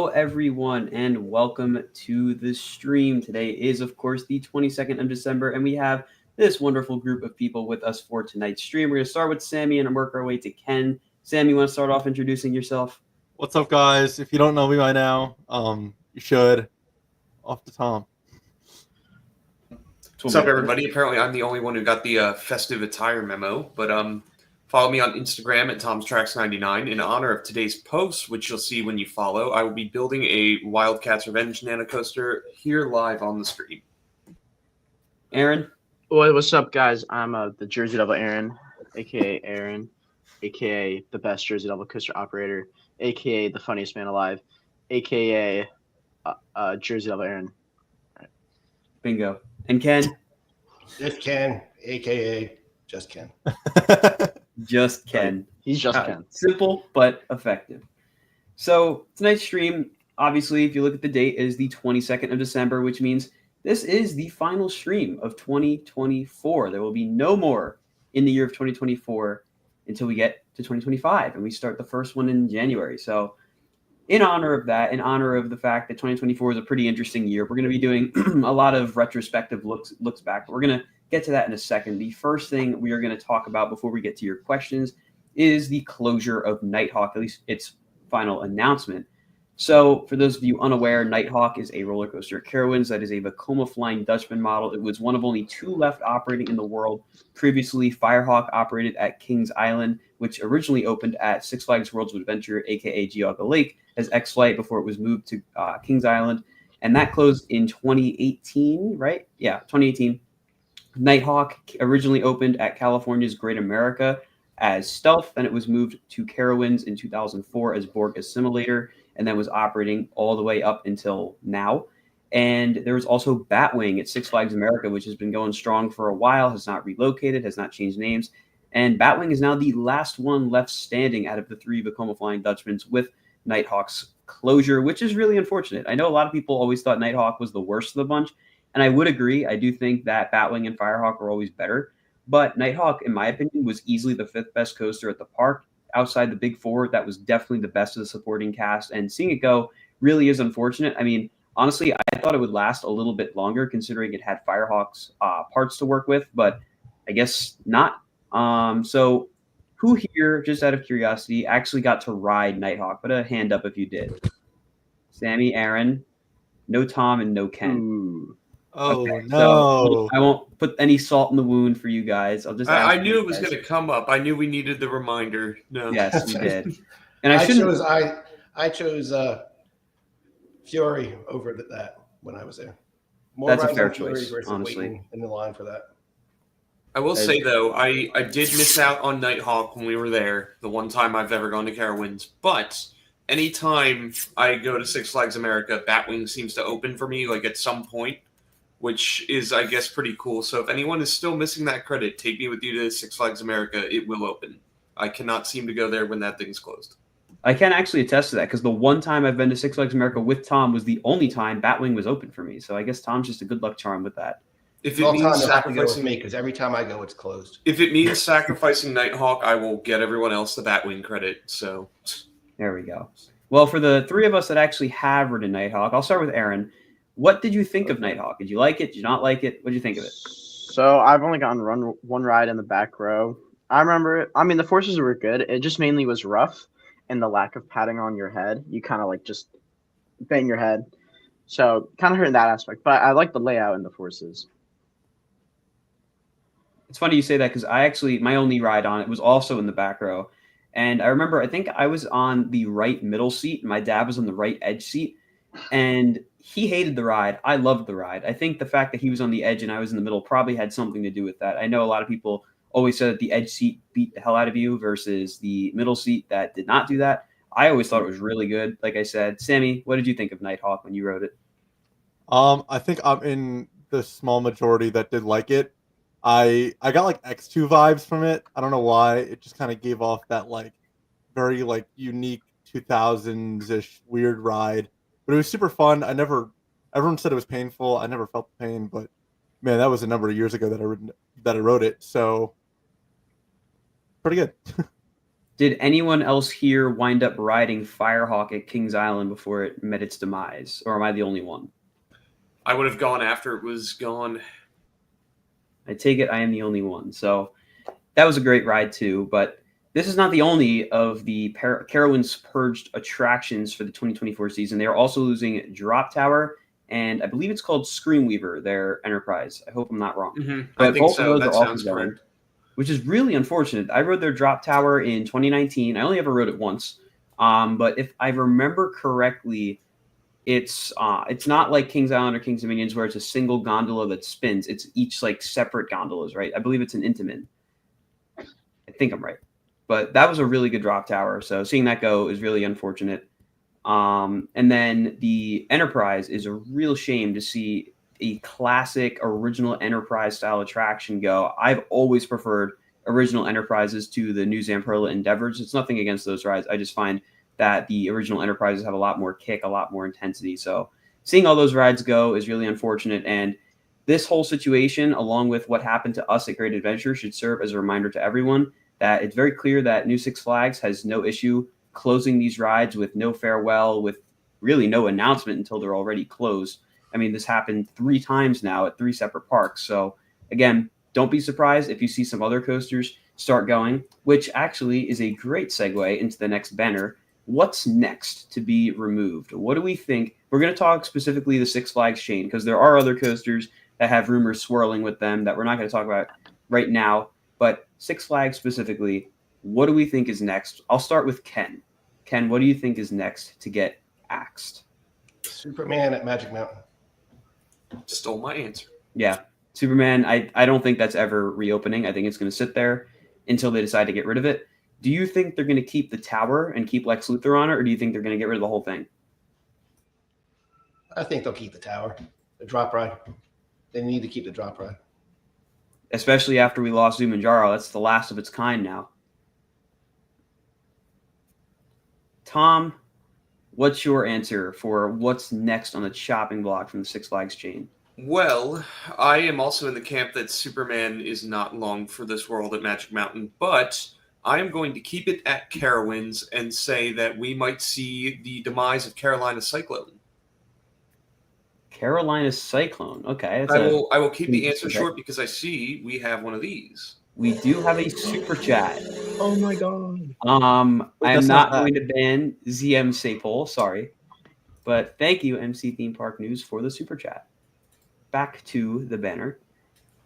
Hello, everyone, and welcome to the stream. Today is, of course, the 22nd of December, and we have this wonderful group of people with us for tonight's stream. We're going to start with Sammy and work our way to Ken. Sam, you want to start off introducing yourself? What's up, guys? If you don't know me by now, you should. Off to Tom. What's up, everybody? Apparently, I'm the only one who got the festive attire memo, but follow me on Instagram at Tom'sTracks99. In honor of today's post, which you'll see when you follow, I will be building a Wildcats Revenge Nanocoaster here live on the stream. Aaron? What's up, guys? I'm the Jersey Devil Aaron, a.k.a. Aaron, a.k.a. the best Jersey Devil coaster operator, a.k.a. the funniest man alive, a.k.a. Jersey Devil Aaron. Bingo. And Ken? Just Ken, a.k.a. Just Ken. Just Ken. He's just Ken. Simple, but effective. So tonight's stream, obviously, if you look at the date, is the 22nd of December, which means this is the final stream of 2024. There will be no more in the year of 2024 until we get to 2025, and we start the first one in January. So in honor of that, in honor of the fact that 2024 is a pretty interesting year, we're going to be doing a lot of retrospective looks back. We're going to get to that in a second. The first thing we are going to talk about before we get to your questions is the closure of Nighthawk, at least its final announcement. So for those of you unaware, Nighthawk is a roller coaster at Carowinds that is a Vekoma Flying Dutchman model. It was one of only two left operating in the world. Previously, Firehawk operated at Kings Island, which originally opened at Six Flags Worlds of Adventure, aka Geauga Lake, as X-Flight before it was moved to Kings Island. And that closed in 2018, right? Yeah, 2018. Nighthawk originally opened at California's Great America as Stealth, then it was moved to Carowinds in 2004 as Borg Assimilator, and then was operating all the way up until now. And there was also Batwing at Six Flags America, which has been going strong for a while, has not relocated, has not changed names. And Batwing is now the last one left standing out of the three Vekoma Flying Dutchmans with Nighthawk's closure, which is really unfortunate. I know a lot of people always thought Nighthawk was the worst of the bunch, and I would agree. I do think that Batwing and Firehawk were always better. But Nighthawk, in my opinion, was easily the fifth best coaster at the park. Outside the big four, that was definitely the best of the supporting cast. And seeing it go really is unfortunate. I mean, honestly, I thought it would last a little bit longer considering it had Firehawk's parts to work with, but I guess not. So who here, just out of curiosity, actually got to ride Nighthawk? Put a hand up if you did. Sammy, Aaron, no Tom, and no Ken. Ooh. Oh, okay, no. So I won't put any salt in the wound for you guys. I'll just. I knew it was going to come up. I knew we needed the reminder. No. Yes, you did. And I chose Fury over that when I was there. More That's a rides fair on Fury choice, versus honestly. waiting in the line for that. I will say, though, I did miss out on Nighthawk when we were there, the one time I've ever gone to Carowinds. But anytime I go to Six Flags America, Batwing seems to open for me, like at some point, which is, I guess, pretty cool. So if anyone is still missing that credit, take me with you to Six Flags America. It will open. I cannot seem to go there when that thing's closed. I can actually attest to that because the one time I've been to Six Flags America with Tom was the only time Batwing was open for me. So I guess Tom's just a good luck charm with that. If it All means time you'll have to go with sacrificing me because every time I go, it's closed. If it means sacrificing Nighthawk, I will get everyone else the Batwing credit. So there we go. Well, for the three of us that actually have ridden Nighthawk, I'll start with Aaron. What did you think of Nighthawk? Did you like it? Did you not like it? What did you think of it? So I've only gotten one ride in the back row. I remember it. I mean, the forces were good. It just mainly was rough, and the lack of padding on your head. You kind of like just bang your head. So kind of hurt in that aspect. But I like the layout and the forces. It's funny you say that because my only ride on it was also in the back row. And I remember, I think I was on the right middle seat, and my dad was on the right edge seat. And he hated the ride. I loved the ride. I think the fact that he was on the edge and I was in the middle probably had something to do with that. I know a lot of people always said that the edge seat beat the hell out of you versus the middle seat that did not do that. I always thought it was really good. Like I said, Sammy, what did you think of Nighthawk when you rode it? I think I'm in the small majority that did like it. I got like X2 vibes from it. I don't know why. It just kind of gave off that like very like unique 2000s-ish weird ride. But it was super fun. Everyone said it was painful. I never felt the pain, but man, that was a number of years ago that I rode it. So pretty good. Did anyone else here wind up riding Firehawk at Kings Island before it met its demise, or am I the only one? I would have gone after it was gone. I take it I am the only one. So that was a great ride too, but this is not the only of the Carowinds purged attractions for the 2024 season. They are also losing Drop Tower, and I believe it's called Screamweaver, their enterprise. I hope I'm not wrong. I But think both of so. those That are also sounds going, correct. which is really unfortunate. I rode their Drop Tower in 2019. I only ever rode it once. But if I remember correctly, it's not like Kings Island or Kings Dominions where it's a single gondola that spins. It's each like separate gondolas, right? I believe it's an Intamin. I think I'm right. But that was a really good drop tower. So seeing that go is really unfortunate. And then the Enterprise is a real shame to see a classic original Enterprise style attraction go. I've always preferred original Enterprises to the new Zamperla Endeavors. It's nothing against those rides. I just find that the original Enterprises have a lot more kick, a lot more intensity. So seeing all those rides go is really unfortunate. And this whole situation, along with what happened to us at Great Adventure, should serve as a reminder to everyone that it's very clear that New Six Flags has no issue closing these rides with no farewell, with really no announcement until they're already closed. I mean, this happened 3 times now at 3 separate parks. So again, don't be surprised if you see some other coasters start going, which actually is a great segue into the next banner. What's next to be removed? What do we think? We're going to talk specifically the Six Flags chain because there are other coasters that have rumors swirling with them that we're not going to talk about right now. But Six Flags specifically, what do we think is next? I'll start with Ken. Ken, what do you think is next to get axed? Superman at Magic Mountain. Stole my answer. Yeah, Superman, I don't think that's ever reopening. I think it's going to sit there until they decide to get rid of it. Do you think they're going to keep the tower and keep Lex Luthor on it, or do you think they're going to get rid of the whole thing? I think they'll keep the tower. The drop ride. They need to keep the drop ride. Especially after we lost Zumanjaro. That's the last of its kind now. Tom, what's your answer for what's next on the chopping block from the Six Flags chain? Well, I am also in the camp that Superman is not long for this world at Magic Mountain, but I am going to keep it at Carowinds and say that we might see the demise of Carolina Cyclone. Carolina Cyclone. Okay. I will keep the answer short because I see we have one of these. We do have a super chat. Oh my god. I'm not going to ban ZM Sapol, sorry. But thank you, MC Theme Park News, for the super chat. Back to the banner.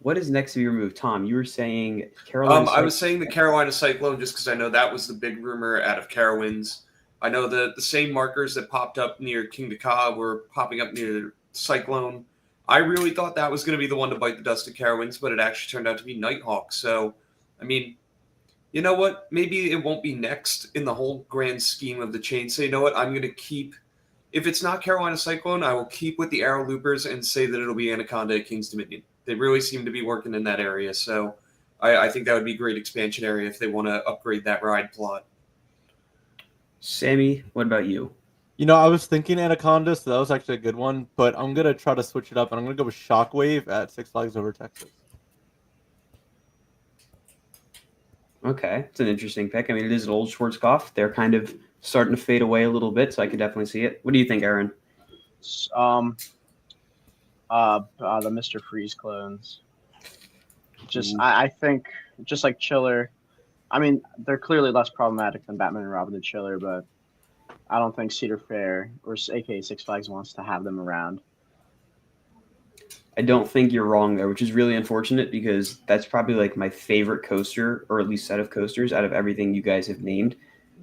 What is next to be removed? Tom, you were saying Carolina I was saying the Carolina Cyclone just because I know that was the big rumor out of Carowinds. I know the same markers that popped up near King Dakar were popping up near Cyclone. I really thought that was going to be the one to bite the dust of Carowinds, but it actually turned out to be Nighthawk. So, I mean, you know what? Maybe it won't be next in the whole grand scheme of the chain. So, you know what? I'm going to keep... If it's not Carolina Cyclone, I will keep with the Arrow Loopers and say that it'll be Anaconda at King's Dominion. They really seem to be working in that area, so I think that would be a great expansion area if they want to upgrade that ride plot. Sammy, what about you? You know, I was thinking Anaconda, so that was actually a good one, but I'm going to try to switch it up, and I'm going to go with Shockwave at Six Flags Over Texas. Okay, it's an interesting pick. I mean, it is an old Schwarzkopf. They're kind of starting to fade away a little bit, so I could definitely see it. What do you think, Aaron? The Mr. Freeze clones. I think just like Chiller. I mean, they're clearly less problematic than Batman and Robin the Chiller, but I don't think Cedar Fair or aka Six Flags wants to have them around. I don't think you're wrong there, which is really unfortunate because that's probably like my favorite coaster, or at least set of coasters out of everything you guys have named.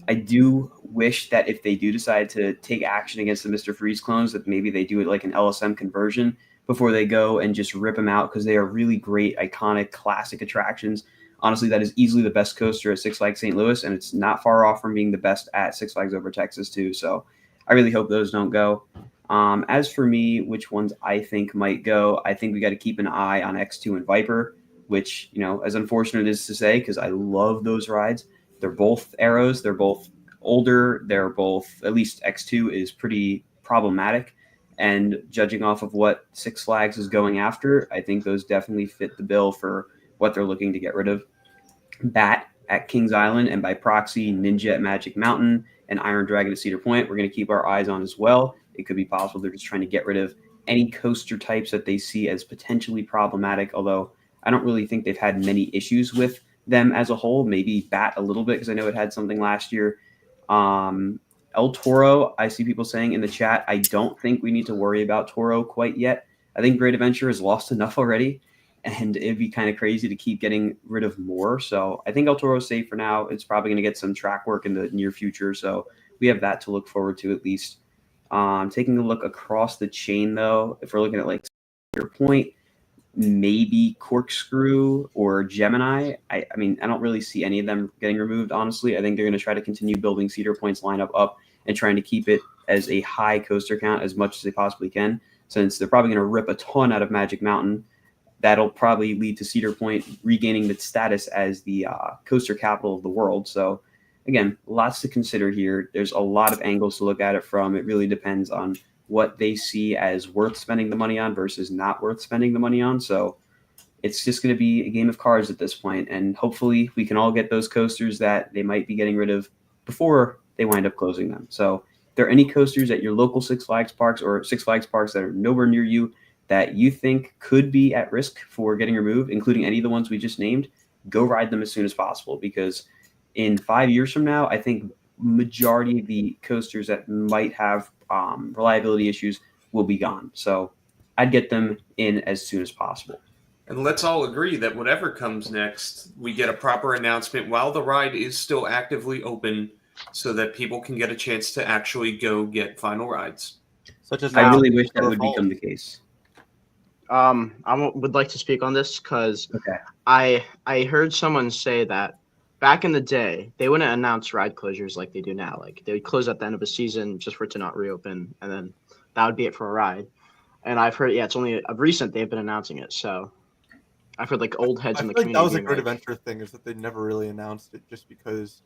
I do wish that if they do decide to take action against the Mr. Freeze clones, that maybe they do it like an LSM conversion before they go and just rip them out, because they are really great, iconic, classic attractions. Honestly, that is easily the best coaster at Six Flags St. Louis, and it's not far off from being the best at Six Flags Over Texas too. So I really hope those don't go. As for me, which ones I think might go, I think we got to keep an eye on X2 and Viper, which, you know, as unfortunate as to say, because I love those rides. They're both arrows. They're both older. They're both, at least X2 is pretty problematic. And judging off of what Six Flags is going after, I think those definitely fit the bill for what they're looking to get rid of. Bat, at Kings Island, and by proxy, Ninja at Magic Mountain and Iron Dragon at Cedar Point. We're going to keep our eyes on as well. It could be possible they're just trying to get rid of any coaster types that they see as potentially problematic, although I don't really think they've had many issues with them as a whole. Maybe Bat a little bit, because I know it had something last year. El Toro, I see people saying in the chat, I don't think we need to worry about Toro quite yet. I think Great Adventure has lost enough already, and it'd be kind of crazy to keep getting rid of more. So I think El Toro is safe for now. It's probably going to get some track work in the near future, so we have that to look forward to at least. Taking a look across the chain, though, if we're looking at like Cedar Point, maybe Corkscrew or Gemini. I mean, I don't really see any of them getting removed, honestly. I think they're going to try to continue building Cedar Point's lineup up and trying to keep it as a high coaster count as much as they possibly can, since they're probably going to rip a ton out of Magic Mountain. That'll probably lead to Cedar Point regaining its status as the coaster capital of the world. So, again, lots to consider here. There's a lot of angles to look at it from. It really depends on what they see as worth spending the money on versus not worth spending the money on. So it's just going to be a game of cards at this point. And hopefully we can all get those coasters that they might be getting rid of before they wind up closing them. So if there are any coasters at your local Six Flags parks or Six Flags parks that are nowhere near you that you think could be at risk for getting removed, including any of the ones we just named, go ride them as soon as possible, because in 5 years from now, I think majority of the coasters that might have reliability issues will be gone. So I'd get them in as soon as possible. And let's all agree that whatever comes next, we get a proper announcement while the ride is still actively open, so that people can get a chance to actually go get final rides. Such as I really wish that would become the case. I would like to speak on this because Okay. I heard someone say that back in the day, they wouldn't announce ride closures like they do now. Like, they would close at the end of a season just for it to not reopen, and then that would be it for a ride. And I've heard, it's only of recent they've been announcing it. So I've heard like old heads in the feel like community. that was a being Great like, Adventure thing, is that they never really announced it just because.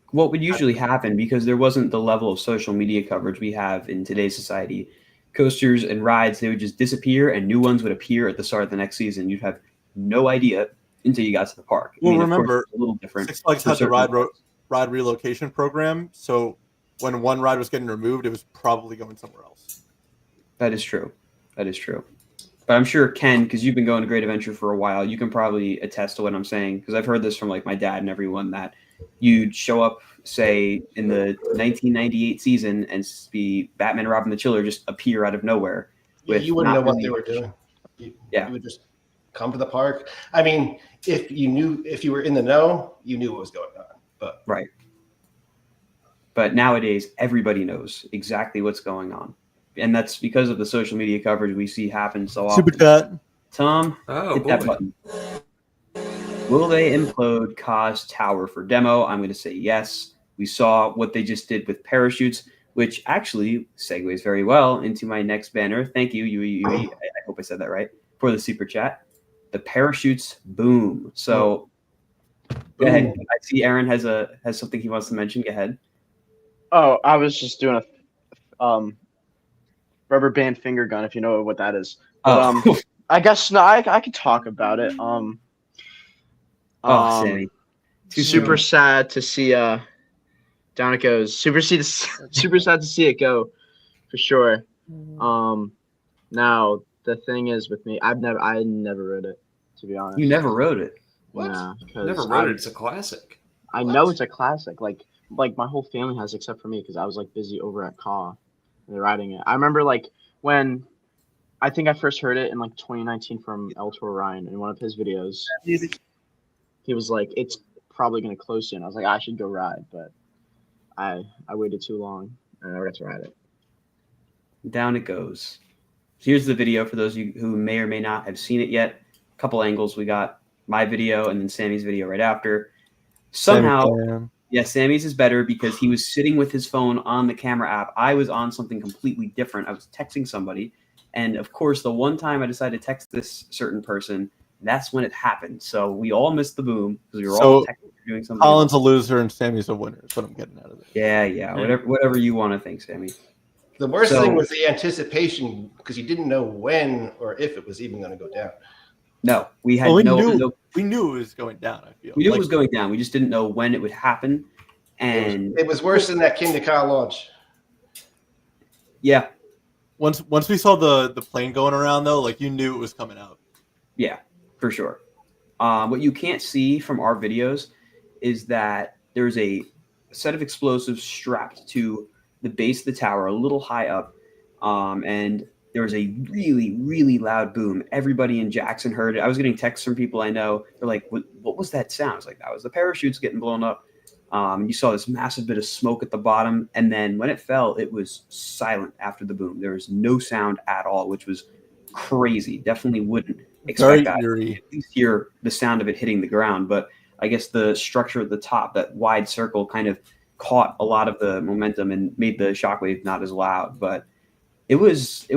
What would usually happen, because there wasn't the level of social media coverage we have in today's society, coasters and rides, they would just disappear and new ones would appear at the start of the next season. You'd have no idea until you got to the park. Well, of course, remember, it's a little different. Six Flags for had the certain ride relocation program, so when one ride was getting removed, it was probably going somewhere else. That is true. That is true. But I'm sure Ken, because you've been going to Great Adventure for a while, you can probably attest to what I'm saying, because I've heard this from like my dad and everyone, that you'd show up, say, in the 1998 season and be Batman and Robin the Chiller just appear out of nowhere. You wouldn't not know what really they were much. doing. You Yeah. would just come to the park. I mean, if you were in the know, you knew what was going on. But Right. But nowadays, everybody knows exactly what's going on. And that's because of the social media coverage we see happen so often. Super chat. Tom, Oh, hit that boy. button. Will they implode Kaz Tower for demo? I'm going to say yes. We saw what they just did with parachutes, which actually segues very well into my next banner. Thank you, Yui. I hope I said that right, for the super chat. The parachutes boom. So go ahead. I see Aaron has something he wants to mention. Go ahead. Oh, I was just doing a rubber band finger gun, if you know what that is. But, I guess I could talk about it. Sammy. Super sad to see down it goes. Super sad to see it go, for sure. Now the thing is with me, I never wrote it, to be honest. You never wrote it. What? Yeah, 'cause Never wrote it. It's a classic. I know it's a classic. Like my whole family has, except for me, because I was like busy over at CAW and they're writing it. I remember like when I think I first heard it in like 2019 from El Toro Ryan in one of his videos. He was like, "It's probably gonna close soon." I was like, "I should go ride," but I waited too long and I never got to ride it. Down it goes. Here's the video for those of you who may or may not have seen it yet. A couple angles. We got my video and then Sammy's video right after. Somehow, Sammy's is better because he was sitting with his phone on the camera app. I was on something completely different. I was texting somebody. And of course, the one time I decided to text this certain person, that's when it happened. So we all missed the boom because we were all texting doing something. Colin's a loser and Sammy's a winner. That's what I'm getting out of it. Yeah. Whatever you want to think, Sammy. the worst thing was the anticipation, because you didn't know when or if it was even going to go down. No, we had Well, no. we knew it was going down. I feel We knew like, it was going down. We just didn't know when it would happen. And It was worse than that King to Kyle launch. yeah, once we saw the plane going around though, like you knew it was coming out. yeah, for sure. What you can't see from our videos is that there's a set of explosives strapped to the base of the tower, a little high up, and there was a really, really loud boom. Everybody in Jackson heard it. I was getting texts from people I know. They're like, "What was that sound?" I was like, "That was the parachutes getting blown up." You saw this massive bit of smoke at the bottom, and then when it fell, it was silent after the boom. There was no sound at all, which was crazy. Definitely wouldn't expect Very that. eerie. At least hear the sound of it hitting the ground, but I guess the structure at the top, that wide circle, kind of caught a lot of the momentum and made the shockwave not as loud. But it was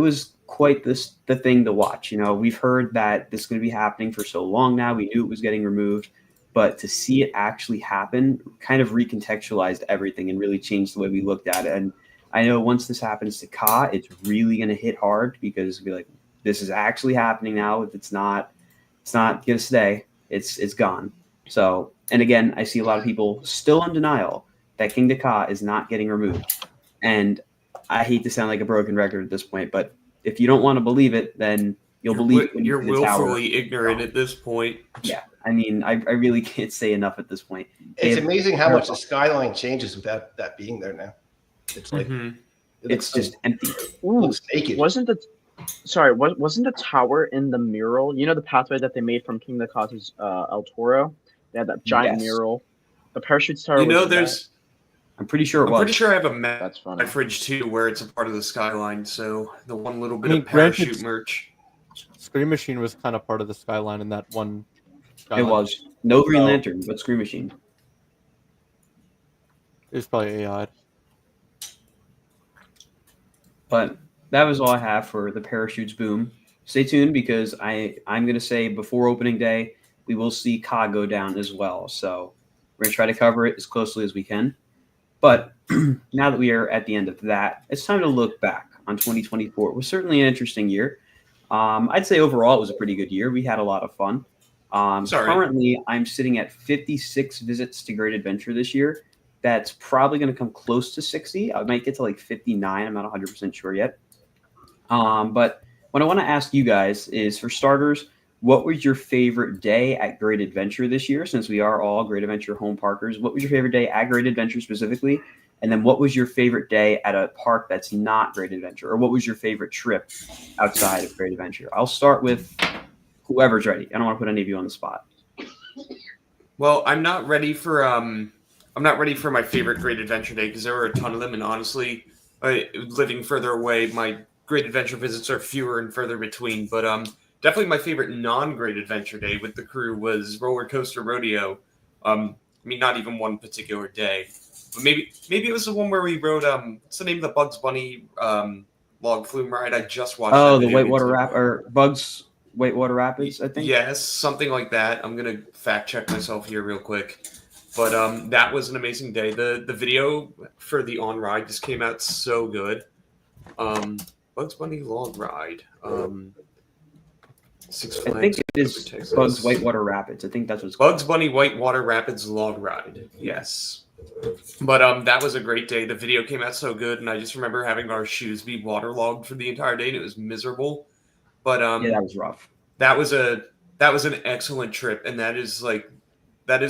quite the thing to watch. You know, we've heard that this is going to be happening for so long now. We knew it was getting removed, but to see it actually happen kind of recontextualized everything and really changed the way we looked at it. And I know once this happens to Ka, it's really going to hit hard because we're like, this is actually happening now. It's not gonna stay. It's gone. So, and again, I see a lot of people still in denial that King Ka is not getting removed. And I hate to sound like a broken record at this point, but if you don't want to believe it, then you'll believe it when you're you see the tower. willfully ignorant at this point. Yeah, I mean, I really can't say enough at this point. It's amazing how much the skyline changes without that being there now. It's like It's just empty. Ooh, looks naked. wasn't the tower in the mural? You know the pathway that they made from King Ka to El Toro? They had that giant Yes. mural. The parachutes tower. You was know, in that? there's. I'm pretty sure it I'm was. pretty sure I have a map That's in funny. my fridge too, where it's a part of the skyline. So the one little bit I mean, of parachute granted, merch. Scream Machine was kind of part of the skyline in that one. It Skyline. was. No Green So- Lantern, but Scream Machine. It was probably AI. But that was all I have for the parachutes boom. Stay tuned because I'm going to say before opening day, we will see Ka go down as well. So we're going to try to cover it as closely as we can. But now that we are at the end of that, it's time to look back on 2024. It was certainly an interesting year. I'd say overall it was a pretty good year. We had a lot of fun. Currently, I'm sitting at 56 visits to Great Adventure this year. That's probably going to come close to 60. I might get to like 59. I'm not 100% sure yet. But what I want to ask you guys is, for starters, what was your favorite day at Great Adventure this year? Since we are all Great Adventure home parkers, what was your favorite day at Great Adventure specifically? And then what was your favorite day at a park that's not Great Adventure? Or what was your favorite trip outside of Great Adventure? I'll start with whoever's ready. I don't want to put any of you on the spot. Well, I'm not ready for my favorite Great Adventure day because there were a ton of them, and honestly, living further away, my Great Adventure visits are fewer and further between. But definitely my favorite non-Great Adventure day with the crew was Roller Coaster Rodeo. I mean, not even one particular day, but maybe it was the one where we rode. What's the name of the Bugs Bunny log flume ride? I just watched. Oh, that the video Whitewater YouTube. or Bugs Whitewater Rapids, I think. Yes, something like that. I'm gonna fact check myself here real quick. But that was an amazing day. The video for the on ride just came out so good. Bugs Bunny log ride. Six Flags. I think it is Texas. Bugs Whitewater Rapids. I think that's what it's called. Bugs Bunny Whitewater Rapids log ride. Yes. But that was a great day. The video came out so good, and I just remember having our shoes be waterlogged for the entire day, and it was miserable. But Yeah, that was rough. that was an excellent trip, and that is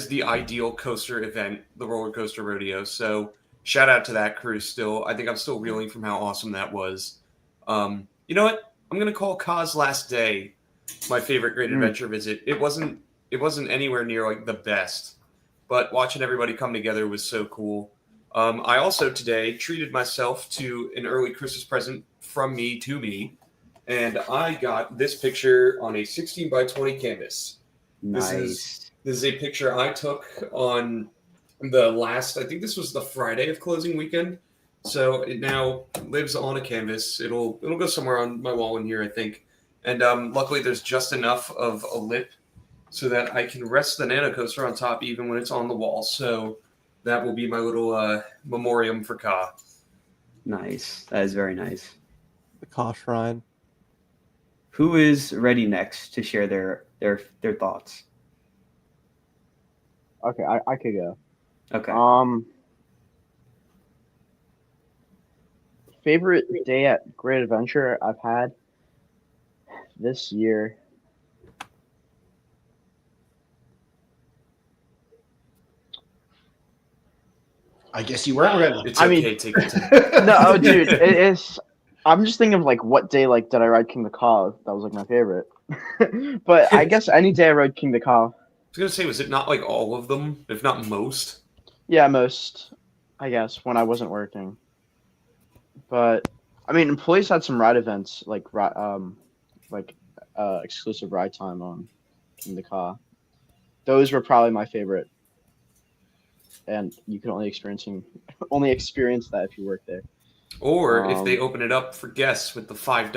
the ideal coaster event, the roller coaster rodeo. So shout out to that crew. Still, I think I'm still reeling from how awesome that was. You know what? I'm gonna call Ka's last day my favorite Great Adventure visit. It wasn't anywhere near like the best, but watching everybody come together was so cool. I also today treated myself to an early Christmas present from me to me, and I got this picture on a 16 by 20 canvas. Nice. This is a picture I took on the last, I think this was the Friday of closing weekend. So it now lives on a canvas. It'll go somewhere on my wall in here, I think. And luckily there's just enough of a lip so that I can rest the nano coaster on top even when it's on the wall. So that will be my little memoriam for Ka. Nice. That is very nice. The Ka Shrine. Who is ready next to share their their thoughts. Okay, I could go. Okay. Favorite day at Great Adventure I've had this year. I guess you weren't ready. It's I okay. mean- Take your time. No, oh, dude, it's. I'm just thinking of like what day like did I ride King of the Ka? That was like my favorite. But I guess any day I rode King of the Ka. I was gonna say, was it not like all of them, if not most? Yeah, most. I guess when I wasn't working. But I mean, employees had some ride events like exclusive ride time on King of the Ka. Those were probably my favorite. And you can only experience that if you work there. Or if they open it up for guests with the $5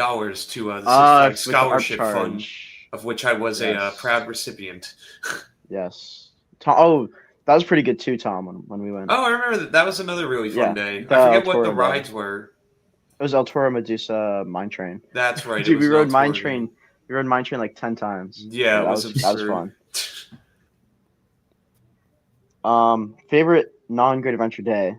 to the Six Flags with the up Scholarship Fund, charge. of which I was a Yes. proud recipient. Yes. Tom, that was pretty good too, Tom, when we went. Oh, I remember that. That was another really fun Yeah, day. the I forget what El the Toro day. rides were. It was El Toro Medusa Mine Train. That's right. Dude, it was we rode an Mine El Toro Train. game. We rode Mine Train like 10 times. Yeah, it was that was absurd. fun. Favorite non-Great Adventure day.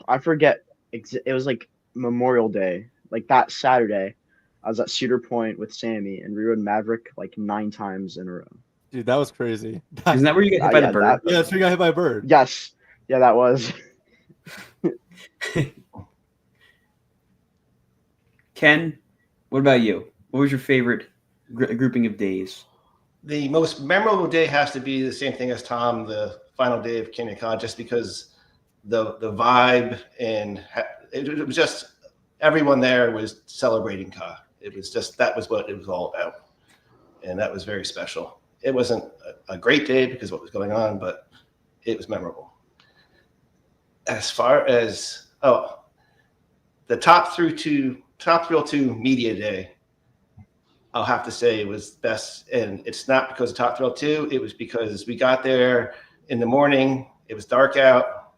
I forget. It was like Memorial Day, like that Saturday. I was at Cedar Point with Sammy, and we rode Maverick like 9 times in a row. Dude, that was crazy. Isn't that where you get hit by yeah, the bird? that- Yeah, that's where you got hit by a bird. Yes. Yeah, that was. Ken, what about you? What was your favorite grouping of days? The most memorable day has to be the same thing as Tom, the final day of King of Con, just because the vibe and it was just everyone there was celebrating Ka. It was just that was what it was all about, and that was very special. It wasn't a great day because of what was going on, but it was memorable. As far as the Top Thrill 2 Media Day, I'll have to say it was best, and it's not because of Top Thrill 2. It was because we got there in the morning. It was dark out,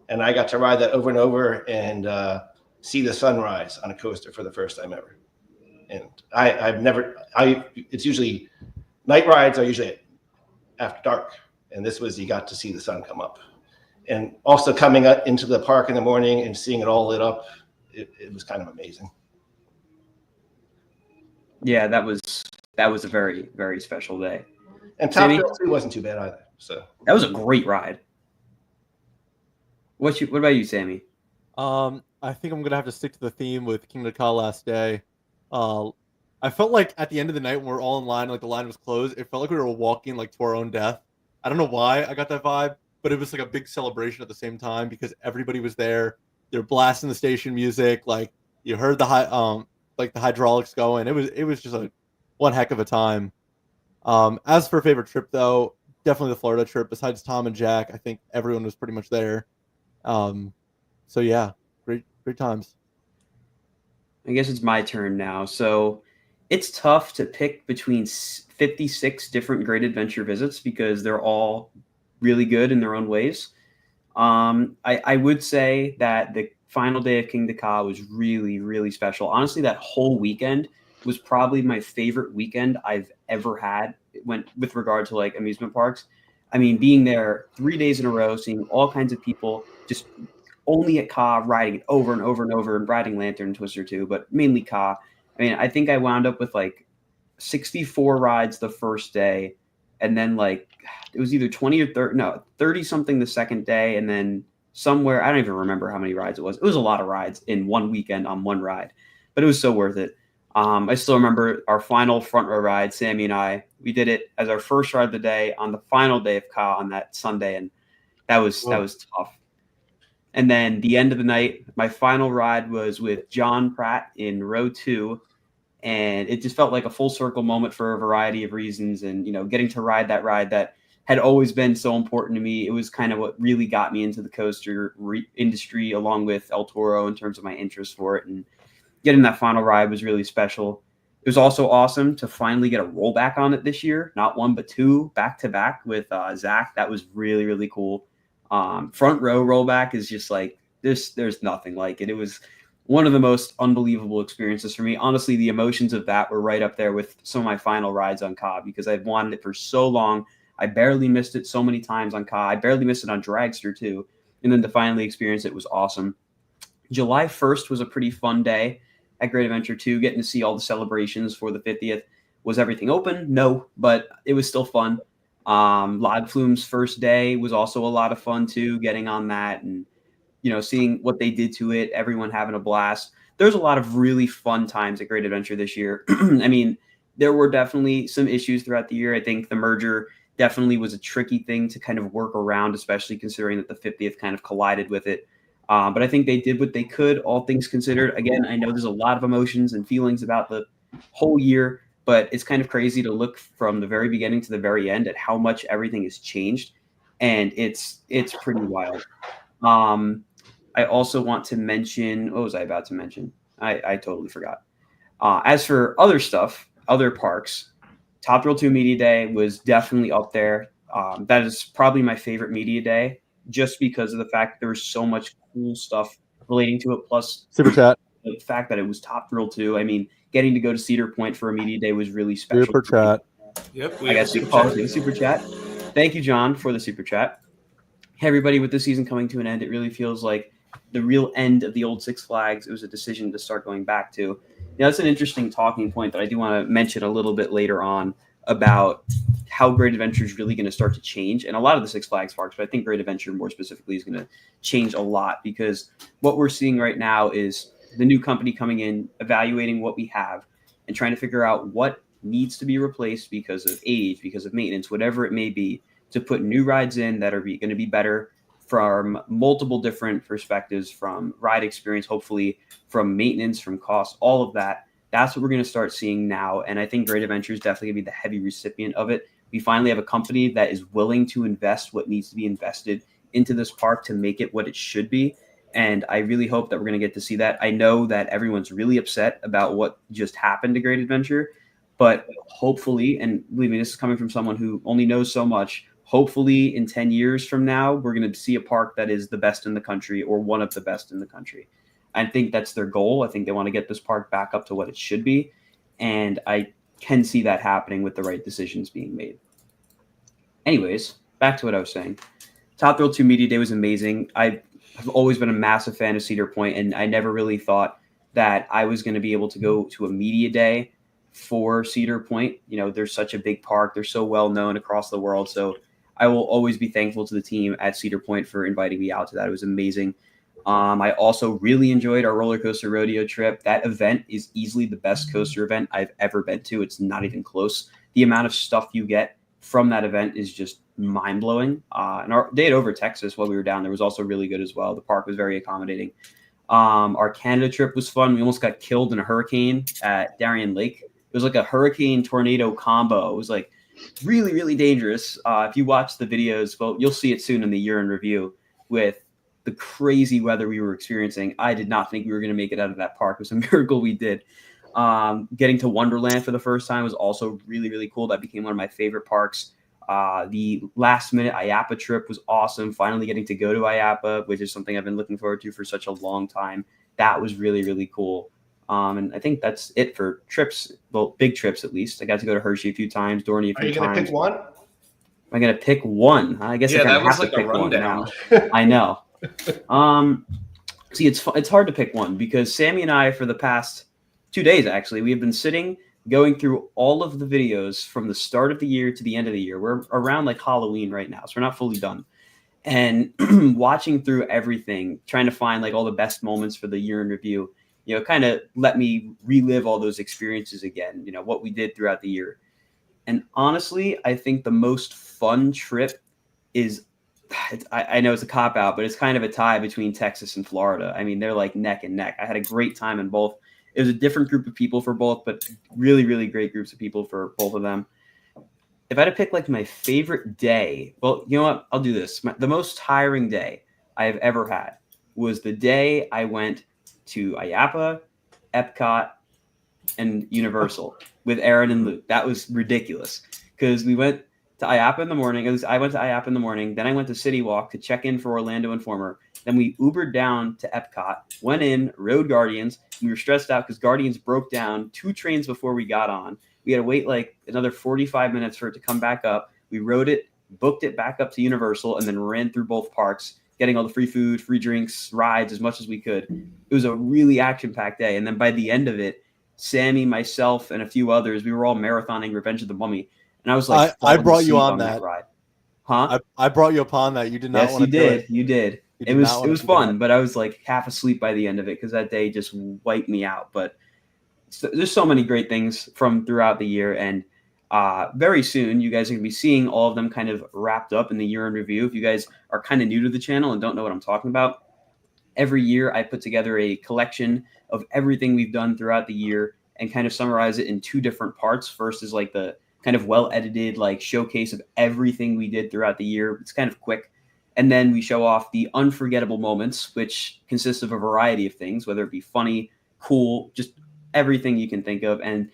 and I got to ride that over and over and see the sunrise on a coaster for the first time ever. And it's usually night rides are usually after dark, and this was you got to see the sun come up, and also coming up into the park in the morning and seeing it all lit up. It was kind of amazing. Yeah, that was a very, very special day. And Top Sammy? Thrill 2 wasn't too bad either. So That was a great ride. What about you, Sammy? I think I'm gonna have to stick to the theme with King of the Ka last day. I felt like at the end of the night when we're all in line, like the line was closed, it felt like we were walking like to our own death. I don't know why I got that vibe, but it was like a big celebration at the same time because everybody was there. They're blasting the station music, like you heard the the hydraulics going. It was just one heck of a time. As for favorite trip though, definitely the Florida trip. Besides Tom and Jack, I think everyone was pretty much there. So yeah, great times. I guess it's my turn now. So it's tough to pick between 56 different Great Adventure visits because they're all really good in their own ways. I would say that the final day of King of the Ka was really, really special. Honestly, that whole weekend was probably my favorite weekend I've ever had with regard to like amusement parks. I mean, being there 3 days in a row, seeing all kinds of people just only at Ka, riding it over and over and over, and riding Lantern Twister too, but mainly Ka. I mean, I think I wound up with like 64 rides the first day, and then like it was either 20 or 30 something the second day, and then somewhere I don't even remember how many rides it was. It was a lot of rides in one weekend on one ride, but it was so worth it. I still remember our final front row ride. Sammy and we did it as our first ride of the day on the final day of Ka on that Sunday, and that was tough. And then the end of the night, my final ride was with John Pratt in row 2. And it just felt like a full circle moment for a variety of reasons. And, getting to ride that ride that had always been so important to me. It was kind of what really got me into the coaster industry, along with El Toro, in terms of my interest for it. And getting that final ride was really special. It was also awesome to finally get a rollback on it this year. Not one, but 2 back to back with Zach. That was really, really cool. Front row rollback is just like this. There's nothing like it. It was one of the most unbelievable experiences for me. Honestly, the emotions of that were right up there with some of my final rides on Cobb because I've wanted it for so long. I barely missed it so many times on Cobb. I barely missed it on Dragster too. And then to finally experience it was awesome. July 1st was a pretty fun day at Great Adventure 2, getting to see all the celebrations for the 50th. Was everything open? No, but it was still fun. Log Flume's first day was also a lot of fun too, getting on that and seeing what they did to it, everyone having a blast. There's a lot of really fun times at Great Adventure this year. I mean, there were definitely some issues throughout the year. I think the merger definitely was a tricky thing to kind of work around, especially considering that the 50th kind of collided with it. But I think they did what they could, all things considered. Again, I know there's a lot of emotions and feelings about the whole year, but it's kind of crazy to look from the very beginning to the very end at how much everything has changed. And it's pretty wild. I also want to mention, what was I about to mention? I totally forgot. As for other stuff, other parks, Top Thrill 2 Media Day was definitely up there. That is probably my favorite media day just because of the fact that there was so much cool stuff relating to it. Plus, Super chat. The fact that it was Top Thrill 2. I mean, getting to go to Cedar Point for a media day was really special. Super chat. Yep. I got super chat. Thank you, John, for the super chat. Hey, everybody, with the season coming to an end, it really feels like the real end of the old Six Flags. It was a decision to start going back to. Now, that's an interesting talking point that I do want to mention a little bit later on about how Great Adventure is really going to start to change. And a lot of the Six Flags parks, but I think Great Adventure more specifically is going to change a lot because what we're seeing right now is the new company coming in, evaluating what we have and trying to figure out what needs to be replaced because of age, because of maintenance, whatever it may be, to put new rides in that are going to be better from multiple different perspectives, from ride experience, hopefully from maintenance, from cost, all of that. That's what we're going to start seeing now. And I think Great Adventure is definitely going to be the heavy recipient of it. We finally have a company that is willing to invest what needs to be invested into this park to make it what it should be. And I really hope that we're going to get to see that. I know that everyone's really upset about what just happened to Great Adventure, but hopefully, and believe me, this is coming from someone who only knows so much, hopefully in 10 years from now, we're going to see a park that is the best in the country or one of the best in the country. I think that's their goal. I think they want to get this park back up to what it should be. And I can see that happening with the right decisions being made. Anyways, back to what I was saying. Top Thrill 2 Media Day was amazing. I've always been a massive fan of Cedar Point, and I never really thought that I was going to be able to go to a media day for Cedar Point. They're such a big park. They're so well known across the world. So I will always be thankful to the team at Cedar Point for inviting me out to that. It was amazing. I also really enjoyed our roller coaster rodeo trip. That event is easily the best coaster event I've ever been to. It's not even close. The amount of stuff you get from that event is just mind-blowing. And our day at Over Texas, while we were down there, was also really good as well. The park was very accommodating. Our Canada trip was fun. We almost got killed in a hurricane at Darien Lake. It was like a hurricane tornado combo. It was like really, really dangerous. If you watch the videos, well, you'll see it soon in the year in review with the crazy weather we were experiencing. I did not think we were going to make it out of that park. It was a miracle we did. Getting to Wonderland for the first time was also really, really cool. That became one of my favorite parks. The last minute IAPA trip was awesome. Finally getting to go to IAPA, which is something I've been looking forward to for such a long time. That was really, really cool. And I think that's it for trips. Well, big trips at least. I got to go to Hershey a few times, Dorney a few times. Are you going to pick one? Am I going to pick one? I guess I kind of have to pick one now. I know. See, it's hard to pick one because Sammy and I, for the past 2 days, actually, we have been sitting going through all of the videos from the start of the year to the end of the year. We're around like Halloween right now, so we're not fully done. And watching through everything, trying to find like all the best moments for the year in review, kind of let me relive all those experiences again, what we did throughout the year. And honestly, I think the most fun trip is, I know it's a cop-out, but it's kind of a tie between Texas and Florida. I mean, they're like neck and neck. I had a great time in both. It was a different group of people for both, but really, really great groups of people for both of them. If I had to pick like my favorite day, well, you know what? I'll do this. The most tiring day I have ever had was the day I went to IAPA, Epcot, and Universal with Aaron and Luke. That was ridiculous because we went to IAPA in the morning. At least I went to IAPA in the morning. Then I went to City Walk to check in for Orlando Informer. Then we Ubered down to Epcot, went in, rode Guardians. We were stressed out because Guardians broke down 2 trains before we got on. We had to wait like another 45 minutes for it to come back up. We rode it, booked it back up to Universal, and then ran through both parks, getting all the free food, free drinks, rides, as much as we could. It was a really action-packed day. And then by the end of it, Sammy, myself, and a few others, we were all marathoning Revenge of the Mummy. And I was like, I brought you asleep on that ride. Huh? I brought you upon that. You did not Yes, want to you do did. it. You did. You It did not was wanna do fun, that. but I was like half asleep by the end of it because that day just wiped me out. But there's so many great things from throughout the year, and very soon you guys are going to be seeing all of them kind of wrapped up in the year in review. If you guys are kind of new to the channel and don't know what I'm talking about, every year I put together a collection of everything we've done throughout the year and kind of summarize it in 2 different parts. First is like the kind of well-edited like showcase of everything we did throughout the year. It's kind of quick. And then we show off the unforgettable moments, which consists of a variety of things, whether it be funny, cool, just everything you can think of. And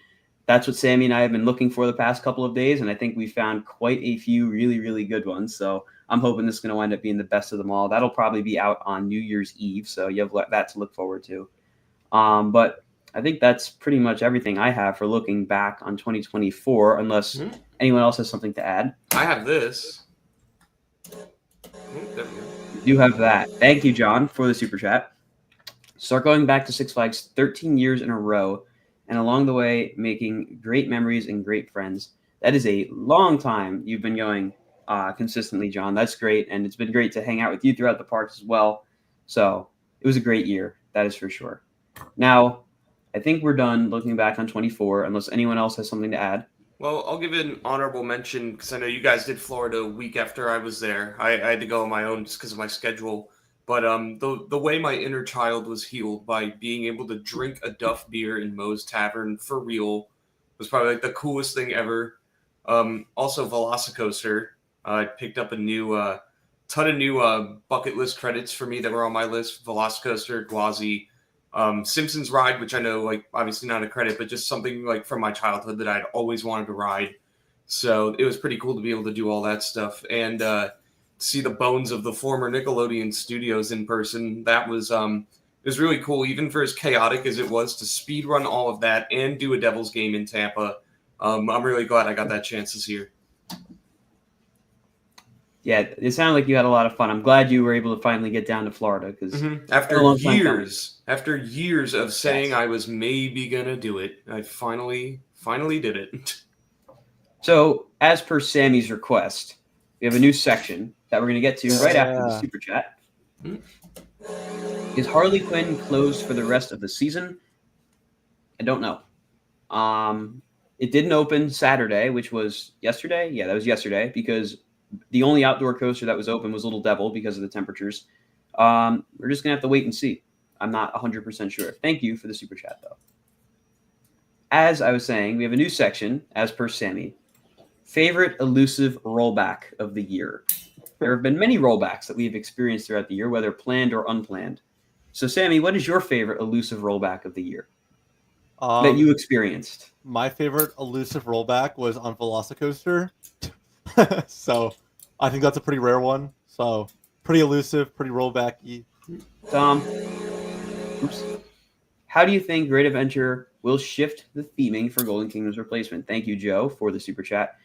that's what Sammy and I have been looking for the past couple of days. And I think we found quite a few really, really good ones. So I'm hoping this is going to wind up being the best of them all. That'll probably be out on New Year's Eve. So you have that to look forward to. But I think that's pretty much everything I have for looking back on 2024, unless anyone else has something to add. I have this. There we go. You have that. Thank you, John, for the super chat. Start going back to Six Flags 13 years in a row, and along the way, making great memories and great friends. That is a long time you've been going consistently, John. That's great, and it's been great to hang out with you throughout the parks as well. So it was a great year, that is for sure. Now, I think we're done looking back on 24, unless anyone else has something to add. Well, I'll give it an honorable mention because I know you guys did Florida a week after I was there. I had to go on my own just because of my schedule. But the way my inner child was healed by being able to drink a Duff beer in Moe's Tavern for real was probably like the coolest thing ever. Also, Velocicoaster. I picked up a new ton of new bucket list credits for me that were on my list. Velocicoaster, Gwazi. Simpsons ride, which I know, like, obviously not a credit, but just something like from my childhood that I'd always wanted to ride. So it was pretty cool to be able to do all that stuff and see the bones of the former Nickelodeon studios in person. That was it was really cool, even for as chaotic as it was to speed run all of that and do a Devils game in Tampa. I'm really glad I got that chance this year. Yeah, it sounded like you had a lot of fun. I'm glad you were able to finally get down to Florida because after years of saying I was maybe gonna do it, I finally did it. So, as per Sammy's request, we have a new section that we're going to get to right after the super chat. Is Harley Quinn closed for the rest of the season? I don't know. It didn't open Saturday, which was yesterday. Yeah, that was yesterday because the only outdoor coaster that was open was Little Devil because of the temperatures. We're just going to have to wait and see. I'm not 100% sure. Thank you for the super chat, though. As I was saying, we have a new section, as per Sammy. Favorite elusive rollback of the year. There have been many rollbacks that we've experienced throughout the year, whether planned or unplanned. So, Sammy, what is your favorite elusive rollback of the year that you experienced? My favorite elusive rollback was on Velocicoaster. So I think that's a pretty rare one. So pretty elusive, pretty rollbacky. Tom, how do you think Great Adventure will shift the theming for Golden Kingdom's replacement? Thank you, Joe, for the super chat.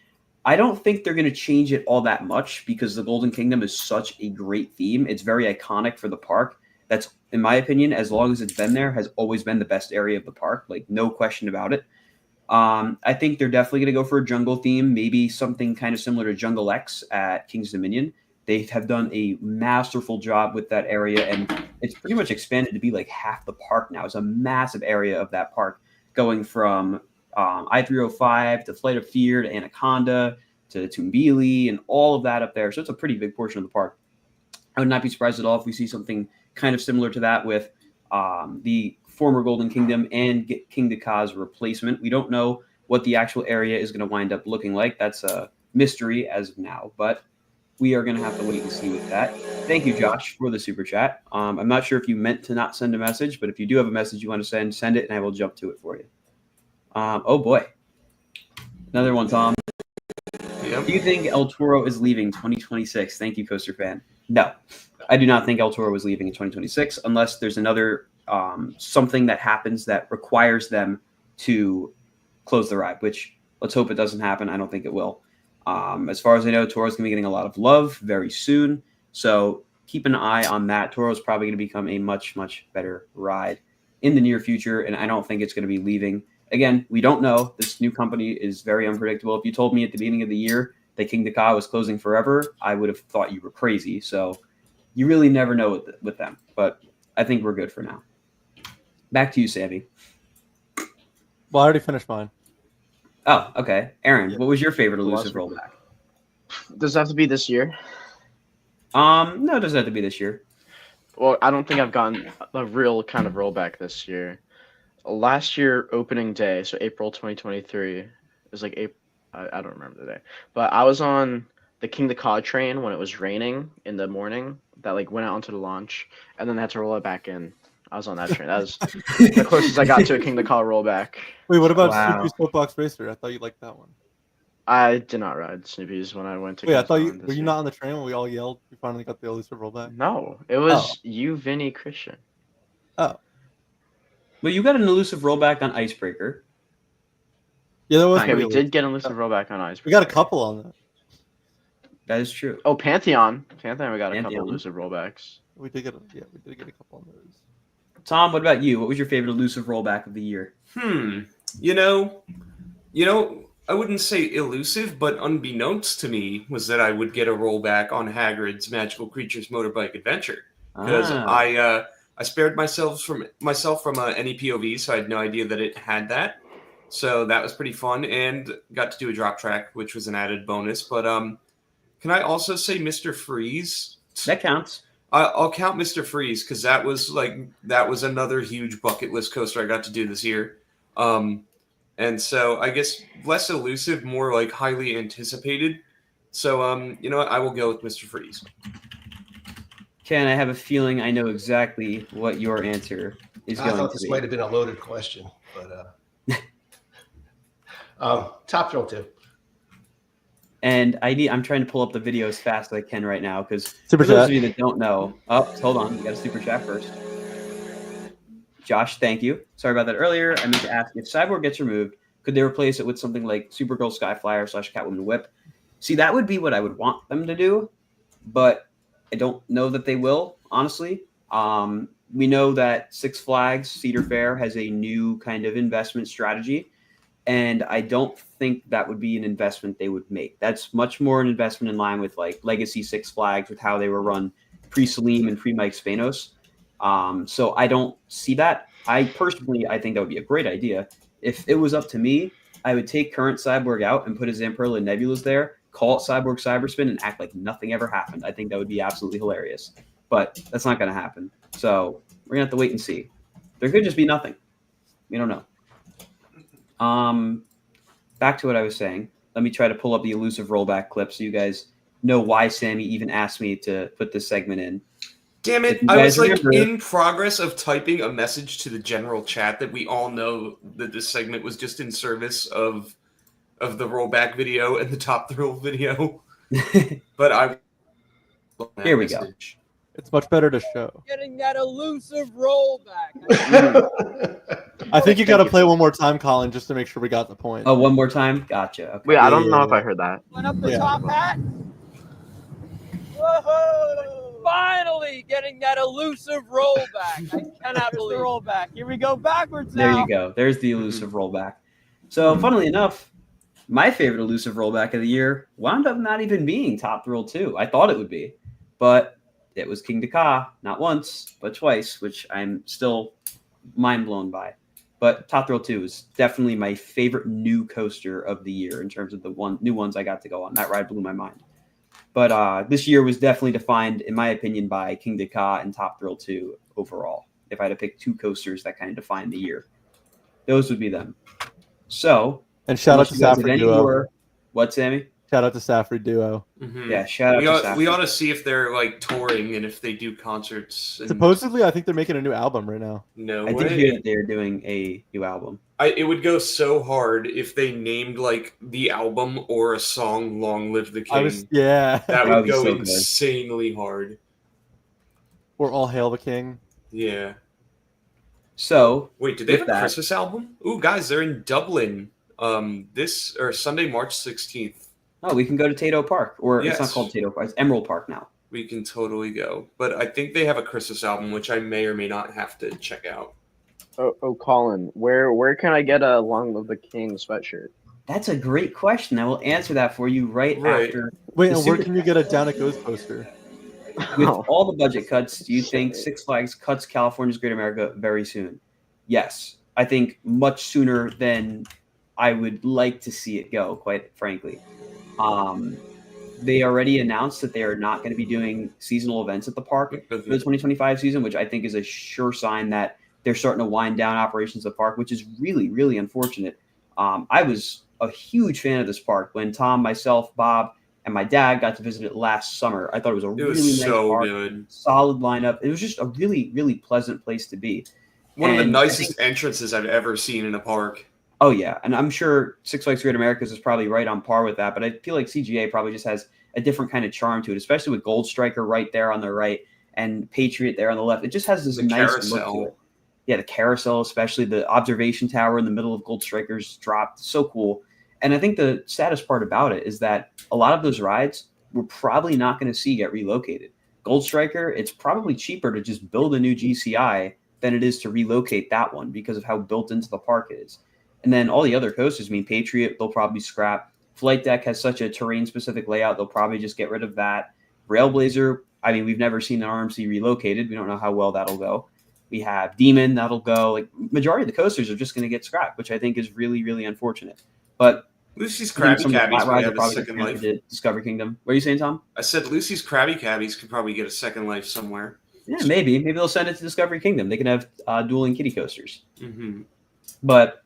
I don't think they're going to change it all that much because the Golden Kingdom is such a great theme. It's very iconic for the park. That's, in my opinion, as long as it's been there, has always been the best area of the park. Like, no question about it. I think they're definitely going to go for a jungle theme, maybe something kind of similar to Jungle X at King's Dominion. They have done a masterful job with that area, and it's pretty much expanded to be like half the park now. It's a massive area of that park, going from I-305 to Flight of Fear to Anaconda to Tumbili and all of that up there. So it's a pretty big portion of the park. I would not be surprised at all if we see something kind of similar to that with the former Golden Kingdom and King Daka's replacement. We don't know what the actual area is going to wind up looking like. That's a mystery as of now, but we are going to have to wait and see with that. Thank you, Josh, for the super chat. I'm not sure if you meant to not send a message, but if you do have a message you want to send it, and I will jump to it for you. Oh, boy. Another one, Tom. Yep. Do you think El Toro is leaving 2026? Thank you, Coaster Fan. No. I do not think El Toro was leaving in 2026 unless there's another something that happens that requires them to close the ride, which let's hope it doesn't happen. I don't think it will. As far as I know, Toro's going to be getting a lot of love very soon. So keep an eye on that. Toro's probably going to become a much, much better ride in the near future, and I don't think it's going to be leaving. Again, we don't know. This new company is very unpredictable. If you told me at the beginning of the year that King Ka was closing forever, I would have thought you were crazy. So you really never know with them. But I think we're good for now. Back to you, Sammy. Well, I already finished mine. Oh, okay. Aaron, what was your favorite Elusive rollback? Does it have to be this year? No, it doesn't have to be this year. Well, I don't think I've gotten a real kind of rollback this year. Last year, opening day, so April 2023, it was like April. I don't remember the day, but I was on the King Ka train when it was raining in the morning. That like went out onto the launch, and then they had to roll it back in. I was on that train. That was the closest I got to a King Ka rollback. Wait, what about Wow. Snoopy's Soapbox Racer? I thought you liked that one. I did not ride Snoopy's when I went to. Wait, I thought Kingston were this you year. not on the train when we all yelled? We finally got the Elusive rollback. No, it was you, Vinny, Christian. Oh, Well, you got an Elusive rollback on Icebreaker. yeah, that was. Okay, we pretty did get an elusive rollback on Ice. We got a couple on that. That is true. Oh, Pantheon. Pantheon, we got a couple Pantheon. elusive rollbacks. We did get a couple on those. Tom, what about you? What was your favorite Elusive rollback of the year? You know, I wouldn't say elusive, but unbeknownst to me was that I would get a rollback on Hagrid's Magical Creatures Motorbike Adventure because I spared myself from any POV, so I had no idea that it had that. So that was pretty fun, and got to do a drop track, which was an added bonus. But can I also say Mr. Freeze? That counts. I'll count Mr. Freeze because that was another huge bucket list coaster I got to do this year. And so I guess less elusive, more like highly anticipated. So you know what? I will go with Mr. Freeze. Ken, I have a feeling I know exactly what your answer is I going thought to this be. might have been a loaded question, but Top Thrill 2. And I'm trying to pull up the video as fast as I can right now because Super for those chat. of you that don't know, hold on, we got a super chat first. Josh, thank you. Sorry about that earlier. I meant to ask if Cyborg gets removed, could they replace it with something like Supergirl Skyflyer / Catwoman Whip? See, that would be what I would want them to do, but I don't know that they will, honestly. We know that Six Flags Cedar Fair has a new kind of investment strategy, and I don't think that would be an investment they would make. That's much more an investment in line with like Legacy Six Flags with how they were run pre-Salim and pre-Mike Spanos. So I don't see that. I think that would be a great idea. If it was up to me, I would take current Cyborg out and put his Zamperla and Nebulas there, call it Cyborg Cyberspin, and act like nothing ever happened. I think that would be absolutely hilarious. But that's not going to happen. So we're going to have to wait and see. There could just be nothing. We don't know. Back to what I was saying. Let me try to pull up the Elusive rollback clip so you guys know why Sammy even asked me to put this segment in. Damn it! If you I guys was like remember- in progress of typing a message to the general chat that we all know that this segment was just in service of the rollback video and the Top Thrill video. But I Here we go. It's much better to show. Getting that elusive rollback. I think you Thank got to you. play one more time, Colin, just to make sure we got the point. Oh, one more time? Gotcha. Okay. Wait, I don't know Yeah. if I heard that. Went up the Yeah. top hat. Whoa! Finally getting that elusive rollback. I cannot believe the rollback. Here we go backwards There now. you go. There's the Elusive rollback. So, funnily enough, my favorite Elusive rollback of the year wound up not even being Top Thrill 2. I thought it would be, but it was King Ka, not once, but twice, which I'm still mind blown by. But Top Thrill 2 is definitely my favorite new coaster of the year in terms of the new ones I got to go on. That ride blew my mind. But this year was definitely defined, in my opinion, by King Ka and Top Thrill 2 overall. If I had to pick two coasters that kind of defined the year, those would be them. So, And shout out unless to you guys have Safri any Duo. more- What, Sammy? Shout out to Safri Duo. Mhm. Yeah, shout out We to ought, Safri. we ought to see if they're like touring and if they do concerts. And Supposedly, I think they're making a new album right now. no I way. did hear that they're doing a new album. It would go so hard if they named like the album or a song "Long Live the King." Yeah. That would would be go so good. insanely hard. Or All Hail the King. Yeah. So Wait, did they have with a that- Christmas album? Ooh, guys, they're in Dublin. This or Sunday, March 16th. Oh, we can go to Tato Park, or it's not Yes. called Tato Park. It's Emerald Park now. We can totally go. But I think they have a Christmas album, which I may or may not have to check out. Oh, Colin, where can I get a Long Live the King sweatshirt? That's a great question. I will answer that for you right Right. after. Wait, The and where super- can you get a Down It Goes poster? With Oh, all the budget cuts, do you think Six Flags cuts California's Great America very soon? Yes. I think much sooner than I would like to see it go, quite frankly. They already announced that they are not going to be doing seasonal events at the park for the 2025 season, which I think is a sure sign that they're starting to wind down operations at the park, which is really, really unfortunate. I was a huge fan of this park when Tom, myself, Bob, and my dad got to visit it last summer. I thought it was a It really was nice so park, good. solid lineup. It was just a really, really pleasant place to be. One of the And I nicest entrances I've ever seen in a park. Oh yeah, and I'm sure Six Flags Great Americas is probably right on par with that, but I feel like CGA probably just has a different kind of charm to it, especially with Gold Striker right there on the right and Patriot there on the left. It just has this The nice carousel. look to it. Yeah, the carousel, especially the observation tower in the middle of Gold Striker's drop, so cool. And I think the saddest part about it is that a lot of those rides we're probably not going to see get relocated. Gold Striker, it's probably cheaper to just build a new GCI than it is to relocate that one because of how built into the park it is. And then all the other coasters, I mean, Patriot, they'll probably scrap. Flight Deck has such a terrain-specific layout, they'll probably just get rid of that. Railblazer, I mean, we've never seen an RMC relocated. We don't know how well that'll go. We have Demon, that'll go. Like, majority of the coasters are just going to get scrapped, which I think is really, really unfortunate. But Lucy's I think Krabby some of the Cabbies flat might rides have will a probably get second transferred life. to Discovery Kingdom. What are you saying, Tom? I said Lucy's Krabby Cabbies could probably get a second life somewhere. Yeah, maybe. Maybe they'll send it to Discovery Kingdom. They can have dueling kitty coasters. Mm-hmm. But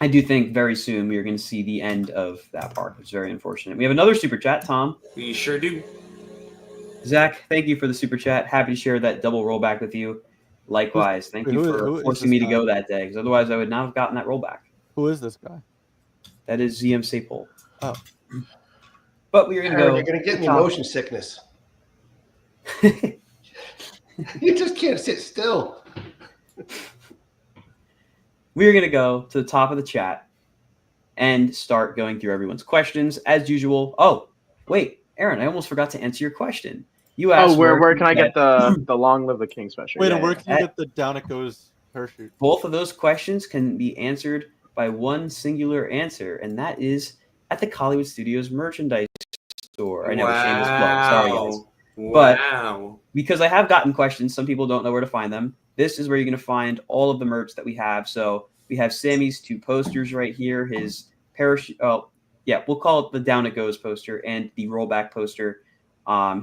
I do think very soon we are going to see the end of that park, which is very unfortunate. We have another super chat, Tom. We sure do. Zach, thank you for the super chat. Happy to share that double rollback with you. Likewise, thank you who for is forcing this me to guy? go that day, because otherwise I would not have gotten that rollback. Who is this guy? That is ZM Sapol. Oh. But we are going to Aaron, go. you're going to get me Tom. motion sickness. You just can't sit still. We are going to go to the top of the chat and start going through everyone's questions as usual. Oh, wait, Aaron, I almost forgot to answer your question. You asked Oh, where can I get the Long Live the King sweatshirt? Wait, Yeah, and where can you at- get the Down It Goes parachute? Both of those questions can be answered by one singular answer, and that is at the Hollywood Studios merchandise store. I know, shameless plug. Sorry, guys. But- Wow. Because I have gotten questions, some people don't know where to find them. This is where you're going to find all of the merch that we have. So we have Sammy's 2 posters right here, his parachute. Oh, yeah, we'll call it the Down It Goes poster and the rollback poster.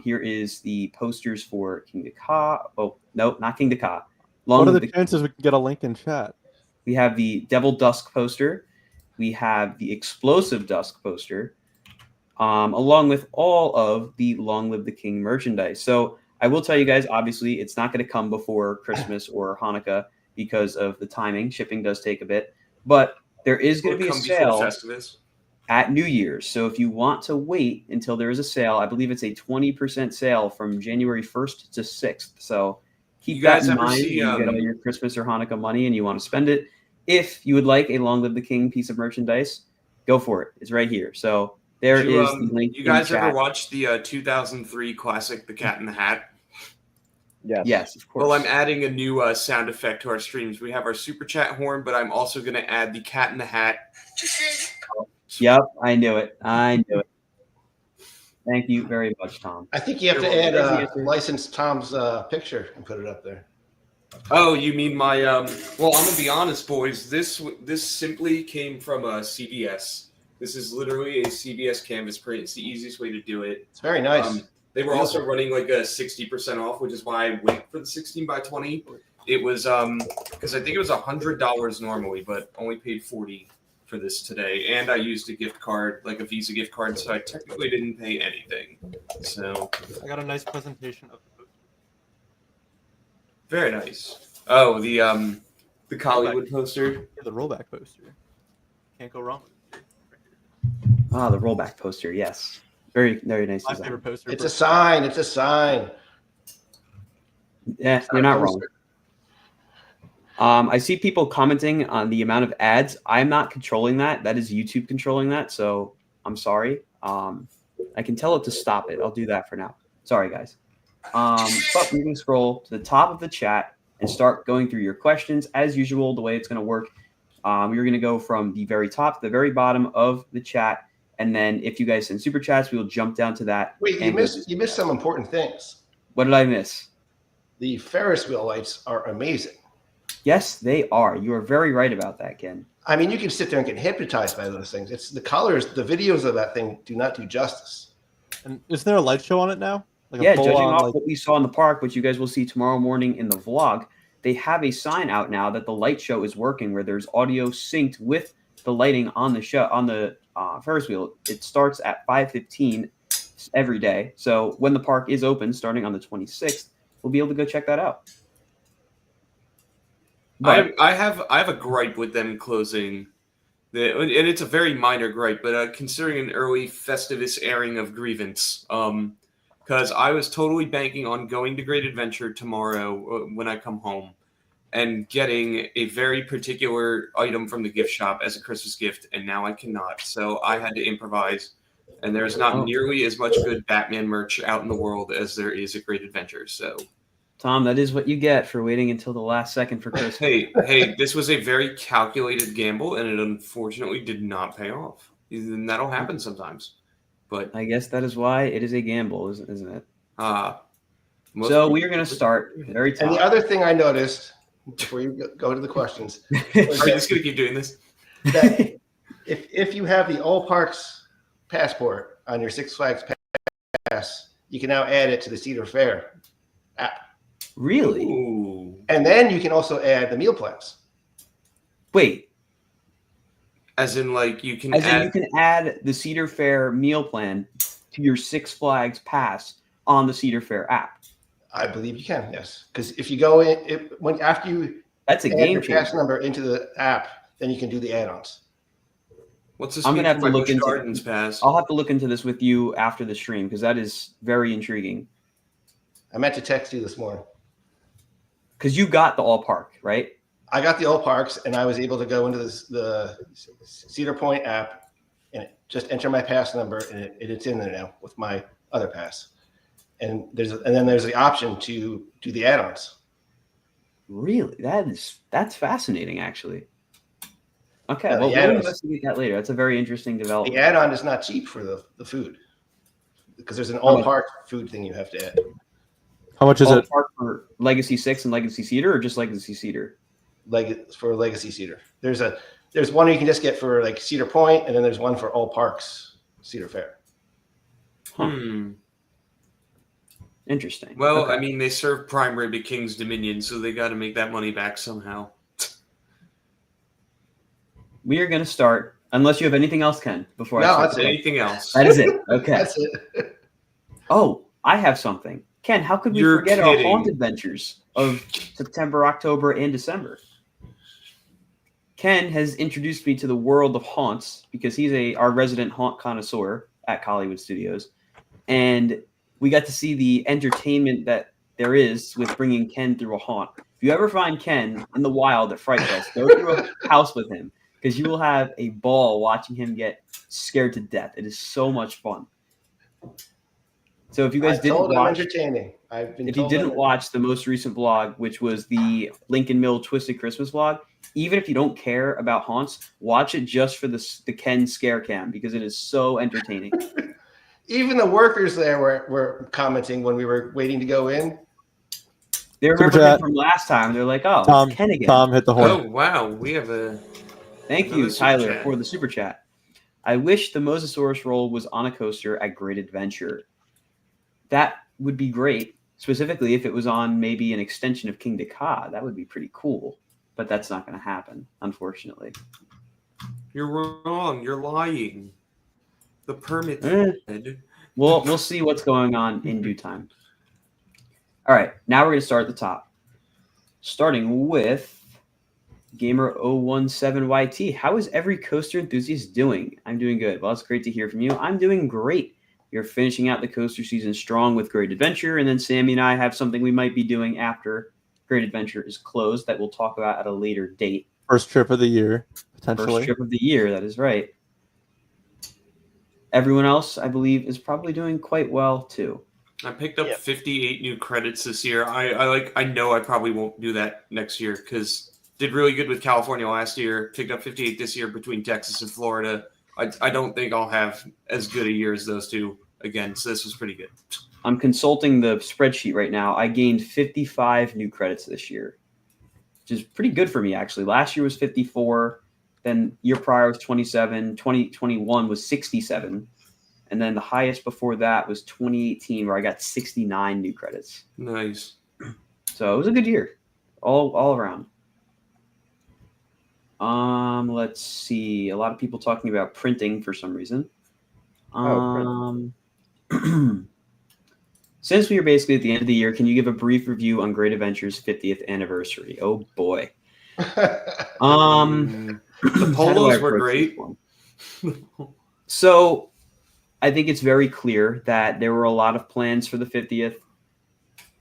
Here is the posters for King to Ka. Oh, no, not King to Ka. What are Live the chances we can get a link in chat? We have the Devil Dusk poster. We have the Explosive Dusk poster, along with all of the Long Live the King merchandise. So I will tell you guys, obviously, it's not going to come before Christmas or Hanukkah because of the timing. Shipping does take a bit. But there is going to be a Come before sale Festivus. at New Year's. So if you want to wait until there is a sale, I believe it's a 20% sale from January 1st to 6th. So keep You that guys in ever mind see, when you get all your Christmas or Hanukkah money and you want to spend it. If you would like a Long Live the King piece of merchandise, go for it. It's right here. So there is the link. You in guys chat. ever watched the 2003 classic, The Cat in the Hat? Yes. Yes, of course. Well, I'm adding a new sound effect to our streams. We have our super chat horn, but I'm also going to add the Cat in the Hat. Yep, I knew it. I knew it. Thank you very much, Tom. I think you have to You're add welcome. license Tom's picture and put it up there. Oh, you mean my well, I'm gonna be honest, boys. This simply came from CBS. This is literally a CBS canvas print. It's the easiest way to do it. It's very nice. They were also running like a 60% off, which is why I went for the 16x20. It was because I think it was $100 normally, but only paid $40 for this today. And I used a gift card, like a Visa gift card, so I technically didn't pay anything. So I got a nice presentation of the poster. very nice. Oh, the Hollywood poster. Yeah, the rollback poster. Can't go wrong with it. Ah, the rollback poster. Yes. Very, very nice My design. favorite poster. It's a sign. It's a sign. Yeah, you're not wrong. I see people commenting on the amount of ads. I'm not controlling that. That is YouTube controlling that. So I'm sorry. I can tell it to stop it. I'll do that for now. Sorry, guys. But we can scroll to the top of the chat and start going through your questions. As usual, the way it's going to work, we're going to go from the very top to the very bottom of the chat. And then if you guys send super chats, we will jump down to that. Wait, you missed some important things. What did I miss? The Ferris wheel lights are amazing. Yes, they are. You are very right about that, Ken. I mean, you can sit there and get hypnotized by those things. It's the colors, the videos of that thing do not do justice. And isn't there a light show on it now? Like Yeah, judging off what we saw in the park, which you guys will see tomorrow morning in the vlog, they have a sign out now that the light show is working, where there's audio synced with the lighting on the show on the Ferris wheel. It starts at 5:15 every day. So when the park is open, starting on the 26th, we'll be able to go check that out. But I have a gripe with them closing, and it's a very minor gripe, but considering an early Festivus airing of Grievance, because I was totally banking on going to Great Adventure tomorrow when I come home and getting a very particular item from the gift shop as a Christmas gift, and now I cannot. So I had to improvise, and there's not nearly as much good Batman merch out in the world as there is at Great Adventure. So, Tom, that is what you get for waiting until the last second for Christmas. Hey, this was a very calculated gamble, and it unfortunately did not pay off. And that'll happen sometimes. But I guess that is why it is a gamble, isn't it? So we are going to start very top. And the other thing I noticed before you go to the questions, are you just going to keep doing this? That if you have the All Parks passport on your Six Flags pass, you can now add it to the Cedar Fair app. Really? Ooh. And then you can also add the meal plans. Wait. As in, like, you can add the Cedar Fair meal plan to your Six Flags pass on the Cedar Fair app. I believe you can, yes. Because if you go in, after you that's a add game your changer. pass number into the app, then you can do the add-ons. What's this? I'm gonna have to look into Gardens pass. I'll have to look into this with you after the stream because that is very intriguing. I meant to text you this morning. Because you got the All Park, right? I got the All Parks, and I was able to go into the Cedar Point app and just enter my pass number, and it's in there now with my other pass. And then there's the option to do the add-ons. Really? That's fascinating, actually. Okay, Yeah, well, we'll investigate that later. That's a very interesting development. The add-on is not cheap for the food because there's an All Park food thing you have to add. How much is it? Park for Legacy 6 and Legacy Cedar, or just Legacy Cedar? For Legacy Cedar. There's one you can just get for like Cedar Point, and then there's one for All Parks Cedar Fair. Interesting. Well, okay. I mean, they serve prime rib at King's Dominion, so they got to make that money back somehow. We are going to start, unless you have anything else, Ken, before I start. Anything else. That is it. Okay. That's it. Oh, I have something. Ken, how could we forget our haunt adventures of September, October, and December? Ken has introduced me to the world of haunts because he's our resident haunt connoisseur at Hollywood Studios. And we got to see the entertainment that there is with bringing Ken through a haunt. If you ever find Ken in the wild at Fright Fest, go through a house with him because you will have a ball watching him get scared to death. It is so much fun. So if you guys didn't watch, entertaining. If you didn't watch the most recent vlog, which was the Lincoln Mill Twisted Christmas vlog, even if you don't care about haunts, watch it just for the Ken scare cam because it is so entertaining. Even the workers there were commenting when we were waiting to go in. They remember him from last time. They're like, "Oh, Tom, it's Ken again." Tom hit the horn. Oh wow, we have a. Thank you, Tyler, for the super chat. I wish the Mosasaurus roll was on a coaster at Great Adventure. That would be great, specifically if it was on maybe an extension of King Ka. That would be pretty cool, but that's not going to happen, unfortunately. You're wrong. You're lying. The permit. We'll see what's going on in due time. All right, now we're going to start at the top, starting with Gamer017YT. How is every coaster enthusiast doing? I'm doing good. Well, it's great to hear from you. I'm doing great. We are finishing out the coaster season strong with Great Adventure, and then Sammy and I have something we might be doing after Great Adventure is closed that we'll talk about at a later date. First trip of the year, potentially. First trip of the year, that is right. Everyone else, I believe, is probably doing quite well too. I picked up 58 new credits this year. I know I probably won't do that next year because did really good with California last year. Picked up 58 this year between Texas and Florida. I don't think I'll have as good a year as those two again. So this was pretty good. I'm consulting the spreadsheet right now. I gained 55 new credits this year, which is pretty good for me, actually. Last year was 54. Then year prior was 27. 2021 was 67. And then the highest before that was 2018, where I got 69 new credits. Nice. So it was a good year, all around. Let's see. A lot of people talking about printing for some reason. Since we are basically at the end of the year, can you give a brief review on Great Adventure's 50th anniversary? Oh boy. The polos were great. So I think it's very clear that there were a lot of plans for the 50th,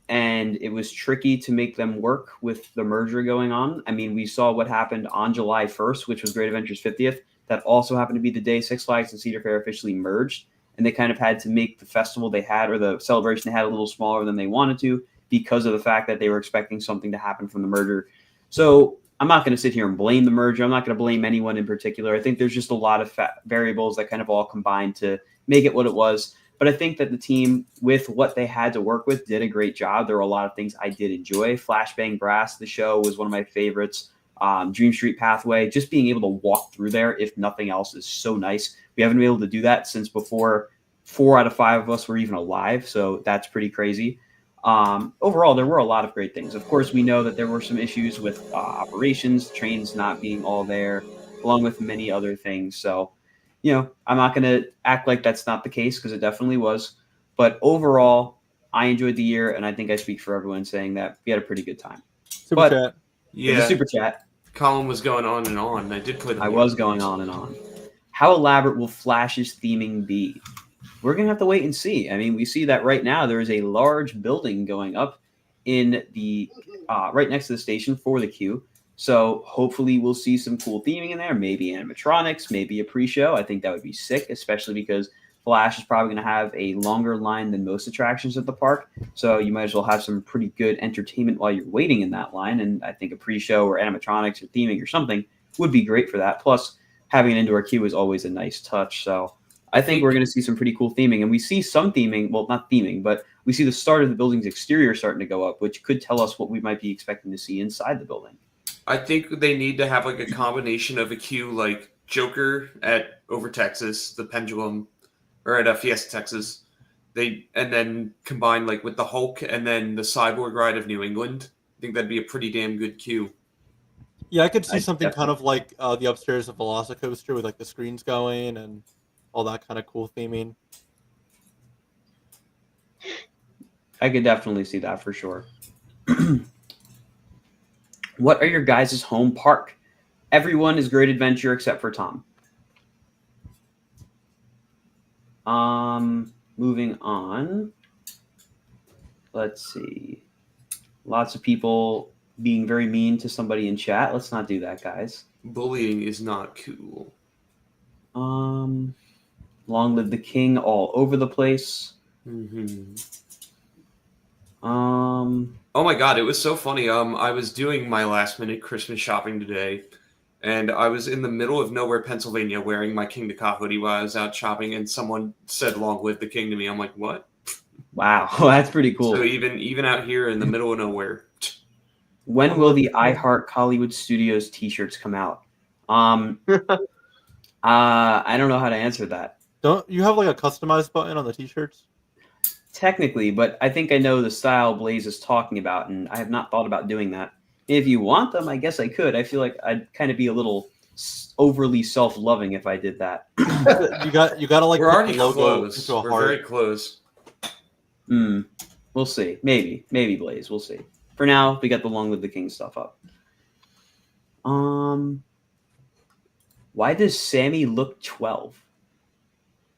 and it was tricky to make them work with the merger going on. I mean, we saw what happened on July 1st, which was Great Adventure's 50th. That also happened to be the day Six Flags and Cedar Fair officially merged, and they kind of had to make the festival they had, or the celebration they had, a little smaller than they wanted to because of the fact that they were expecting something to happen from the merger. So I'm not going to sit here and blame the merger. I'm not going to blame anyone in particular. I think there's just a lot of variables that kind of all combined to make it what it was. But I think that the team, with what they had to work with, did a great job. There were a lot of things I did enjoy. Flashbang Brass, the show, was one of my favorites. Dream Street Pathway, just being able to walk through there, if nothing else, is so nice. We haven't been able to do that since before 4 out of 5 of us were even alive. So that's pretty crazy. Overall, there were a lot of great things. Of course, we know that there were some issues with operations, trains not being all there, along with many other things. So, I'm not going to act like that's not the case, because it definitely was. But overall, I enjoyed the year, and I think I speak for everyone saying that we had a pretty good time. Super chat. Yeah, super chat. Colin was going on and on. I did play the I was going on and on. How elaborate will Flash's theming be? We're going to have to wait and see. I mean, we see that right now there is a large building going up in the right next to the station for the queue. So hopefully we'll see some cool theming in there, maybe animatronics, maybe a pre-show. I think that would be sick, especially because Flash is probably going to have a longer line than most attractions at the park. So you might as well have some pretty good entertainment while you're waiting in that line. And I think a pre-show or animatronics or theming or something would be great for that. Plus, having an indoor queue is always a nice touch. So I think we're going to see some pretty cool theming. And we see some theming, well, not theming, but we see the start of the building's exterior starting to go up, which could tell us what we might be expecting to see inside the building. I think they need to have like a combination of a queue like Joker at Over Texas, the Pendulum, or at Fiesta Texas. And then combine like with the Hulk and then the Cyborg ride of New England. I think that'd be a pretty damn good queue. Yeah, I could see something kind of like the upstairs of Velocicoaster with like the screens going and all that kind of cool theming. I could definitely see that for sure. What are your guys' home park? Everyone is Great Adventure except for Tom. Moving on. Let's see. Lots of people being very mean to somebody in chat. Let's not do that, guys. Bullying is not cool. Long live the king all over the place. Mm-hmm. Oh my god, it was so funny. I was doing my last minute Christmas shopping today, and I was in the middle of nowhere, Pennsylvania, wearing my King to Ka hoodie while I was out shopping, and someone said "Long live the king" to me. I'm like, what? Wow, that's pretty cool. So even out here in the middle of nowhere. When will the I Heart Hollywood Studios t-shirts come out? I don't know how to answer that. Don't you have like a customized button on the t-shirts? Technically, but I think I know the style Blaze is talking about, and I have not thought about doing that. If you want them, I guess I could. I feel like I'd kind of be a little overly self-loving if I did that. you gotta like. We're already logo close. into a We're heart. very close. We'll see. Maybe Blaze. We'll see. For now, we got the Long Live the King stuff up. Why does Sammy look 12?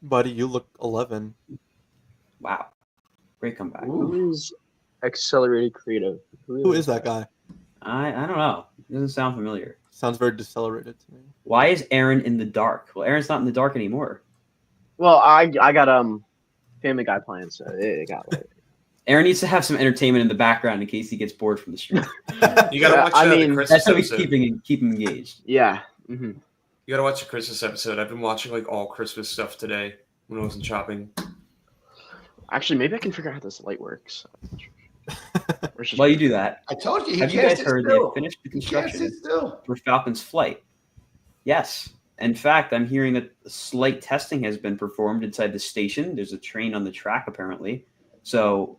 Buddy, you look 11. Wow, great comeback. Who is Accelerated Creative? Who is that guy? I don't know. It doesn't sound familiar. Sounds very decelerated to me. Why is Aaron in the dark? Well, Aaron's not in the dark anymore. Well, I got Family Guy playing, so it got late. Aaron needs to have some entertainment in the background in case he gets bored from the stream. You gotta watch the Christmas That's how he's episode. keep him engaged. Yeah. Mm-hmm. You gotta watch the Christmas episode. I've been watching like all Christmas stuff today when I wasn't shopping. Actually, maybe I can figure out how this light works. While you do that, I told you. have you guys heard they finished the construction for Falcon's flight? Yes. In fact, I'm hearing that slight testing has been performed inside the station. There's a train on the track, apparently. So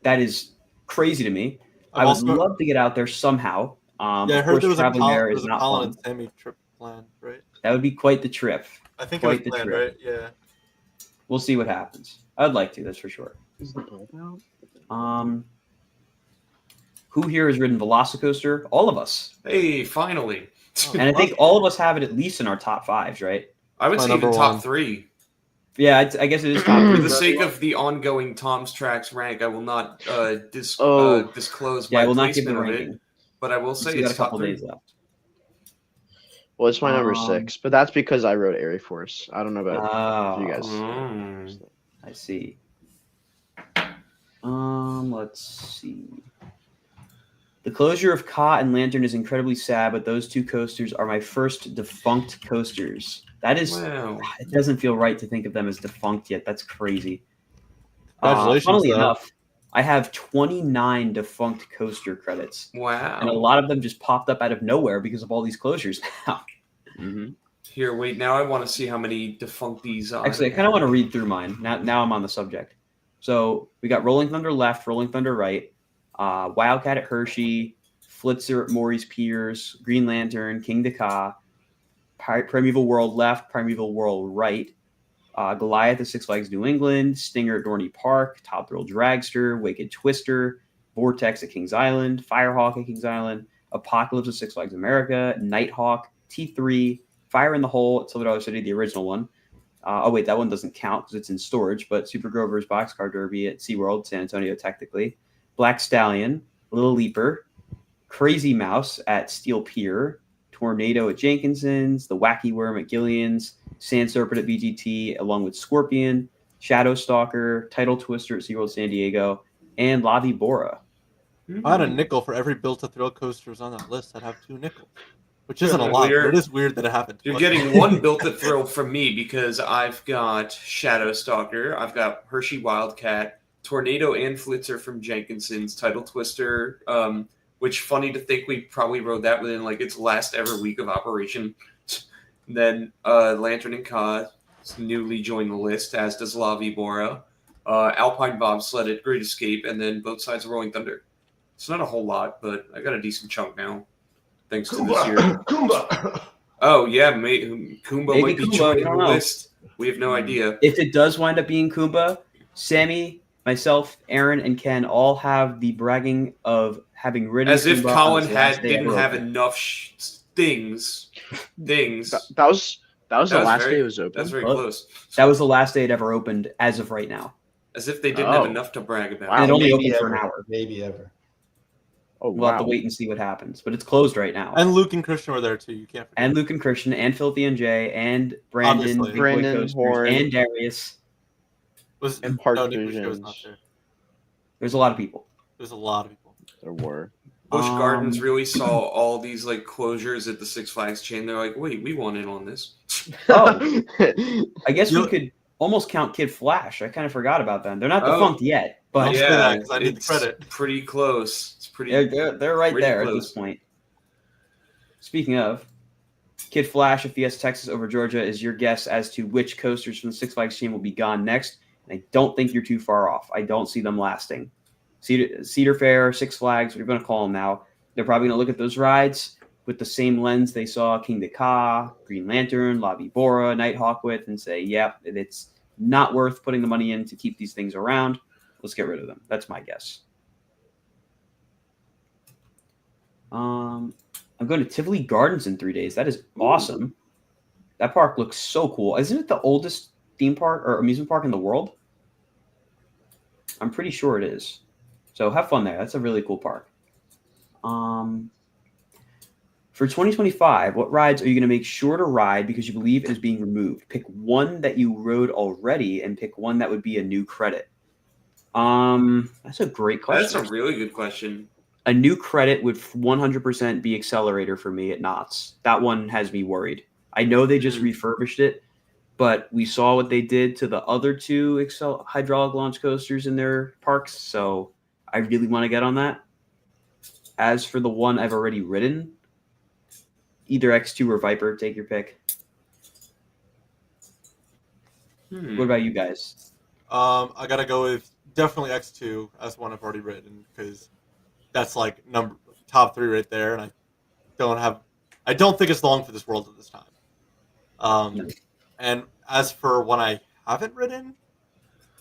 that is crazy to me. I would love to get out there somehow. Yeah, I heard there was a Colin and Sammy trip planned, right? That would be quite the trip. I think it was planned, right? Yeah. We'll see what happens. I'd like to, that's for sure. Is the bulb out? Who here has ridden Velocicoaster? All of us. Hey, finally. And I think all of us have it at least in our top fives, right? I would say even top 3. Yeah, I guess it is top 3. For the sake of the ongoing Tom's Tracks rank, I will not disclose my I will not give placement the of ranking. it, but I will say We've got it's a couple top 3. days left. Well, it's my number 6, but that's because I wrote Airy Force. I don't know about you guys. I see. Let's see. The closure of Ka and Lantern is incredibly sad, but those 2 coasters are my first defunct coasters. That is, It doesn't feel right to think of them as defunct yet. That's crazy. Congratulations. Funnily enough, I have 29 defunct coaster credits. Wow. And a lot of them just popped up out of nowhere because of all these closures now. Mm-hmm. Here, wait. Now I want to see how many defunct these are. Actually, I kind of want to read through mine. Now I'm on the subject. So we got Rolling Thunder left, Rolling Thunder right, Wildcat at Hershey, Flitzer at Maury's Piers, Green Lantern, King Ka, Primeval World left, Primeval World right, Goliath at Six Flags New England, Stinger at Dorney Park, Top Thrill Dragster, Wicked Twister, Vortex at Kings Island, Firehawk at Kings Island, Apocalypse at Six Flags America, Nighthawk, T3, Fire in the Hole at Silver Dollar City, the original one. Oh, wait, that one doesn't count because it's in storage, but Super Grover's Boxcar Derby at SeaWorld, San Antonio, technically. Black Stallion, Little Leaper, Crazy Mouse at Steel Pier, Tornado at Jenkinson's, The Wacky Worm at Gillian's, Sand Serpent at VGT, along with Scorpion, Shadow Stalker, Tidal Twister at SeaWorld San Diego, and La Vibora. I had a nickel for every Built-to-Thrill coasters on that list. I'd have 2 nickels. Which isn't a lot, but it is weird that it happened. You're getting 1 Built-to-Thrill from me because I've got Shadow Stalker, I've got Hershey Wildcat, Tornado and Flitzer from Jenkinson's, Tidal Twister, which funny to think we probably rode that within like its last ever week of operation. And then Lantern and Ka newly joined the list, as does La Vibora, Alpine Bobsled at Great Escape, and then both sides of Rolling Thunder. It's not a whole lot, but I got a decent chunk now. Thanks to this year. Kumba. Oh, yeah. Kumba might be joining the list. We have no idea. If it does wind up being Kumba, Sammy, myself, Aaron, and Ken all have the bragging of having ridden As if Kumba Colin didn't have enough things. That was the last day it was open. That's very close. That was the last day it ever opened as of right now. As if they didn't have enough to brag about. And it only opened for an hour. Maybe ever. Oh, we'll have to wait and see what happens, but it's closed right now. And Luke and Christian were there too. You can't forget. And Luke and Christian and Filthy and Jay and Brandon, Obviously. Brandon, Horn, and Darius. And Park Nick Visions. was not there. There's a lot of people. There's a lot of people. There were. Busch Gardens really saw all these like closures at the Six Flags chain. They're like, wait, we want in on this. Oh, I guess we could almost count Kid Flash. I kind of forgot about them. They're not defunct yet, but yeah, because I need the credit. Pretty close. It's pretty. They're right pretty there close. at this point. Speaking of, Kid Flash of Fiesta Texas over Georgia is your guess as to which coasters from the Six Flags chain will be gone next. And I don't think you're too far off. I don't see them lasting. Cedar Fair, Six Flags, what you're going to call them now, they're probably going to look at those rides with the same lens they saw King Ka, Green Lantern, La Vibora, Nighthawk with, and say, yep, it's not worth putting the money in to keep these things around. Let's get rid of them. That's my guess. I'm going to Tivoli Gardens in 3 days. That is awesome. That park looks so cool. Isn't it the oldest theme park or amusement park in the world. I'm pretty sure it is. So have fun there. That's a really cool park. For 2025, what rides are you going to make sure to ride because you believe it is being removed? Pick one that you rode already and pick one that would be a new credit. That's a great question. That's a really good question. A new credit would 100% be Accelerator for me at Knott's. That one has me worried. I know they just refurbished it, but we saw what they did to the other two hydraulic launch coasters in their parks, so I really want to get on that. As for the one I've already ridden, either X2 or Viper, take your pick. What about you guys? I gotta go with definitely X2 as one I've already ridden because that's like top 3 right there, and I don't think it's long for this world at this time. And as for one I haven't ridden,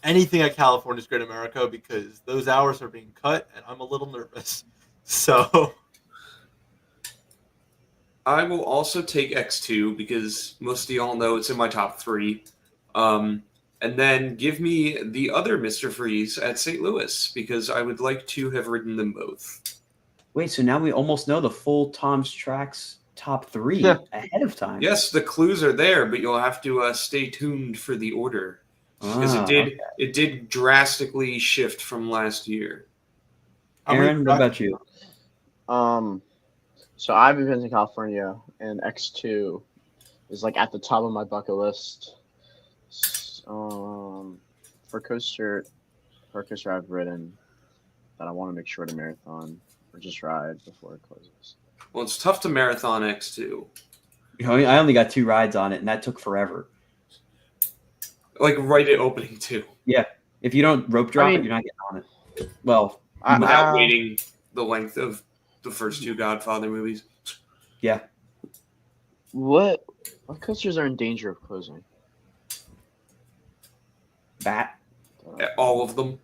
anything at California's Great America because those hours are being cut, and I'm a little nervous. So I will also take X2 because most of y'all know it's in my top 3. And then give me the other Mr. Freeze at St. Louis because I would like to have ridden them both. Wait, so now we almost know the full Tom's Tracks top 3 ahead of time. Yes, the clues are there, but you'll have to stay tuned for the order because it did drastically shift from last year. Aaron, what about you? So I've been to California, and X2 is like at the top of my bucket list. For coaster I've ridden that I want to make sure to marathon or just ride before it closes. Well, it's tough to marathon X2. I only got 2 rides on it, and that took forever. Like right at opening too. Yeah, if you don't rope drop it, you're not getting on it. Well, without waiting the length of the first 2 Godfather movies. Yeah. What coasters are in danger of closing? Bat. All of them.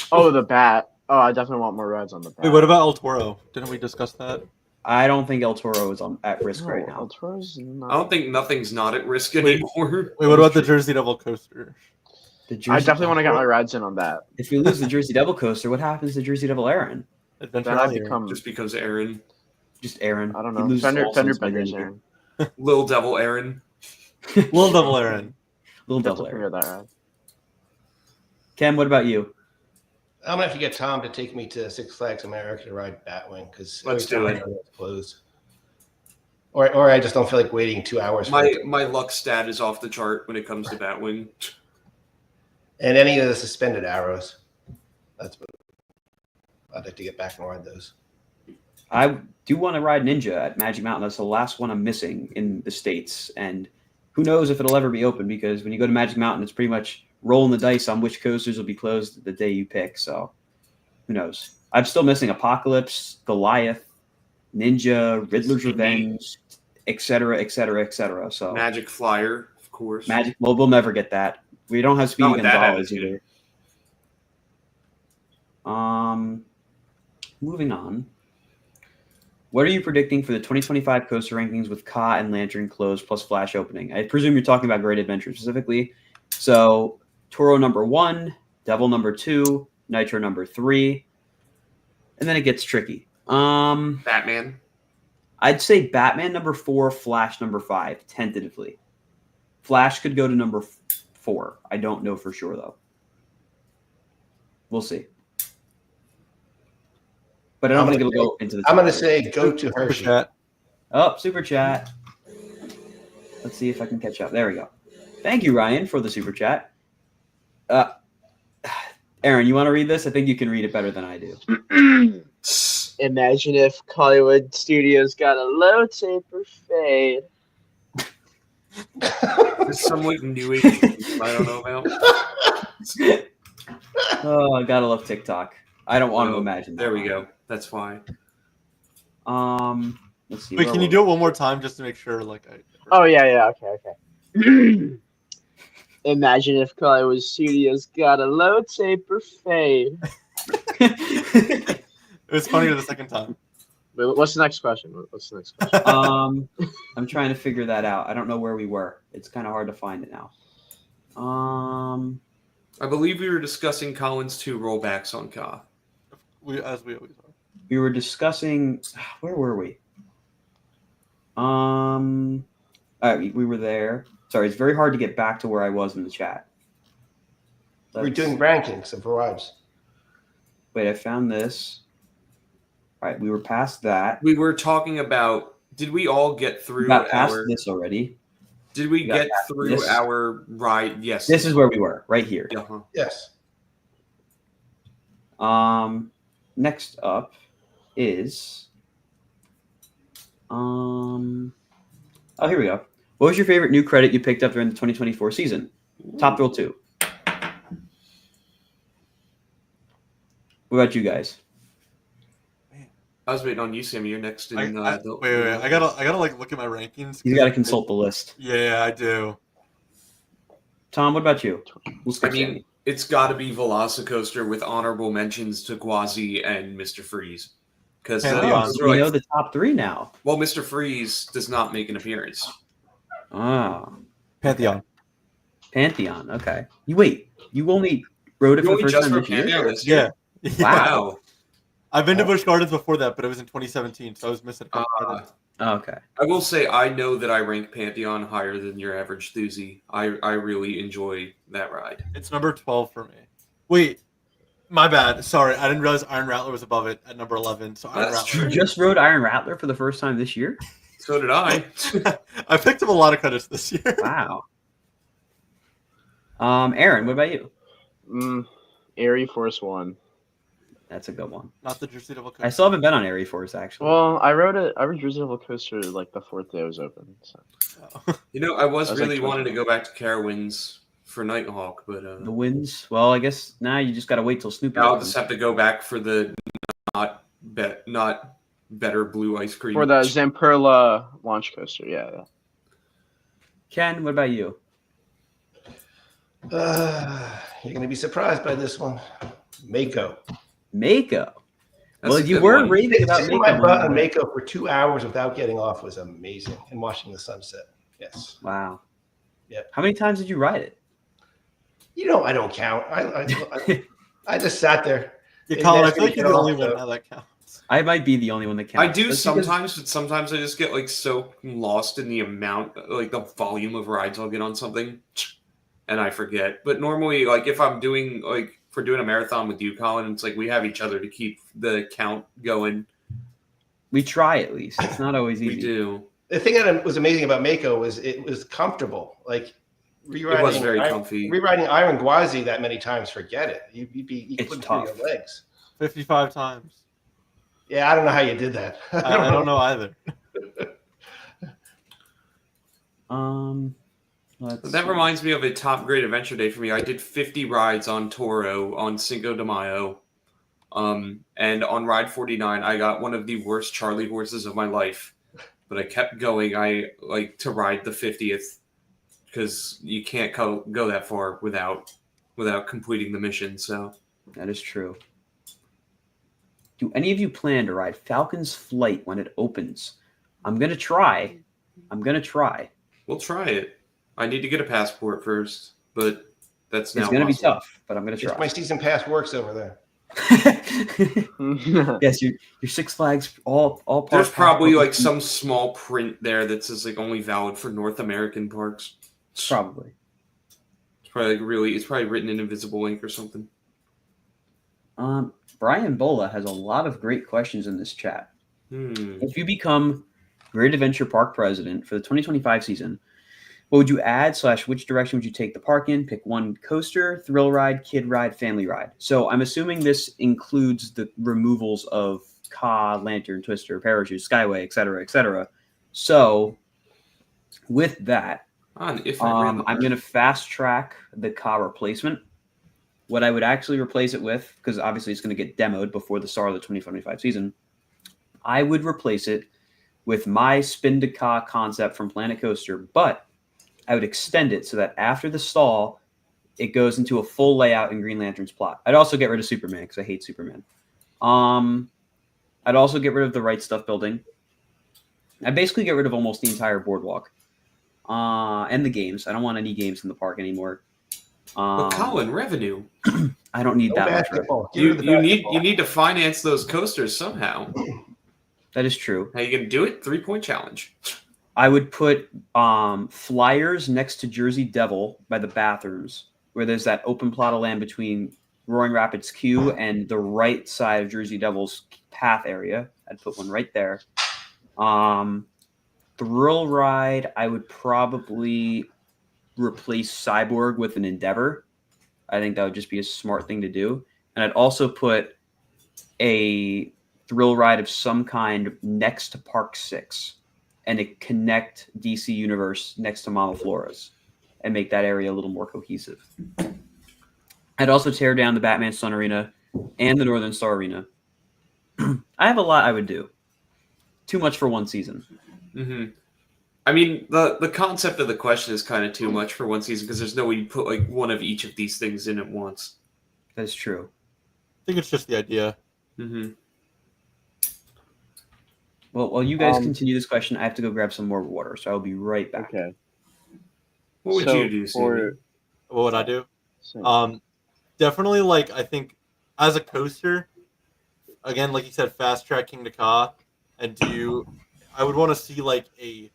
Oh, the Bat. Oh, I definitely want more rides on the Bat. wait, what about El Toro? Didn't we discuss that? I don't think El Toro is at risk right now. El Toro's not. I don't think nothing's not at risk anymore. Wait, what about the Jersey Devil coaster? I definitely want to get my rides in on that. If we lose the Jersey Devil coaster, what happens to Jersey Devil Aaron? Adventure Then I Alley. become Just because Aaron. Just Aaron. I don't He know. loses Fender all sense of Benders, identity. Aaron. Lil Devil Aaron. Little Devil Aaron. Little Have to Devil figure Aaron. that ride. Ken, what about you? I'm gonna have to get Tom to take me to Six Flags America to ride Batwing because Let's do it. It's closed. Or I just don't feel like waiting 2 hours. For it. My luck stat is off the chart when it comes to Batwing. And any of the suspended arrows. That's what I'd like to get back and ride those. I do want to ride Ninja at Magic Mountain. That's the last one I'm missing in the States. And who knows if it'll ever be open because when you go to Magic Mountain, it's pretty much rolling the dice on which coasters will be closed the day you pick. So who knows? I'm still missing Apocalypse, Goliath, Ninja, Riddler's Revenge, etc., etc., etc. So Magic Flyer, of course. Magic. Well, we'll never get that. We don't have Speedy Not with that Gonzalez attitude. either. Moving on. What are you predicting for the 2025 coaster rankings with Ka and Lantern closed plus Flash opening? I presume you're talking about Great Adventure specifically. So Toro number 1, Devil number 2, Nitro number 3, and then it gets tricky. Batman. I'd say Batman number 4, Flash number 5, tentatively. Flash could go to number 4. I don't know for sure though. We'll see. But I don't think it'll go into the top. I'm going to say go to Hershey. Chat. Oh, super chat. Let's see if I can catch up. There we go. Thank you, Ryan, for the super chat. Aaron, you want to read this? I think you can read it better than I do. Imagine if Hollywood Studios got a low taper fade. There's some like new age I don't know about. Oh, I gotta love TikTok. I don't want to imagine that. There we go. That's why. Let's see. Wait, can you do it one more time just to make sure? Oh yeah, okay. Imagine if Hollywood Studios got a low taper fade. It was funnier the second time. Wait, what's the next question? I'm trying to figure that out. I don't know where we were. It's kind of hard to find it now. I believe we were discussing Colin's 2 rollbacks on Ka. As we always are. We were discussing. Where were we? All right, we were there. Sorry, it's very hard to get back to where I was in the chat. We're doing rankings of rides. Wait, I found this. All right, we were past that. We were talking about. Did we all get through We got past our? this already. Did we We got get past through this. our ride? Yes. This is where we were, right here. Uh-huh. Yes. Next up is oh, here we go. What was your favorite new credit you picked up during the 2024 season? Top Thrill 2. What about you guys? I was waiting on you, Sammy. You're next in. Wait. I gotta like look at my rankings. You got to consult the list. Yeah, I do. Tom, what about you? We'll I skip mean, Sammy. it's got to be Velocicoaster with honorable mentions to Gwazi and Mr. Freeze. Because Pantheon. We know the top 3 now. well, Mr. Freeze does not make an appearance. Ah, Pantheon. Pantheon. Okay. You only rode it You for the only first just time for this year? Pantheon this Yeah. year? Wow. Wow. I've been to Busch Gardens before that, but it was in 2017, so I was missing. Uh, Oh, okay. I will say I know that I rank Pantheon higher than your average Thuzy. I really enjoy that ride. It's number 12 for me. Wait, my bad. Sorry, I didn't realize Iron Rattler was above it at number 11. So Iron That's You Rattler. true. just rode Iron Rattler for the first time this year? So did I. I picked up a lot of credits this year. Wow. Aaron, what about you? Airy Force 1. That's a good one. Not the Jersey Devil I Coaster. still haven't been on Airy Force, actually. Well, I rode Jersey Devil Coaster like the 4th day it was open. So. You know, I was That was like really 20. wanting to go back to Carowinds for Nighthawk, but The wins. Well, I guess now you just got to wait till Snoopy I'll opens. just have to go back for the not better blue ice cream. For the Zamperla launch coaster, yeah. Ken, what about you? You're going to be surprised by this one. Mako. Mako. That's Well, a you good were one. raving about Sitting my butt on Mako. Mako for 2 hours without getting off was amazing, and watching the sunset. Yes. Wow. Yeah. How many times did you ride it? You know, I don't count. I just sat there. Yeah, Maybe Colin, I that's feel like gonna you're the get only off, one though. now that counts. I might be the only one that counts. I do That's because- sometimes, but sometimes I just get like so lost in the amount, like the volume of rides I'll get on something, and I forget. But normally, like if I'm doing like if we're doing a marathon with you, Colin, it's like we have each other to keep the count going. We try at least. It's not always easy. We do. The thing that was amazing about Mako was it was comfortable. Like It was very comfy. Rewriting Iron Gwazi that many times, forget it. You It's couldn't feel tough. your legs. 55 times. Yeah, I don't know how you did that. I don't know either. Let's That see. reminds me of a top grade adventure day for me. I did 50 rides on Toro on Cinco de Mayo. And on ride 49, I got one of the worst Charlie horses of my life. But I kept going. I like to ride the 50th because you can't go that far without completing the mission. So That is true. Do any of you plan to ride Falcon's Flight when it opens? I'm gonna try. we'll try it. I need to get a passport first, but that's now It's gonna be possible. tough, but I'm gonna If my try. season pass works over there. Yes, your Six Flags all There's park probably passports- like some small print there that says like only valid for North American parks. probably. It's probably like it's probably written in invisible ink or something. Brian Bola has a lot of great questions in this chat. Hmm. If you become Great Adventure Park president for the 2025 season, what would you add / which direction would you take the park in? Pick one: coaster, thrill ride, kid ride, family ride. So I'm assuming this includes the removals of Ka, Lantern, Twister, Parachute, Skyway, etc., etc. So with that, If I ran the I'm going to fast track the Ka replacement. What I would actually replace it with, because obviously it's going to get demoed before the start of the 2025 season, I would replace it with my Spin to Ka concept from Planet Coaster, but I would extend it so that after the stall, it goes into a full layout in Green Lantern's plot. I'd also get rid of Superman because I hate Superman. I'd also get rid of the Right Stuff building. I'd basically get rid of almost the entire boardwalk and the games. I don't want any games in the park anymore. But Colin, revenue. I don't need No that much revenue. basketball. Get You rid of the you need basketball. you need to finance those coasters somehow. That is true. How you gonna do it? 3-point challenge. I would put flyers next to Jersey Devil by the bathrooms, where there's that open plot of land between Roaring Rapids Q and the right side of Jersey Devil's path area. I'd put one right there. Thrill ride, I would probably replace Cyborg with an Endeavor. I think that would just be a smart thing to do. And I'd also put a thrill ride of some kind next to Park 6 and it connect DC Universe next to Mama Flora's and make that area a little more cohesive. I'd also tear down the Batman Sun Arena and the Northern Star Arena. I have a lot I would do. Too much for one season. Mm-hmm. I mean, the concept of the question is kind of too much for one season because there's no way you put like one of each of these things in at once. That's true. I think it's just the idea. Mm-hmm. Well, while you guys continue this question, I have to go grab some more water, so I'll be right back. Okay. What would So you do, Sammy? What would I do? So, Definitely, like, I think as a coaster, again, like you said, fast track King to Ka, and I would want to see like a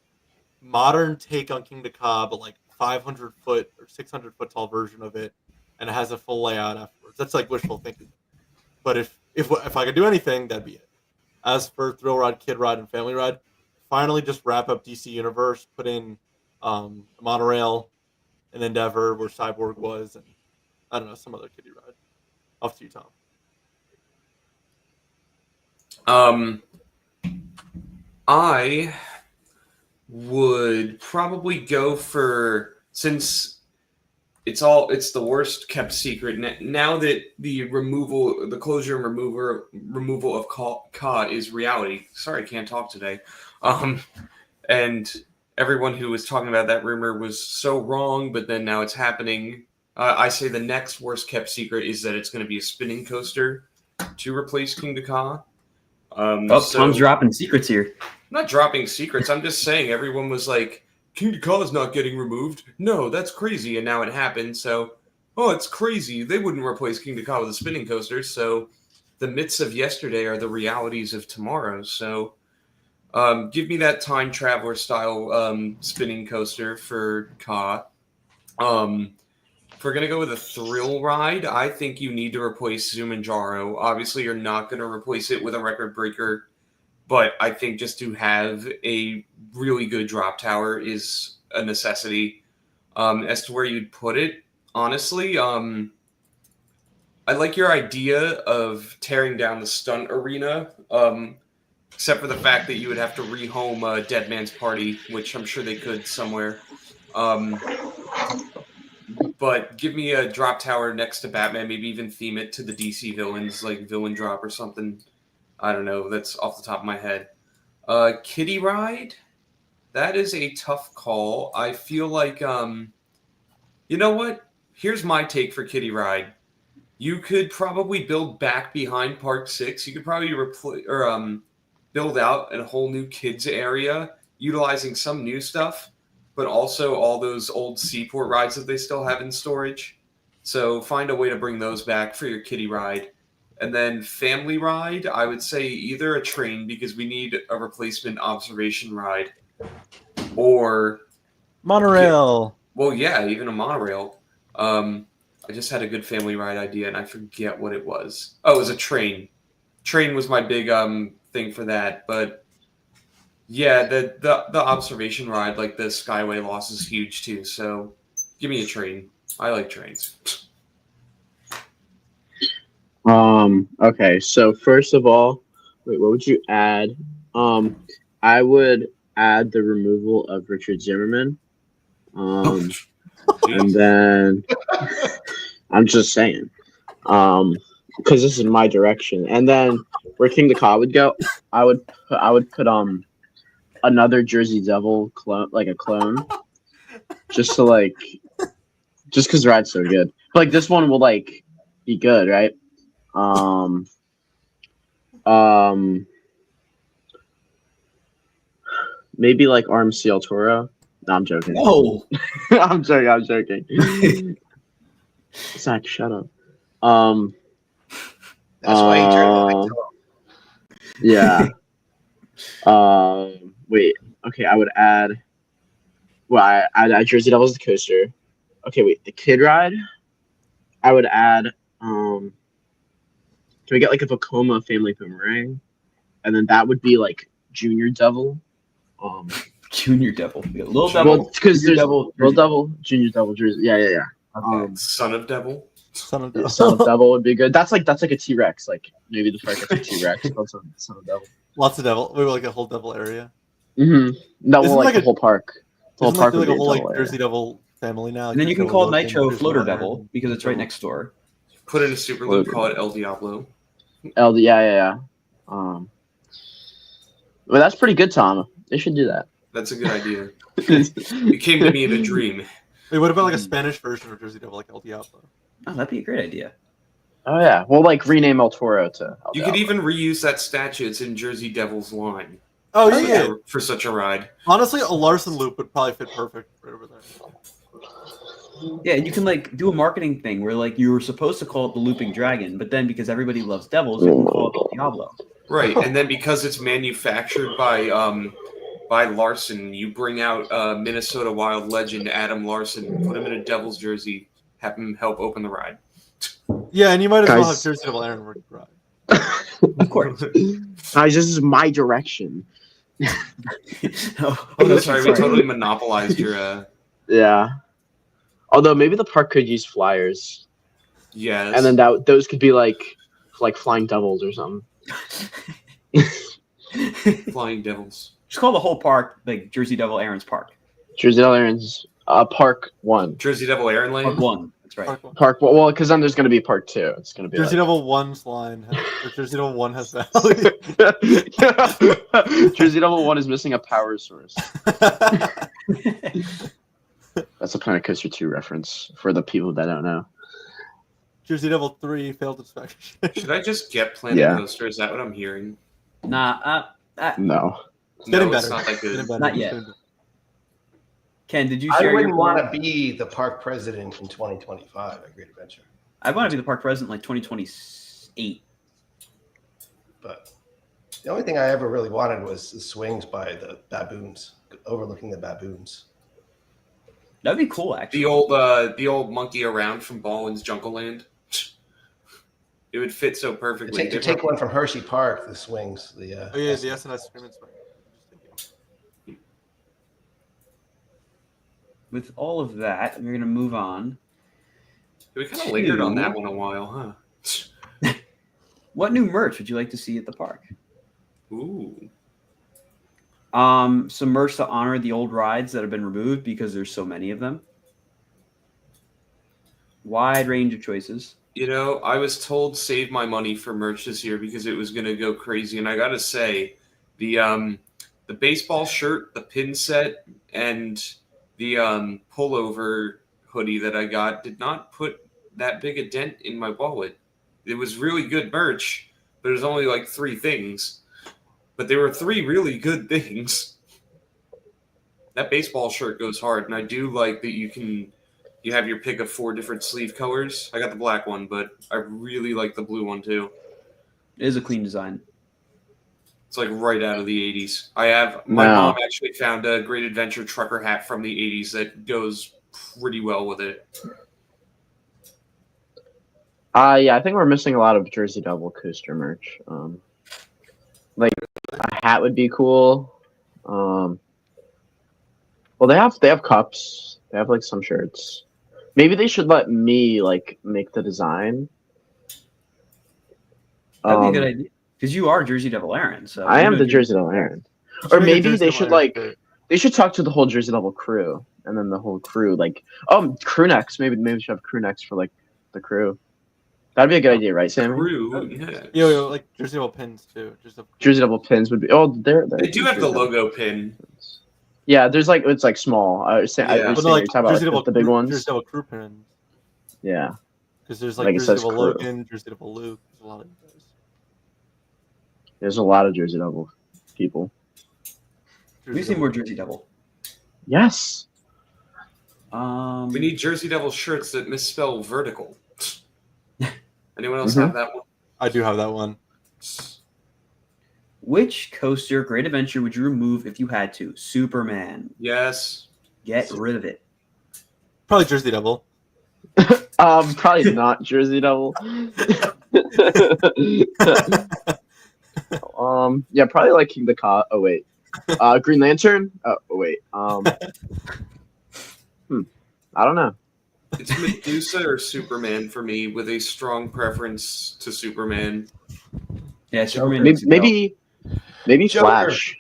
modern take on King to Ka, but like 500 foot or 600 foot tall version of it, and it has a full layout afterwards. That's like wishful thinking. But if I could do anything, that'd be it. As for Thrill Ride, Kid Ride, and Family Ride, finally just wrap up DC Universe, put in a monorail, an Endeavor where Cyborg was, and I don't know, some other kiddie ride. Off to you, Tom. I would probably go for, since it's the worst kept secret now that the closure and removal of Ka is reality. Sorry, I can't talk today. And everyone who was talking about that rumor was so wrong, but then now it's happening. I say the next worst kept secret is that it's going to be a spinning coaster to replace King to Ka. Tom's dropping secrets here. I'm not dropping secrets. I'm just saying everyone was like, King to Ka is not getting removed. No, that's crazy. And now it happened. So, it's crazy. They wouldn't replace King to Ka with a spinning coaster. So the myths of yesterday are the realities of tomorrow. So give me that time traveler style spinning coaster for Ka. If we're going to go with a thrill ride, I think you need to replace Zumanjaro. Obviously, you're not going to replace it with a record breaker, but I think just to have a really good drop tower is a necessity. As to where you'd put it, honestly, I like your idea of tearing down the stunt arena, except for the fact that you would have to rehome Dead Man's Party, which I'm sure they could somewhere. But give me a drop tower next to Batman, maybe even theme it to the DC villains, like Villain Drop or something. I don't know. That's off the top of my head. Kiddie Ride? That is a tough call. I feel like, you know what? Here's my take for Kiddie Ride. You could probably build back behind Park 6. You could probably build out a whole new kids area, utilizing some new stuff, but also all those old Seaport rides that they still have in storage. So find a way to bring those back for your kiddie ride. And then family ride, I would say either a train, because we need a replacement observation ride, or Monorail. Well, yeah, even a monorail. I just had a good family ride idea, and I forget what it was. Oh, it was a train. Train was my big thing for that, but yeah, the observation ride, like the Skyway Lost, is huge too. So give me a train. I like trains. Okay, so first of all, wait, what would you add? I would add the removal of Richard Zimmerman. And then I'm just saying, because this is my direction. And then where King the Ka would go, I would put another Jersey Devil clone, like a clone, just because the ride's so good. But like this one will like be good, right? Maybe like RMC El Toro. No, I'm joking. No. I'm joking. Zach, shut up. That's why he turned Yeah. Wait. Okay, I would add. Well, I'd add Jersey Devils the coaster. Okay, wait. The kid ride. I would add. Can we get like a Vekoma family boomerang, and then that would be like Junior Devil. Junior Devil. Yeah, Little Well, Devil. because Junior there's Devil. Little Devil, Junior Devil, Jersey. Yeah. Okay. Son of Devil. Son of Devil. Son of Devil would be good. That's like a T-Rex. Like maybe the park gets a T-Rex. Called Son of Devil. Lots of devil. We were like a whole devil area. Mm-hmm. That Isn't will like the a- whole park. The whole Isn't park like would a be a whole like devil area. Jersey Devil family now? And then you can Jersey call Devil Logan, Nitro Jersey Floater Devil Devil Aaron. because it's right next door. Put in a super loop, call it El Diablo. LD, yeah. Well, that's pretty good, Tom. They should do that. That's a good idea. It came to me in a dream. Wait, what about like a Spanish version of Jersey Devil, like El Diablo? Oh, that'd be a great idea. Oh yeah, we'll like rename El Toro to. El You could Diablo. even reuse that statue. It's in Jersey Devil's line. Oh yeah. For such a ride. Honestly, a Larson loop would probably fit perfect right over there. Yeah, and you can like do a marketing thing where like you were supposed to call it the Looping Dragon, but then because everybody loves devils, you can call it El Diablo. Right, and then because it's manufactured by Larson, you bring out Minnesota Wild legend Adam Larson, put him in a Devil's jersey, have him help open the ride. Yeah, and you might as well Guys- have Jersey Devil Aaron work the ride. Of course. Guys, this is my direction. Oh, sorry, we totally monopolized your. Yeah. Although maybe the park could use flyers, Yes. and then those could be like flying devils or something. Flying Devils. Just call the whole park like Jersey Devil Aaron's Park. Jersey Devil Aaron's Park 1. Jersey Devil Aaron Lane. Park 1. That's right. Park well, because then there's going to be Park 2. It's going to be Jersey like... Devil 1's line, or Jersey Devil 1 has value. Jersey Devil 1 is missing a power source. That's a Planet Coaster 2 reference for the people that don't know. Jersey Devil 3 failed inspection. Should I just get Planet Yeah. Coaster? Is that what I'm hearing? Nah, No. It's getting No, it's better. not that It's getting good. better. Not It's yet. getting better. Ken, did you I share wouldn't your want plan? to be the park president in 2025 at Great Adventure, I want to be the park president like 2028. but the only thing I ever really wanted was the swings by the baboons, overlooking the baboons. That'd be cool, actually. The old monkey around from Baldwin's Jungle Land. It would fit so perfectly. To take one from Hershey Park, the swings, the Oh yeah, the SNS Screaming Swing. With all of that, we're gonna move on. We kind of lingered on that one a while, huh? What new merch would you like to see at the park? Ooh. Some merch to honor the old rides that have been removed because there's so many of them. Wide range of choices. You know, I was told save my money for merch this year because it was going to go crazy, and I got to say, the baseball shirt, the pin set, and the pullover hoodie that I got did not put that big a dent in my wallet. It was really good merch, but it was only like 3 things. But there were 3 really good things. That baseball shirt goes hard, and I do like that you have your pick of 4 different sleeve colors. I got the black one, but I really like the blue one too. It is a clean design. It's like right out of the 80s. My mom actually found a Great Adventure trucker hat from the 80s that goes pretty well with it. Yeah, I think we're missing a lot of Jersey Devil coaster merch. Like a hat would be cool. Well, they have cups. They have like some shirts. Maybe they should let me like make the design. That'd be a good idea. Because you are Jersey Devil Aaron, so I am the Jersey Devil Aaron. Or maybe they should they should talk to the whole Jersey Devil crew, and then the whole crew crew necks. Maybe we should have crew necks for like the crew. That'd be a good idea, right, Sam? Crew, yeah. Yo, like Jersey Devil pins too. Jersey Devil pins would be. Oh, They do have the logo pin. Yeah, there's like it's like small. I was saying, Yeah. you're But talking like about Jersey like, Devil, the big ones. Jersey Devil crew pins. Yeah, Because there's Like like it Jersey says Devil crew. Logan, Jersey Devil Luke. There's a lot of those. there's a lot of Jersey Devil people. We see more Jersey Devil. Yes. We need Jersey Devil shirts that misspell vertical. Anyone else have that one? I do have that one. Which coaster Great Adventure would you remove if you had to? Superman. Yes. Get rid of it. Probably Jersey Devil. Probably not Jersey Devil. Yeah, probably like King the Cod. Oh wait, Green Lantern. Oh wait, I don't know. It's Medusa or Superman for me, with a strong preference to Superman. Yeah, Superman. Maybe Joker. Flash.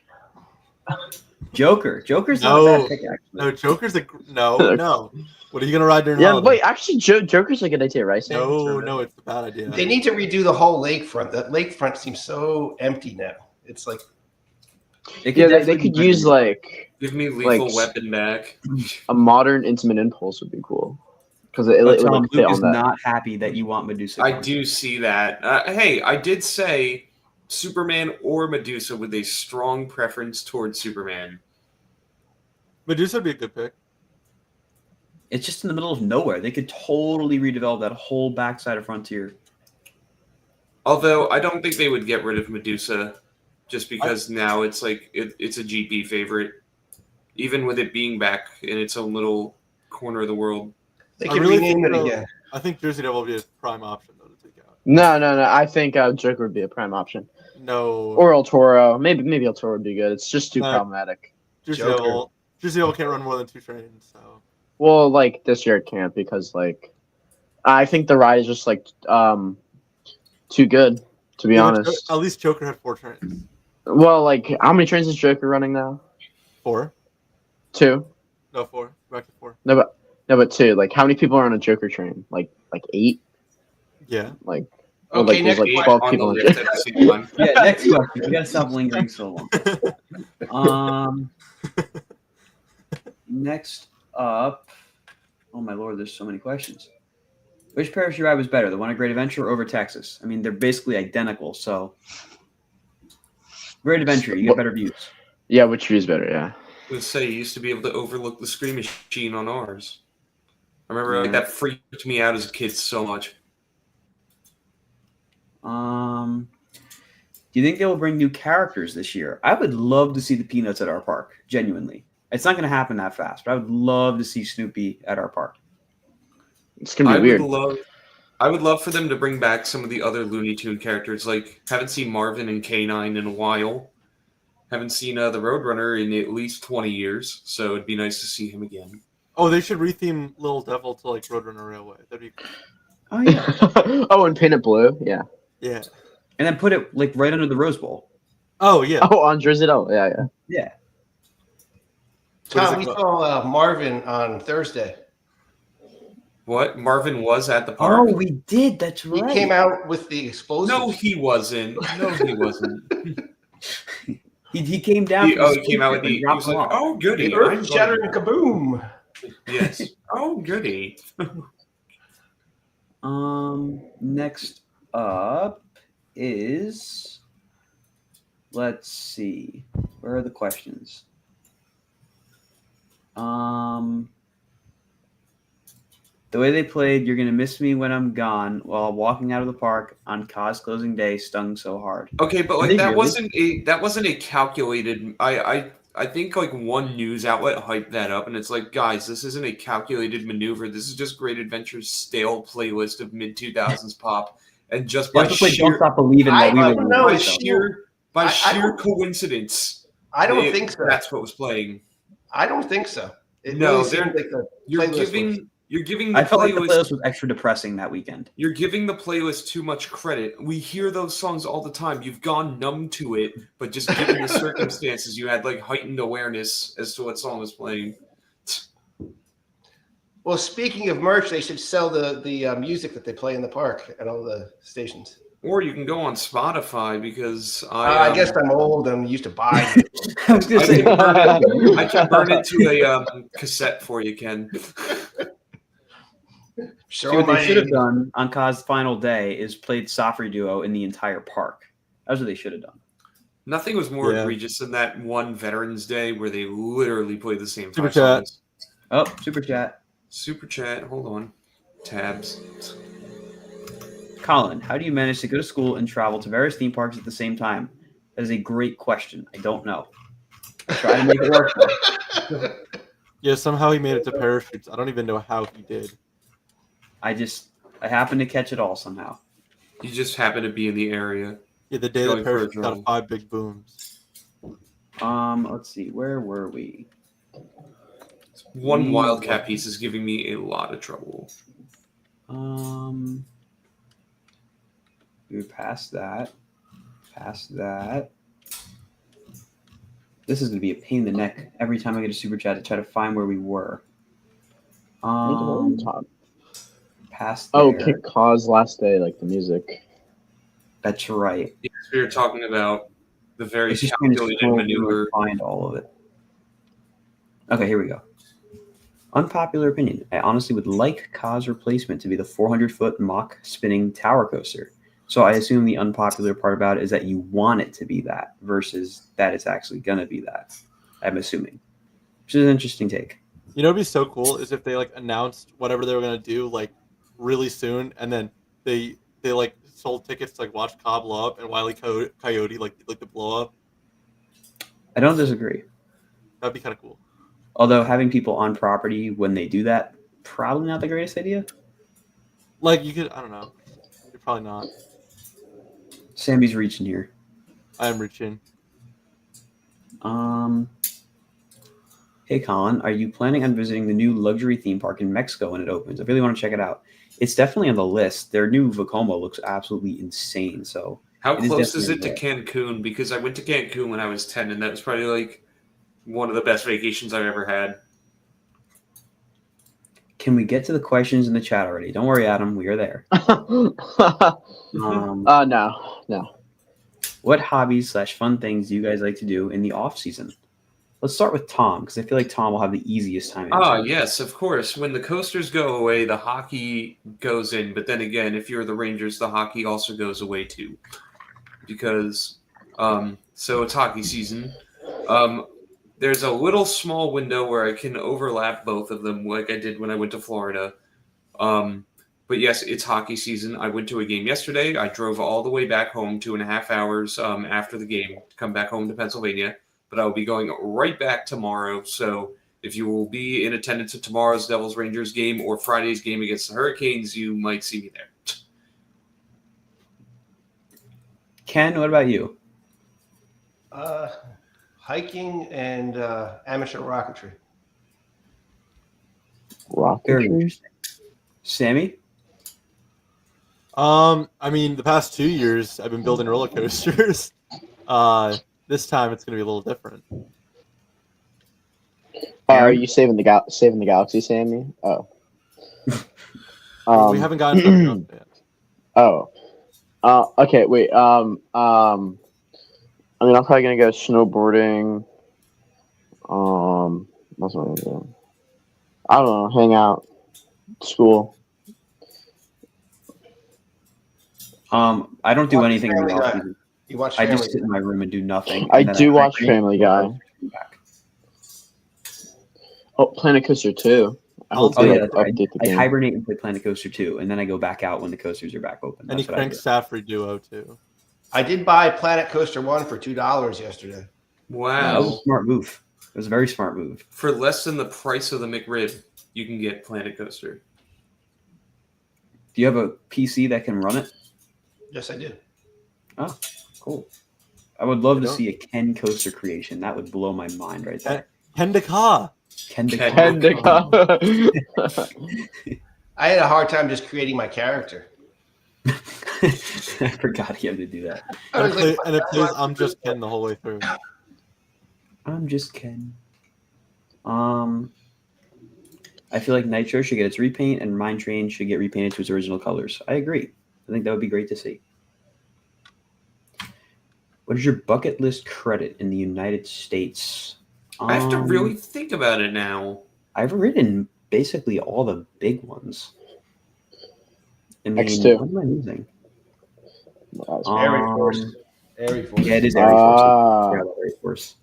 Joker's not a No, bad pick, actually. no, Joker's a no. What are you gonna ride during Yeah, holiday? wait. Actually, Joker's a good idea, right? Sam? No, it's a bad idea. They need to redo the whole lakefront. That lakefront seems so empty now. It's like Yeah, they could use like Give me Lethal Like- Weapon back. a modern Intimate Impulse would be cool because it But would Tom, like, fit Luke is on that. not happy that you want Medusa. I gone. do see that. Hey, I did say Superman or Medusa with a strong preference towards Superman. Medusa would be a good pick. It's just in the middle of nowhere. They could totally redevelop that whole backside of Frontier. Although I don't think they would get rid of Medusa just because now it's like it's a GP favorite. Even with it being back in its own little corner of the world. they I can really rename it think, again. I think Jersey Devil would be a prime option though to take out. No. I think Joker would be a prime option, No, or El Toro. Maybe El Toro would be good. It's just too No. problematic. Jersey Joker. Devil. Jersey Devil can't run more than 2 trains. So Well, like this year it can't because like I think the ride is just like too good to be Yeah, but honest. at least Joker had 4 trains. Well, like how many trains is Joker running now? 4? 2. No, 4. Back to 4. No, but 2. Like how many people are on a Joker train? Like 8. Yeah. Like or, Okay, like, there's next like one 12 On the people. On lift at the same time. Yeah, next question. We gotta stop lingering so long. Next up. Oh my lord, there's so many questions. Which parachute ride was better, the one at Great Adventure or over Texas? I mean, they're basically identical, so Great Adventure, you get better views. Yeah, which view is better? Yeah. Let's say you used to be able to overlook the screen machine on ours. I remember like, that freaked me out as a kid so much. Do you think they will bring new characters this year? I would love to see the Peanuts at our park, genuinely. It's not going to happen that fast, but I would love to see Snoopy at our park. It's gonna be weird. I would love for them to bring back some of the other Looney Tune characters. Like, haven't seen Marvin and K9 in a while. Haven't seen the Roadrunner in at least 20 years, so it'd be nice to see him again. Oh, they should retheme Little Devil to like Roadrunner Railway. That'd be cool. Oh, yeah. Oh, and paint it blue. Yeah. Yeah. And then put it like right under the Rose Bowl. Oh yeah. Oh, on Jersey Devil. Yeah. Yeah. Tom, we called? saw Marvin on Thursday. What? Marvin was at the park? Oh, we did. That's He right. came out with the explosives. No, he wasn't. No, he wasn't. He came down. He from the came out with spaceship and he dropped was like, them off. oh, goody. The I'm earth shattering going- kaboom. Yes. Oh, goody. Next up is, let's see, where are the questions? The way they played "You're Gonna Miss Me When I'm Gone" while walking out of the park on Kaz closing day stung so hard. Okay, but Did like they that really? wasn't a calculated. I think like one news outlet hyped that up, and it's like, guys, this isn't a calculated maneuver. This is just Great Adventure's stale playlist of mid 2000s pop, and just You by have to play "Don't sheer Stop Believing" while we I were don't know, by it's sheer I sheer don't- coincidence. I don't they- think so. That's what was playing. I don't think so. It No, really seemed like the You're playlist was- giving the I felt like the playlist. playlist was extra depressing that weekend. You're giving the playlist too much credit. We hear those songs all the time. You've gone numb to it, but just given the circumstances, you had like heightened awareness as to what song was playing. Well, speaking of merch, they should sell the music that they play in the park at all the stations. Or you can go on Spotify because I guess I'm old and used to buy. I was gonna I say, can burn it to a cassette for you, Ken. Show see, what my they should have age. done on Kaz's final day is played Safri Duo in the entire park. That's what they should have done. Nothing was more Yeah. egregious than that one Veterans Day where they literally played the same Super five chat. songs. Oh, super chat. Super chat. Hold on. Tabs. Colin, how do you manage to go to school and travel to various theme parks at the same time? That is a great question. I don't know. I try to make it work. Yeah, somehow he made it to parachutes. I don't even know how he did. I happen to catch it all somehow. You just happen to be in the area. Yeah, the day the Going for a parachute got drone. 5 big booms. Let's see. Where were we? One wildcat piece is giving me a lot of trouble. We were past that. Past that. This is going to be a pain in the neck every time I get a super chat to try to find where we were. Past there. Oh, Kick Cause last day, like the music. That's right. Yes, we were talking about the very It's just trying to calculated scroll through and maneuver. find all of it. Okay, here we go. Unpopular opinion. I honestly would like Kaz replacement to be the 400-foot mock spinning tower coaster. So I assume the unpopular part about it is that you want it to be that versus that it's actually going to be that. I'm assuming. Which is an interesting take. You know, it'd be so cool is if they like announced whatever they were gonna do like really soon, and then they like sold tickets to like watch Cobb blow up and Wile E. Coyote like the blow up. I don't disagree. That'd be kind of cool. Although having people on property when they do that, probably not the greatest idea. Like you could, I don't know. You're probably not. Sammy's reaching here. I am reaching. Hey Colin, are you planning on visiting the new luxury theme park in Mexico when it opens? I really want to check it out. It's definitely on the list. Their new Vekoma looks absolutely insane. So How it is close is it definitely to Cancun? Because I went to Cancun when I was 10, and that was probably like one of the best vacations I've ever had. Can we get to the questions in the chat already? Don't worry, Adam. We are there. No. What hobbies/fun things do you guys like to do in the off season? Let's start with Tom because I feel like Tom will have the easiest time. Yes, of course. When the coasters go away, the hockey goes in. But then again, if you're the Rangers, the hockey also goes away too. Because, so it's hockey season. There's a little small window where I can overlap both of them like I did when I went to Florida. But yes, it's hockey season. I went to a game yesterday. I drove all the way back home 2.5 hours after the game to come back home to Pennsylvania. But I will be going right back tomorrow. So if you will be in attendance at tomorrow's Devils Rangers game or Friday's game against the Hurricanes, you might see me there. Ken, what about you? Hiking and amateur rocketry. Very interesting. Sammy? I mean, the past 2 years I've been building roller coasters. This time it's gonna be a little different. Are you saving the galaxy, Sammy? Oh. We haven't gotten enough yet. Oh. Okay. Wait. I mean, I'm probably gonna go snowboarding. What's what I'm gonna do? I don't know. Hang out. School. I don't do Watch anything in Family the Guy. off season. You watch I Family just sit in my room and do nothing. I and then do watch hibernate Family until I Guy. come back. Oh, Planet Coaster 2. I hope Oh they yeah, that's right. update the I game. hibernate and play Planet Coaster 2, and then I go back out when the coasters are back open. And he That's what I cranks do. Safri duo too. I did buy Planet Coaster 1 for $2 yesterday. That was a Wow. smart move. It was a very smart move. For less than the price of the McRib, you can get Planet Coaster. Do you have a PC that can run it? Yes, I do. Oh, cool. I would love to don't. see a Ken coaster creation. That would blow my mind right there. Kendaka. Ken the Ken. I had a hard time just creating my character. I forgot he had to do that. I was like, And it plays I'm just Ken the whole way through. I'm just Ken. I feel like Nitro should get its repaint and Mine Train should get repainted to its original colors. I agree. I think that would be great to see. What is your bucket list credit in the United States? I have to really think about it now. I've written basically all the big ones. I mean, X2. what am I using? Air Force. Air Force. Yeah, it is Air Force. Ah. Yeah, Air Force.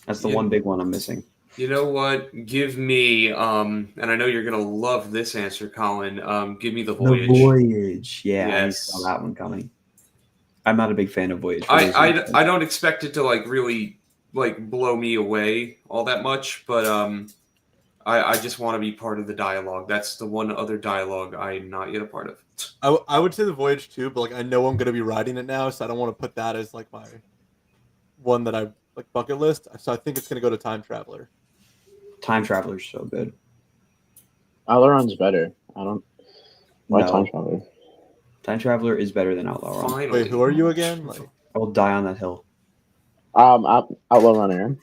That's the Yeah. one big one I'm missing. You know what? Give me, and I know you're gonna love this answer, Colin. Give me the Voyage. The Voyage. Yeah, I Yes. saw that one coming. I'm not a big fan of Voyage. I don't expect it to like really like blow me away all that much, but I just want to be part of the dialogue. That's the one other dialogue I'm not yet a part of. I would say the Voyage too, but like I know I'm gonna be riding it now, so I don't want to put that as like my one that I like bucket list. So I think it's gonna go to Time Traveler. Time Traveler's so good. Outlaw's better. I don't. Why No. Time Traveler? Time Traveler is better than Outlaw Run. Finally. Wait, who are you again? Like, I will die on that hill. Outlaw Runner.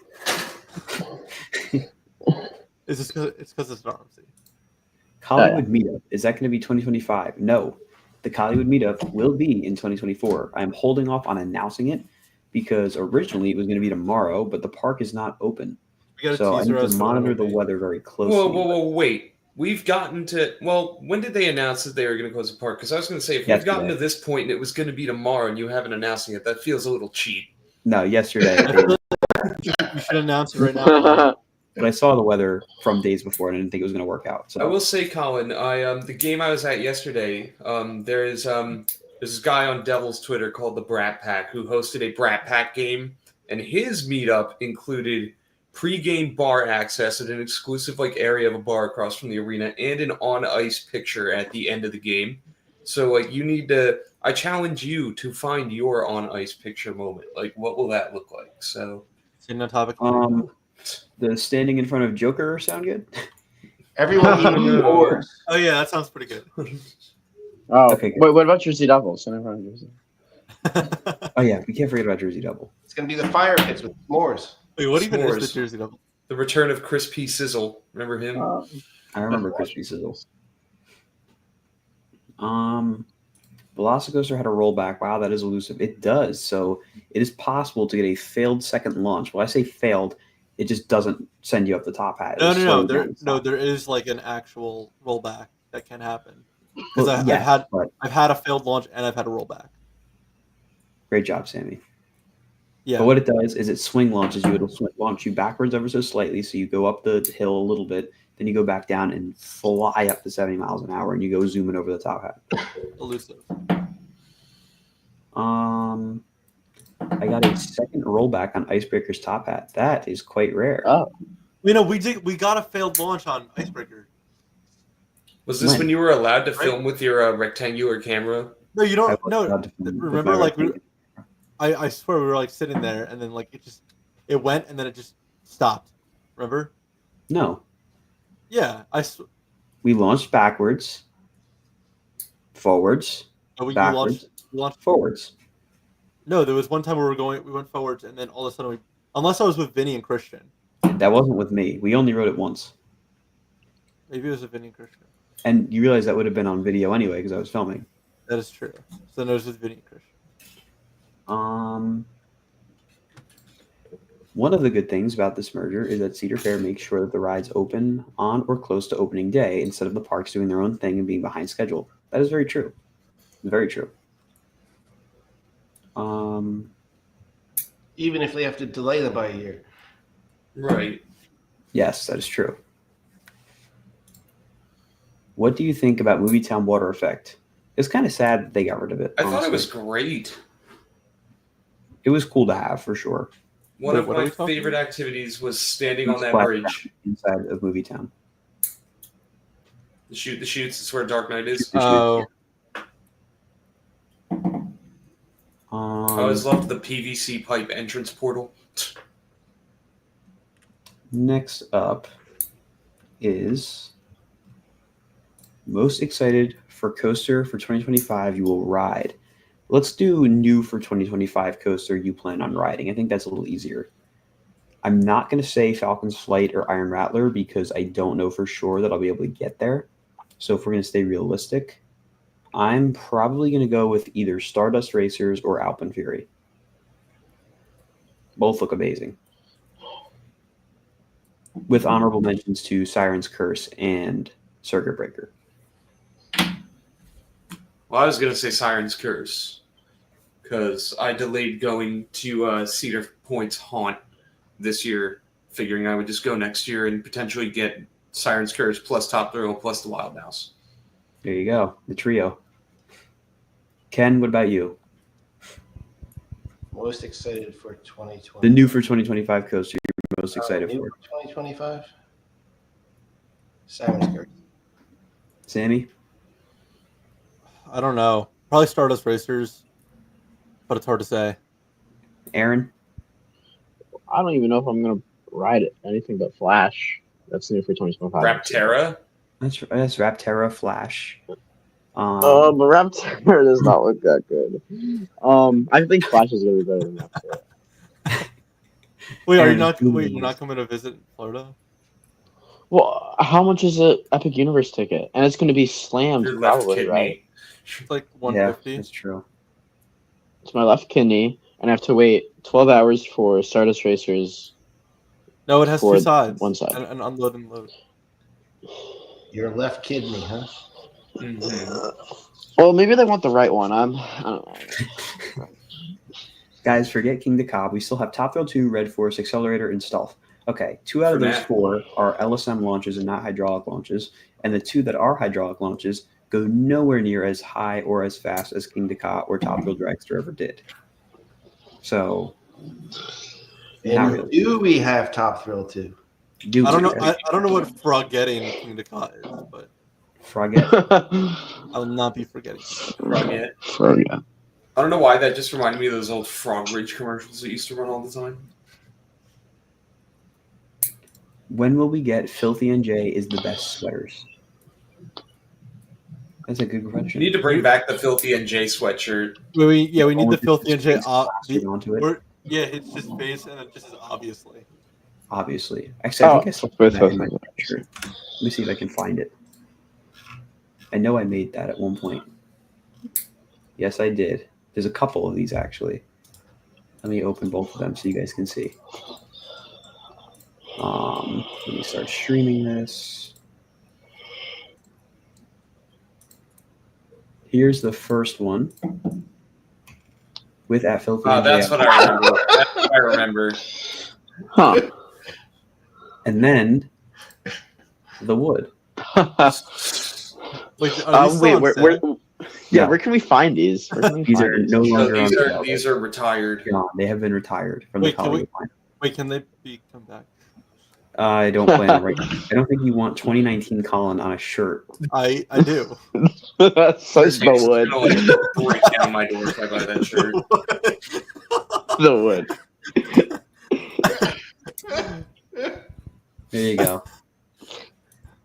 is this cause, it's because it's an RMC? Hollywood Meetup, is that going to be 2025? No. The Hollywood Meetup will be in 2024. I'm holding off on announcing it because originally it was going to be tomorrow, but the park is not open. So I need to monitor the weather very closely. Whoa, wait. We've gotten to, well, when did they announce that they were going to close the park? Because I was going to say, if we've gotten to this point and it was going to be tomorrow and you haven't announcing it, that feels a little cheap. No, yesterday. You should announce it right now. But I saw the weather from days before and I didn't think it was going to work out. So I will say, Colin, the game I was at yesterday, there's this guy on Devil's Twitter called the Brat Pack who hosted a Brat Pack game, and his meetup included pre-game bar access at an exclusive like area of a bar across from the arena and an on-ice picture at the end of the game. So like you need to, I challenge you to find your on-ice picture moment. Like what will that look like? So the standing in front of Joker sound good? Everyone eating yours. Oh yeah, that sounds pretty good. Oh, okay. Wait, what about Jersey Devils? Jersey. Oh yeah, we can't forget about Jersey Devil. It's gonna be the fire pits with s'mores. Wait, what even S'mores. is the Jersey Devil? The return of Crispy Sizzle. Remember him? I remember Crispy Sizzles. Velocicoaster had a rollback. Wow, that is elusive. It does. So it is possible to get a failed second launch. When I say failed, it just doesn't send you up the top hat. No. There is like an actual rollback that can happen. Because I've had a failed launch and I've had a rollback. Great job, Sammy. Yeah. But what it does is it swing launches you. It'll launch you backwards ever so slightly. So you go up the hill a little bit, then you go back down and fly up to 70 miles an hour, and you go zooming over the top hat. Elusive. I got a second rollback on Icebreaker's top hat. That is quite rare. Oh. We got a failed launch on Icebreaker. Was this when you were allowed to film with your rectangular camera? No, you don't. No, remember, like I swear we were like sitting there, and then like it went, and then it just stopped. Remember? No. Yeah, we launched backwards, forwards, backwards, launched forwards. No, there was one time we went forwards, and then all of a sudden unless I was with Vinny and Christian. That wasn't with me. We only rode it once. Maybe it was with Vinny and Christian. And you realize that would have been on video anyway because I was filming. That is true. So then it was with Vinny and Christian. One of the good things about this merger is that Cedar Fair makes sure that the rides open on or close to opening day instead of the parks doing their own thing and being behind schedule. That is very true. Very true. Even if they have to delay them by a year. Right. Yes, that is true. What do you think about Movie Town Water Effect? It's kind of sad that they got rid of it. I thought it was great. It was cool to have, for sure. One of my favorite activities was standing on that bridge inside of Movie Town. The shoots. It's where Dark Knight is. Oh. I always loved the PVC pipe entrance portal. Next up is most excited for coaster for 2025 you will ride. Let's do new for 2025 coaster you plan on riding. I think that's a little easier. I'm not going to say Falcon's Flight or Iron Rattler because I don't know for sure that I'll be able to get there. So if we're going to stay realistic, I'm probably going to go with either Stardust Racers or Alpine Fury. Both look amazing. With honorable mentions to Siren's Curse and Circuit Breaker. Well, I was going to say Siren's Curse because I delayed going to Cedar Point's Haunt this year figuring I would just go next year and potentially get Siren's Curse plus Top Thrill plus the Wild Mouse. There you go, the trio. Ken, what about you? Most excited for 2020. The new for 2025 coaster you're most excited new for? 2025. Siren's Curse. Sammy? I don't know. Probably Stardust Racers, but it's hard to say. Aaron? I don't even know if I'm gonna ride it. Anything but Flash. That's new for 2025. Rapterra? That's Rapterra Flash. But Raptor does not look that good. I think Flash is gonna be better than Raptor. Wait, Aaron, you're not coming to visit Florida? Well, how much is an Epic Universe ticket? And it's gonna be slammed Your left probably, kidney. right? It's like Yeah, 150. that's true. It's my left kidney, and I have to wait 12 hours for Stardust Racers. No, it has For two sides. one side. And unload and load. Your left kidney, huh? Mm-hmm. Well, maybe they want the right one. I don't know. Guys, forget King to Cobb. We still have Top Thrill 2, Red Force, Accelerator, and Stealth. Okay, 2 out of For those that. 4 are LSM launches and not hydraulic launches, and the 2 that are hydraulic launches go nowhere near as high or as fast as King to Cobb or Top Thrill Dragster ever did. So, not And really. do we have Top Thrill 2? I don't know. I don't know what forgetting King Dakota is, but Forget. I will not be forgetting. Frogget. Yeah. I don't know why that just reminded me of those old Frog Ridge commercials that used to run all the time. When will we get Filthy NJ is the best sweaters? That's a good You question. need to bring back the Filthy NJ sweatshirt. We need the Only filthy his NJ. face plastered onto it. It's his face, and it just is obviously. Obviously. Actually, I think I still have that in my wait. shirt. Let me see if I can find it. I know I made that at one point. Yes, I did. There's a couple of these, actually. Let me open both of them so you guys can see. Let me start streaming this. Here's the first one. With at Filthy NJ. That's what I remember. That's what I remember. Huh. And then the wood. Wait, Wait, where can we find these? Where can we These find are these? no So longer on sale. these are retired. Gone. They have been retired from Wait, the can Hollywood line. Wait, can they come back? I don't plan on right now. I don't think you want 2019 Colin on a shirt. I do. Such the wood. It's gonna, like, break down my door if I buy that shirt. The wood. There you go.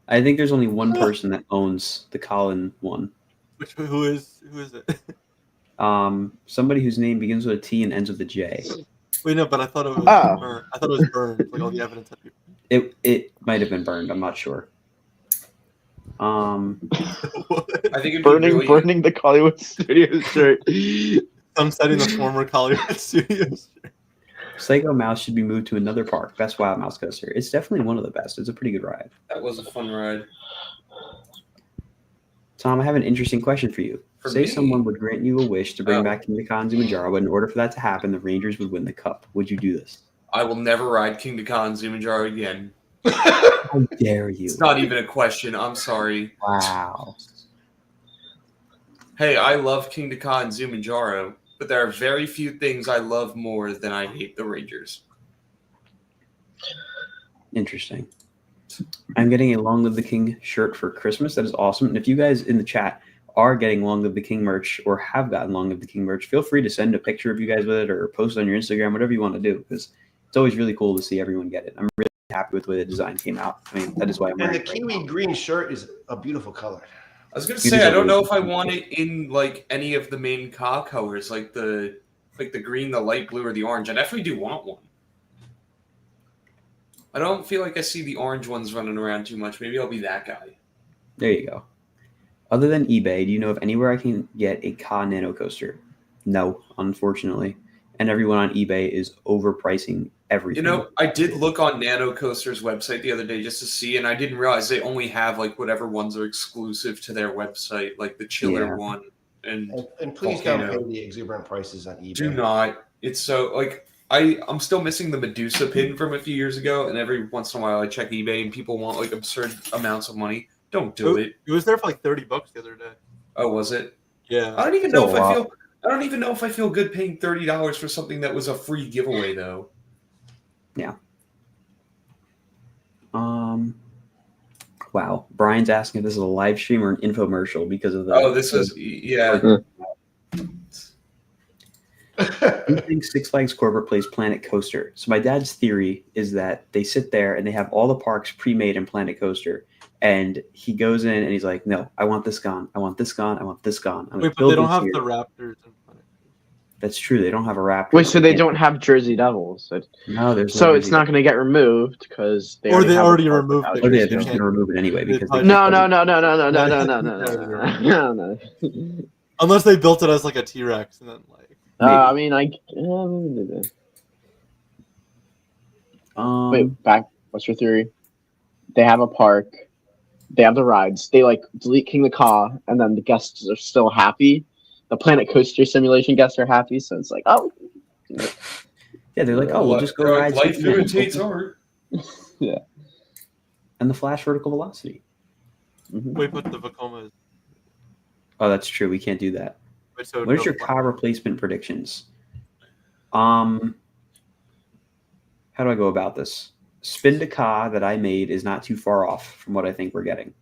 I think there's only one person that owns the Colin one. Who is it? Somebody whose name begins with a T and ends with a J. Wait, no, but I thought it was Oh. burned. I thought it was burned. Like all the evidence. It might have been burned. I'm not sure. I think it'd Burning be really, the Hollywood Studios shirt. Sunsetting the former Hollywood Studios. Psycho Mouse should be moved to another park. Best Wild Mouse coaster. It's definitely one of the best. It's a pretty good ride. That was a fun ride. Tom, I have an interesting question for you. For Say me? someone would grant you a wish to bring Oh. back King Kilimanjaro, but in order for that to happen, the Rangers would win the cup. Would you do this? I will never ride King to Khan Zumanjaro again. How dare you? It's not even a question. I'm sorry. Wow. Hey, I love King to Khan Zumanjaro, but there are very few things I love more than I hate the Rangers. Interesting. I'm getting a Long Live the King shirt for Christmas. That is awesome. And if you guys in the chat are getting Long Live the King merch or have gotten Long Live the King merch, feel free to send a picture of you guys with it or post it on your Instagram, whatever you want to do, because it's always really cool to see everyone get it. I'm really happy with the way the design came out. I mean, that is why I'm And wearing the it right kiwi now. green shirt is a beautiful color. I was gonna You say I deserve don't it. know if I want it in like any of the main car colors, like the green, the light blue, or the orange. I definitely do want one. I don't feel like I see the orange ones running around too much. Maybe I'll be that guy. There you go. Other than eBay, do you know of anywhere I can get a Ka Nano coaster? No, unfortunately. And everyone on eBay is overpricing everything. You know, I did look on Nano Coaster's website the other day just to see, and I didn't realize they only have like whatever ones are exclusive to their website, like the chiller Yeah. one. And And please don't Volcano. pay the exuberant prices on eBay. do not. It's so like I'm still missing the Medusa pin from a few years ago, and every once in a while I check eBay and people want like absurd amounts of money. Don't do it. It was there for like $30 the other day. Oh, was it? Yeah. I don't even Still know if a I lot. feel. I don't even know if I feel good paying $30 for something that was a free giveaway, though. Yeah. Wow. Brian's asking if this is a live stream or an infomercial because of the. Oh, this is yeah. I think Six Flags corporate plays Planet Coaster. So my dad's theory is that they sit there and they have all the parks pre-made in Planet Coaster, and he goes in and he's like, "No, I want this gone. I want this gone. I want this gone." I'm Wait, like, but they "Build don't this have here." the Raptors in Planet. That's true. They don't have a Raptor. Wait, so they can't- don't have Jersey Devils. No, there's So no it's not going to get removed because they Or they have already a park removed without it. Oh, yeah, Jersey they're You going can't- to remove it anyway because They- they No, no. Unless they built it as like a T-Rex and then like. I mean, wait, back. What's your theory? They have a park. They have the rides. They like delete King the Ka, and then the guests are still happy. The Planet Coaster simulation guests are happy, so it's like, oh, yeah, they're like, "Oh, we'll just go ride." Life Superman." imitates art. And the Flash vertical velocity. Wait, but the Vekoma is. Oh, that's true. We can't do that. Wait, so What is no your car replacement predictions? How do I go about this? Spin to Ka that I made is not too far off from what I think we're getting.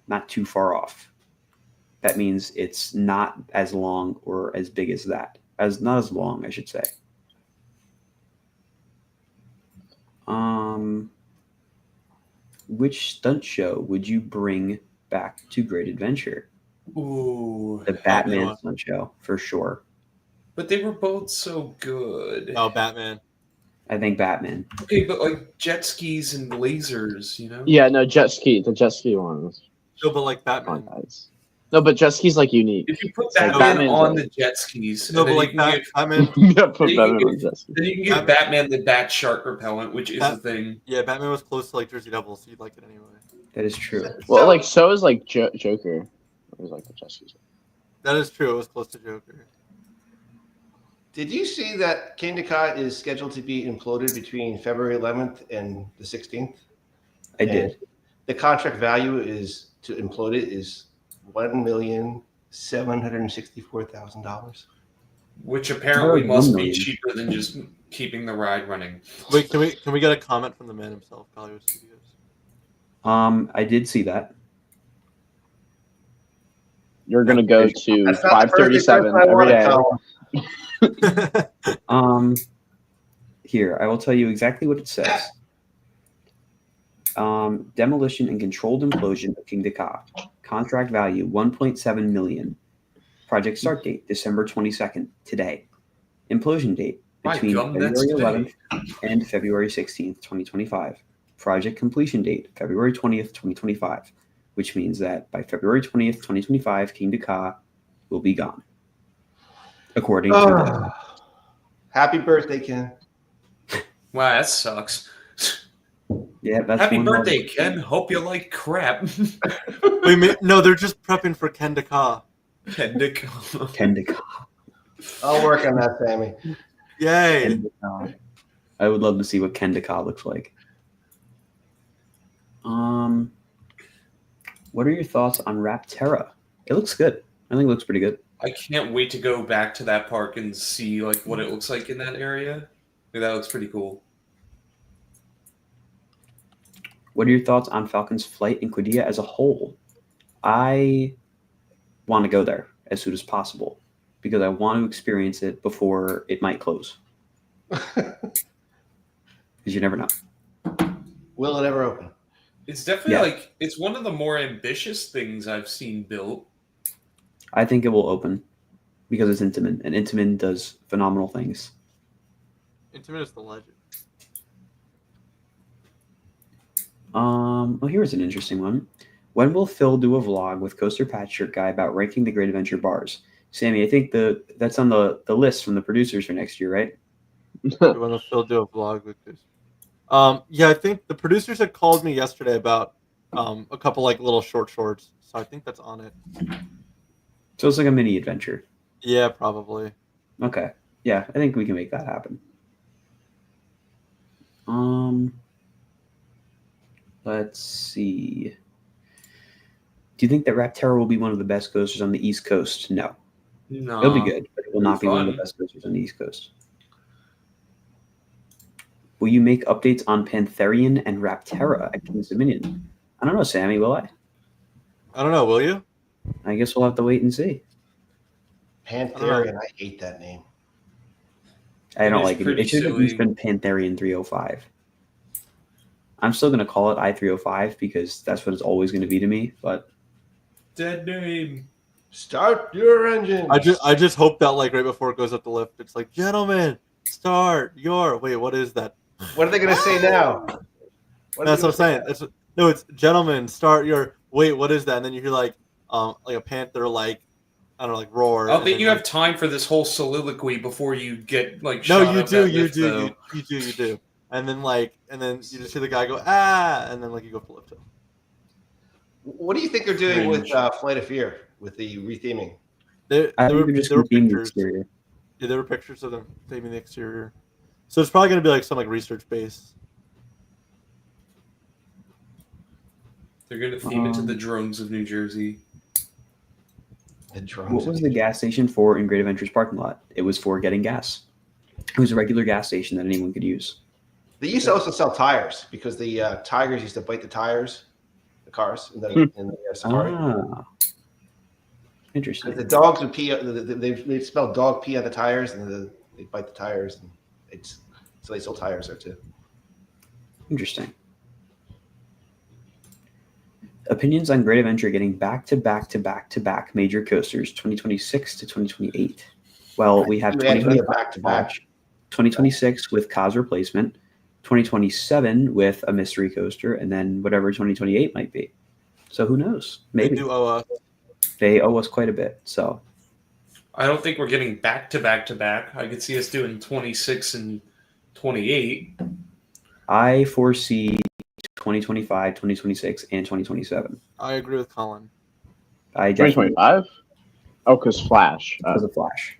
Not too far off. That means it's not as long or as big as that. Not as long, I should say. Which stunt show would you bring back to Great Adventure? Ooh, The Batman stunt show, for sure. but they were both so good. Oh, Batman. I think Batman. Okay, but like jet skis and lasers, you know? yeah, no, jet ski. The jet ski one was No, but like fun, Batman. guys. No, but jet ski's like unique. If you put like Batman Batman's on like- the jet skis, No, and but then like Batman. Yeah, put you Batman can on jet ski. then you can give Batman the Bat Shark repellent, which is a thing. Yeah, Batman was close to like Jersey Devils, so you'd like it anyway. That is true. Well, like so is like Joker. It was like the jet skis. That is true. It was close to Joker. Did you see that King Ka is scheduled to be imploded between February 11th and the 16th? I did. The contract value is to implode it is $1,764,000. Which apparently Oh, must be 1 million. cheaper than just keeping the ride running. Wait, can we get a comment from the man himself, Hollywood Studios? I did see that. You're gonna go to That's not the first 5:37 person I every wanna day. call. Here, I will tell you exactly what it says. Demolition and controlled implosion of King Ka. Contract value 1.7 million. Project start date December 22nd, today. Implosion date My between gum, that's February today. 11th and February 16th, 2025. Project completion date February 20th, 2025, which means that by February 20th, 2025, King Ka will be gone. According to the Happy birthday, Ken. Wow, that sucks. yeah, that's Happy one birthday, more- Ken. Hope you like crap. Wait, no, they're just prepping for Ken Ka. Ken Ken Ka. I'll work on that, Sammy. Yay! Ken Ka. I would love to see what Ken Ka looks like. What are your thoughts on Rapterra? It looks good. I think it looks pretty good. I can't wait to go back to that park and see like what it looks like in that area. Like, that looks pretty cool. What are your thoughts on Falcon's flight in Qiddiya as a whole? I want to go there as soon as possible because I want to experience it before it might close. Because you never know. Will it ever open? It's definitely Yeah. like it's one of the more ambitious things I've seen built. I think it will open because it's Intamin, and Intamin does phenomenal things. Intimate is the legend. Oh, here's an interesting one. When will Phil do a vlog with Coaster Patch Shirt Guy about ranking the Great Adventure bars? Sammy, I think that's on the list from the producers for next year, right? You want to still do a vlog with this? Yeah, I think the producers had called me yesterday about a couple like little shorts, so I think that's on it. So it's like a mini adventure. Yeah, probably. Okay. Yeah, I think we can make that happen. Let's see. Do you think that Raptera will be one of the best coasters on the East Coast? No. No, It'll be good, but it will not be one of the fun. best coasters on the East Coast. Will you make updates on Pantherian and Raptera at King's Dominion? I don't know, Sammy. Will I? I don't know. Will you? I guess we'll have to wait and see. Pantherian, I hate that name. I don't is like it. pretty It should have at least silly. been Pantherian 305. I'm still going to call it I-305 because that's what it's always going to be to me. But Dead name. Start your engine. I just hope that like right before it goes up the lift, it's like, gentlemen, start your. Wait, what is that? What are they going to say now? That's what I'm saying. It's gentlemen, start your. Wait, what is that? And then you hear like a panther like, I don't know, like roar. I think and you then, have time for this whole soliloquy before you get like. no, shot you up do, that you lift, do, though. you do. And then you just hear the guy go and then like you go up the lift. What do you think they're doing with Strange. Flight of Fear with the retheming? There I were think just there were theme the pictures. exterior. Yeah, there were pictures of them theming the exterior. So it's probably gonna be like some like research base. They're gonna theme it to the drones of New Jersey. The drones. What was the gas station for in Great Adventures parking lot? It was for getting gas. It was a regular gas station that anyone could use. They used to also sell tires because the tigers used to bite the tires, the cars in the safari. Ah, interesting. The dogs would pee. They smell dog pee on the tires, and they bite the tires, and so they sell tires there too. Interesting. Opinions on Great Adventure getting back-to-back-to-back-to-back major coasters, 2026 to 2028. Well, we have You add another 2025 back-to-back. 2026 with Kaz replacement, 2027 with a mystery coaster, and then whatever 2028 might be. So who knows? Maybe. They do owe us. They owe us quite a bit. So I don't think we're getting back to back to back. I could see us doing 26 and 28. I foresee 2025, 2026, and 2027. I agree with Colin. I definitely 2025? Oh, because Flash. because of Flash.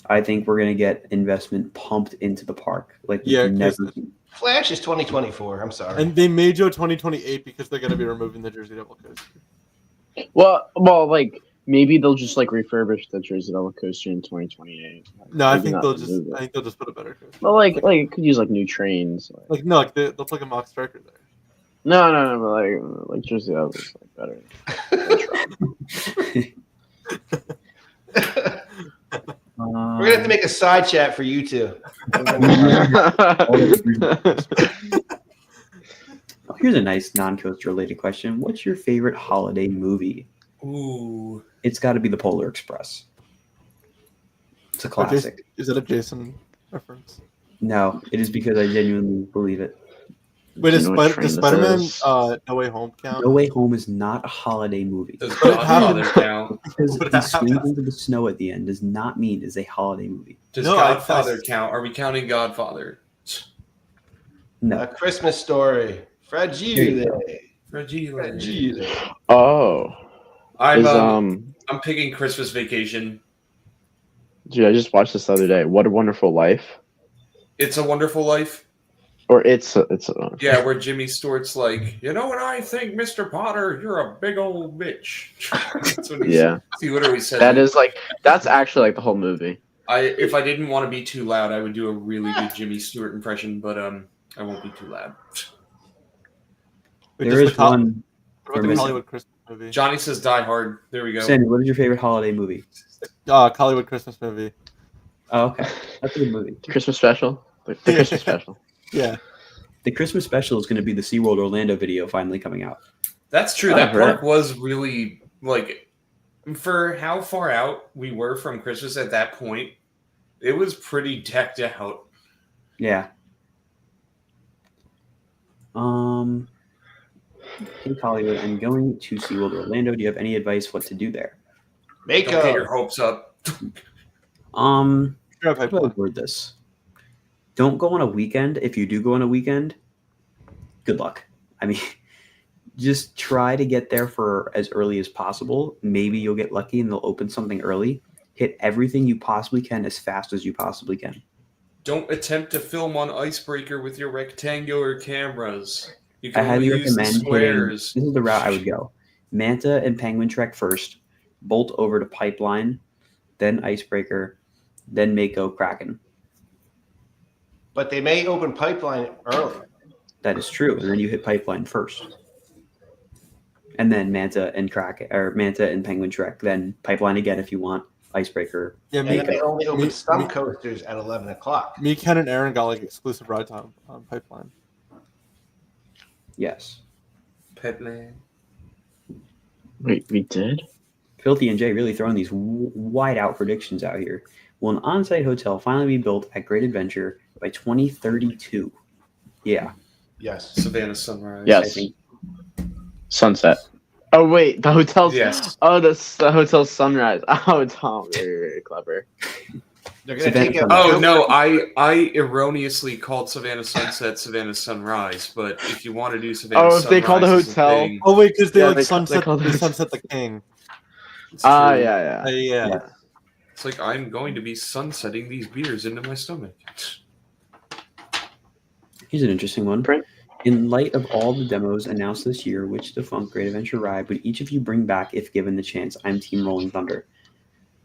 I think we're going to get investment pumped into the park like we've Yeah, never 'cause- seen. Flash is 2024. I'm sorry. And they may go 2028 because they're gonna be removing the Jersey Devil coaster. Well, like maybe they'll just like refurbish the Jersey Devil coaster in 2028. No, I Maybe think not they'll remove it. just put a better coaster. Well, like it could use like new trains. Like no, like they'll put like a mock striker there. No, but like Jersey Devil is like better. We're gonna have to make a side chat for you two. Oh, here's a nice non-coaster related question. What's your favorite holiday movie? Ooh. It's got to be The Polar Express. It's a classic. Is that a Jason reference? No, it is because I genuinely believe it. Wait, does You know what train Spider-Man this is? No Way Home count? No Way Home is not a holiday movie. Does But it Godfather happened- count? Because But he it swings happened- into the snow at the end does not mean it's a holiday movie. Does No, I- Godfather count? Are we counting Godfather? No. A Christmas Story. Fragile. Fragile. Oh, I'm picking Christmas Vacation. dude, I just watched this the other day. What a Wonderful Life. It's a Wonderful Life. Or it's Yeah, where Jimmy Stewart's like, you know what I think, Mr. Potter? You're a big old bitch. That's what yeah. he literally said. That is like that's actually like the whole movie. If I didn't want to be too loud, I would do a really good Jimmy Stewart impression, but I won't be too loud. Wait, There just is the Hol- one. what about the Hollywood Christmas movie? Johnny says Die Hard. There we go. Sammy, what is your favorite holiday movie? Hollywood Christmas movie. Oh, okay. That's a good movie. Christmas special. The Christmas special. Yeah. The Christmas special is going to be the SeaWorld Orlando video finally coming out. That's true. Oh, That right. park was really, like, for how far out we were from Christmas at that point, it was pretty decked out. Yeah. Hey Hollywood, I'm going to SeaWorld Orlando. Do you have any advice what to do there? Make Don't get up. your hopes up. How do I word this? Don't go on a weekend. If you do go on a weekend, good luck. I mean, just try to get there for as early as possible. Maybe you'll get lucky and they'll open something early. Hit everything you possibly can as fast as you possibly can. Don't attempt to film on Icebreaker with your rectangular cameras. You I can only highly use the recommend hitting. squares. This is the route I would go: Manta and Penguin Trek first, bolt over to Pipeline, then Icebreaker, then Mako Kraken. But they may open Pipeline early. That is true, and then you hit Pipeline first, and then Manta and Kraken, or Manta and Penguin Trek, then Pipeline again if you want. Icebreaker. Yeah, And me, then they only open some me- coasters at 11 o'clock. me, Ken, and Aaron got like exclusive ride time on Pipeline. Yes. Pipeline. Wait, we did? Filthy and Jay really throwing these wide out predictions out here. Will an on-site hotel finally be built at Great Adventure by 2032? Yeah. Yes. Savannah Sunrise. I Yes. think. Sunset. Oh wait, the hotel's Yes. Oh, the hotel's Sunrise. Oh, Tom, very, very clever. They're going to Savannah take out. Oh no, I erroneously called Savannah Sunset Savannah Sunrise, but if you want to do Savannah Oh, Sunrise, if they call the as a hotel- thing, Oh wait, because they Yeah, like they sunset. call They it- sunset the king. it's Ah, true. yeah. Yeah. It's like I'm going to be sunsetting these beers into my stomach. Here's an interesting one. Print. In light of all the demos announced this year, which defunct Great Adventure ride would each of you bring back if given the chance? I'm Team Rolling Thunder.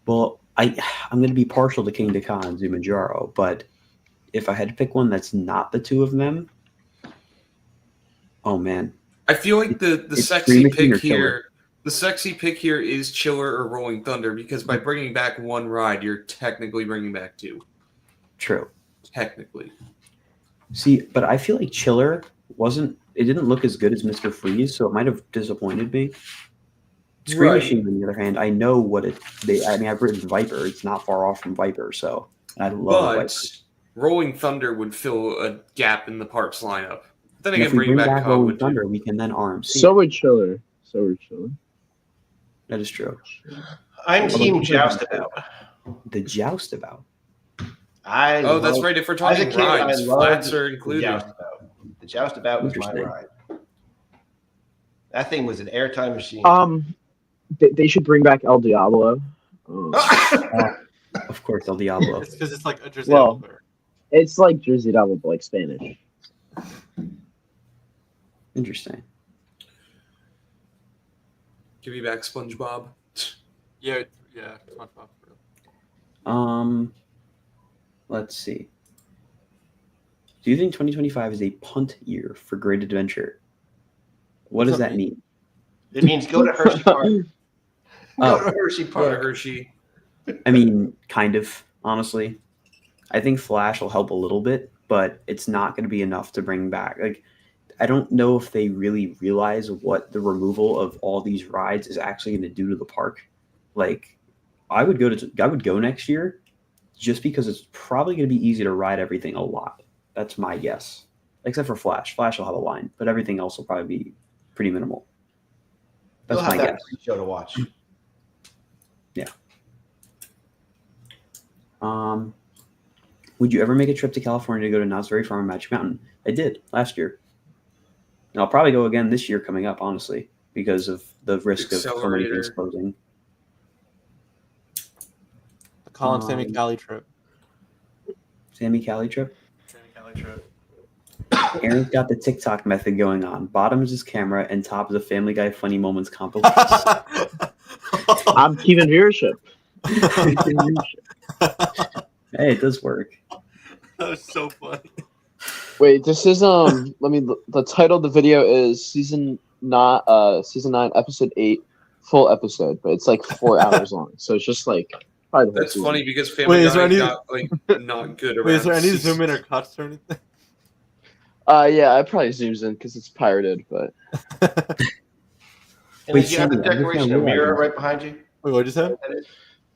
Well, I'm going to be partial to King Dakar and Zumajaro, but if I had to pick one that's not the two of them, oh man. I feel like the It's sexy Dream Machine or pick here. The sexy pick here is Chiller or Rolling Thunder because by bringing back one ride, you're technically bringing back two. True. Technically. See, but I feel like Chiller it didn't look as good as Mr. Freeze, so it might have disappointed me. Scream Right. Machine, on the other hand, I know what I've written Viper. It's not far off from Viper, so I love Viper. But Rolling Thunder would fill a gap in the parks lineup. Then And again, if we bringing bring back back Cog Rolling would do. Thunder, we can then RMC. So would Chiller. That is true. I'm Although Team people Joustabout. The Joustabout. Oh, that's right. If we're As a talking kid, rides, I loved flats are the included. Joustabout. The Joustabout was my Interesting. ride. That thing was an airtime machine. They should bring back El Diablo. Of course, El Diablo. It's because it's like a Jersey Well- Alpha. It's like Jersey Devil, but like Spanish. Interesting. Give me back SpongeBob. Yeah. SpongeBob. Let's see. Do you think 2025 is a punt year for Great Adventure? What does that mean? It means go to Hershey Park. Oh. Go to Hershey Go to Park. Hershey. I mean, kind of, honestly. I think Flash will help a little bit, but it's not going to be enough to bring back. Like, I don't know if they really realize what the removal of all these rides is actually going to do to the park. Like, I would go next year just because it's probably going to be easy to ride everything a lot. That's my guess. Except for Flash. Flash will have a line, but everything else will probably be pretty minimal. That's You'll have my that guess. show to watch. Would you ever make a trip to California to go to Knott's Berry Farm and Magic Mountain? I did last year. And I'll probably go again this year coming up, honestly, because of the risk of so many things Accelerator. closing. The Colin Sammy Cali trip. Sammy Cali trip. Sammy Cali trip. Aaron's got the TikTok method going on. Bottom is his camera, and top is a Family Guy funny moments compilation. I'm keeping viewership. Hey, it does work. That was so funny. Wait, this is the title of the video is season 9 episode 8 full episode, but it's like 4 hours long. So it's just like probably the whole That's season. funny because Family Wait, is there Guy any- got like not good around. Wait, is there any season- zoom in or cuts or anything? Yeah, I probably zooms in because it's pirated, but And Wait, if you have the Sammy, I'm just decoration, now a mirror realizing- right behind you. Wait, what'd you say?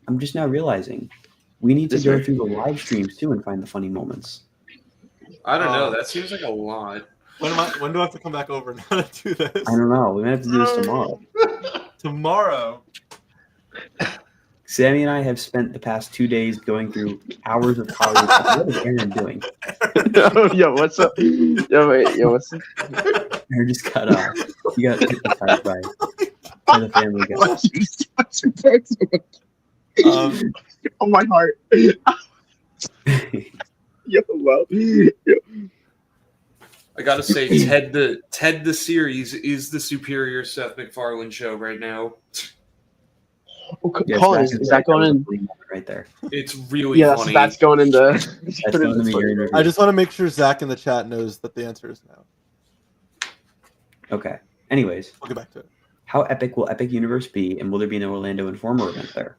I'm just now realizing we need to This go way. through the live streams too and find the funny moments. I don't know. That seems like a lot. When do I have to come back over now to do this? I don't know. We might have to do this tomorrow. Tomorrow. Sammy and I have spent the past 2 days going through hours of college. What is Aaron doing? yo, what's up? Yo, what's up? Aaron just got you got hypnotized by the Family Guy. Um, Oh, my heart. Yo, well. Yo. I gotta say, Ted the series is the superior Seth MacFarlane show right now. Oh, Yes, Colin, Zach is that right. going That was a in? funny moment right there. It's really Yeah, funny. that's going into. That's put it going to in be the your Twitter. interview. I just want to make sure Zach in the chat knows that the answer is no. Okay. Anyways, We'll get back to it. how epic will Epic Universe be, and will there be an Orlando Informer event there?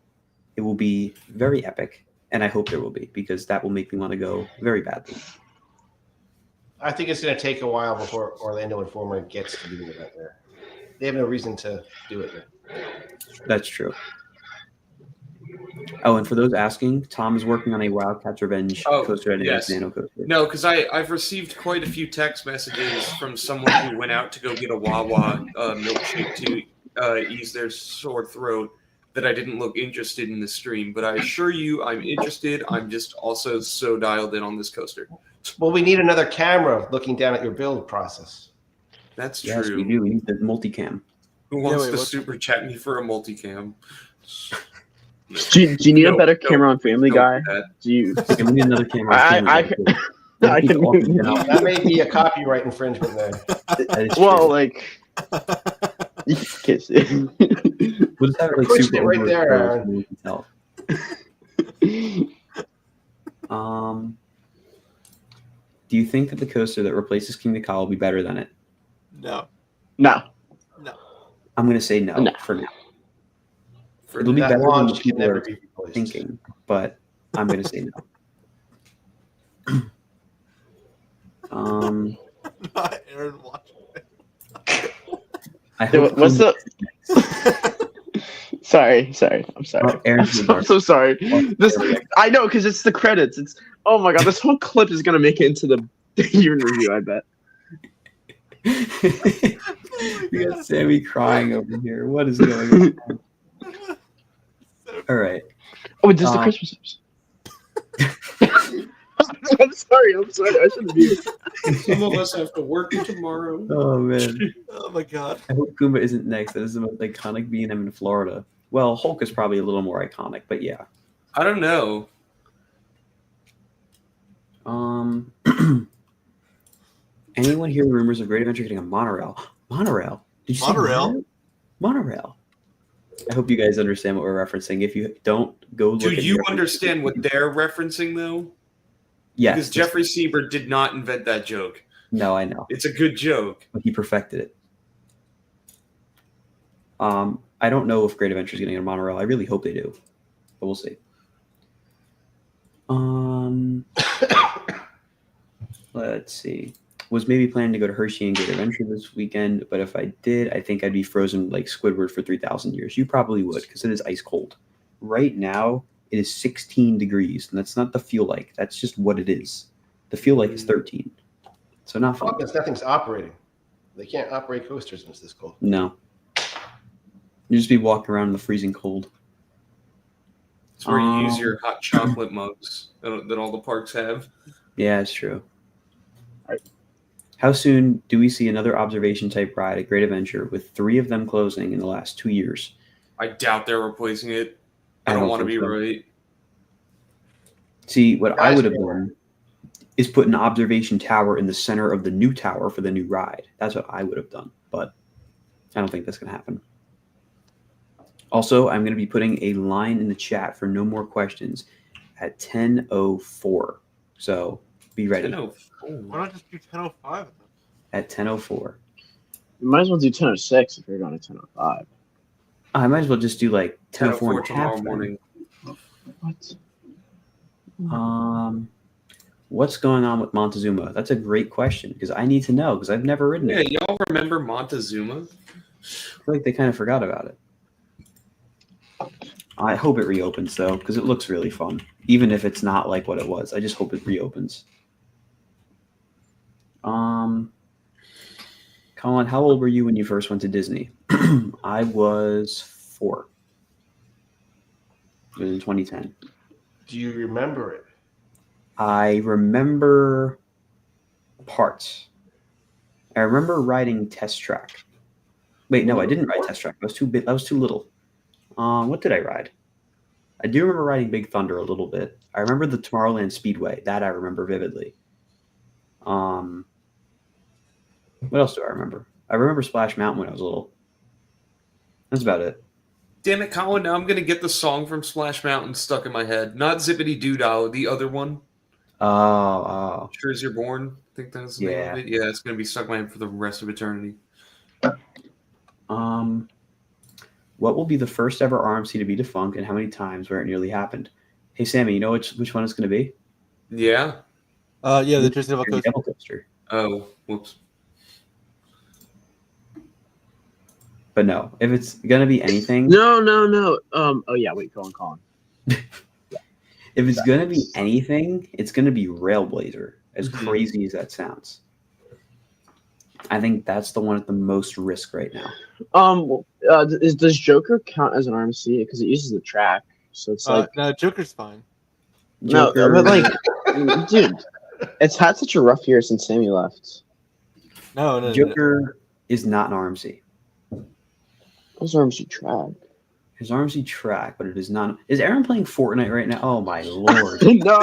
It will be very epic, and I hope there will be, because that will make me want to go very badly. I think it's going to take a while before Orlando Informer gets to do the event there. They have no reason to do it yet. That's true. Oh, and for those asking, Tom is working on a Wildcats Revenge coaster at yes. Nano Coaster. No, because I've received quite a few text messages from someone who went out to go get a Wawa milkshake to ease their sore throat that I didn't look interested in the stream. But I assure you, I'm interested. I'm just also so dialed in on this coaster. Well, we need another camera looking down at your build process. That's Yes, true. we do. We need the multicam. Who wants wait, to what's- super chat me for a multicam? Do you need a No, better no, camera on Family don't Guy? do that. Do you? Okay, we need another camera. I can. That may be a copyright infringement there. That is Well, true. like. You can't see it. We'll just have it like Push super it right over there, exposed Aaron. so we can tell. Do you think that the coaster that replaces King the Cow will be better than it? No. No. I'm going to say no, No. for now. For It'll be That better than launch what can people never are be replaced. thinking, but I'm going to say no. Not Aaron watching it. I hope What's Kuma- Sorry. I'm sorry. Oh, Aaron's I'm so sorry. This There we go. I know because it's the credits. It's oh my god. This whole clip is gonna make it into the year in review. I bet. We got Sammy crying over here. What is going on? All right. Oh, this is the Christmas episode. I'm sorry. I shouldn't be. Some of us have to work tomorrow. Oh man. Oh my god. I hope Goomba isn't next. That is the most iconic B&M in Florida. Well, Hulk is probably a little more iconic, but yeah. I don't know. Anyone hear rumors of Great Adventure getting a monorail? Monorail? Did you say Monorail? Monorail. I hope you guys understand what we're referencing. If you don't, go look Do at you Jeffrey- understand what they're referencing, though? Yes. Because Jeffrey Siebert did not invent that joke. No, I know. It's a good joke. But he perfected it. I don't know if Great Adventure is getting a monorail. I really hope they do, but we'll see. Let's see. Was maybe planning to go to Hershey and Great Adventure this weekend, but if I did, I think I'd be frozen like Squidward for 3,000 years. You probably would, because it is ice cold. Right now, it is 16 degrees, and that's not the feel like. That's just what it is. The feel like is 13. So not fun. Because nothing's operating. They can't operate coasters when it's this cold. No. You just be walking around in the freezing cold. It's where you use your hot chocolate mugs that all the parks have. Yeah, it's true. How soon do we see another observation type ride at Great Adventure with 3 of them closing in the last 2 years? I doubt they're replacing it. I I don't don't want to think be so. right. See, what I Guys, would have done is put an observation tower in the center of the new tower for the new ride. That's what I would have done, but I don't think that's going to happen. Also, I'm going to be putting a line in the chat for no more questions at 10:04. So be ready 10:04. Why not just do 10:05? at 10:04. You might as well do 10:06 if you're going to 10:05. I might as well just do like 10:04 10:04 and a half. tomorrow morning. What? What's going on with Montezuma? That's a great question because I need to know because I've never ridden Yeah, it. y'all remember Montezuma? I feel like they kind of forgot about it. I hope it reopens though because it looks really fun. Even if it's not like what it was, I just hope it reopens. Colin, how old were you when you first went to Disney? I was 4. It was in 2010. Do you remember it? I remember parts. I remember riding Test Track. Wait, no, I didn't ride Test Track. I was too big. I was too little. What did I ride? I do remember riding Big Thunder a little bit. I remember the Tomorrowland Speedway. That I remember vividly. What else do I remember? I remember Splash Mountain when I was little. That's about it. Damn it, Colin! Now I'm gonna get the song from Splash Mountain stuck in my head. Not Zippity Doo Dah, the other one. Oh. Sure as You're Born. I think that's the name of it. Yeah, it's gonna be stuck in my head for the rest of eternity. What will be the first ever RMC to be defunct, and how many times where it nearly happened? Hey, Sammy, you know which one it's going to be? Yeah. Yeah, the Jersey Devil Jersey Coaster. Devil Coaster. Oh, whoops. But no, if it's going to be anything, No. Oh yeah, wait, go on, Colin. if it's going to be anything, it's going to be Railblazer. As crazy as that sounds, I think that's the one at the most risk right now. Does Joker count as an RMC because it uses the track? So it's like No, Joker's fine. Joker, no, but like, dude, it's had such a rough year since Sammy left. No. Joker is not an RMC. What's RMC track? His RMC track, but it is not. Is Aaron playing Fortnite right now? Oh my lord! No.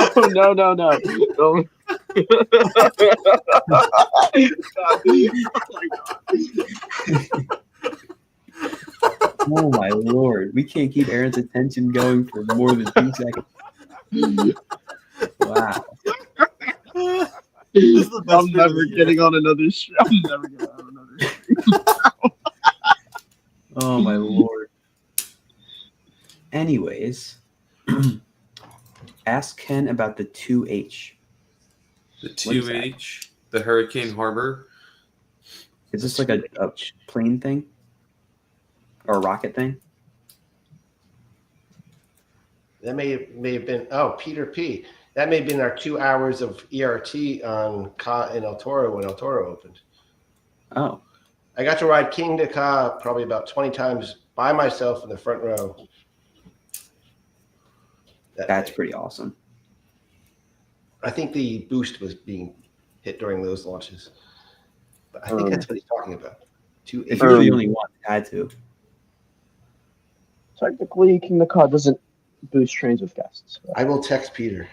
Oh my lord! We can't keep Aaron's attention going for more than 2 seconds. Wow! I'm never getting on another show. I'm never getting on another show. Oh my lord! Anyways, ask Ken about the 2H. The 2H, the Hurricane Harbor. Is this like a plane thing? Or a rocket thing? That may have been Peter P. That may have been our 2 hours of ERT on Ka in El Toro when El Toro opened. Oh. I got to ride King to Ka probably about 20 times by myself in the front row. That's pretty awesome. I think the boost was being hit during those launches. But I think that's what he's talking about. If you're the only one, it had to. Technically, King the Cod doesn't boost trains with guests. I will text Peter.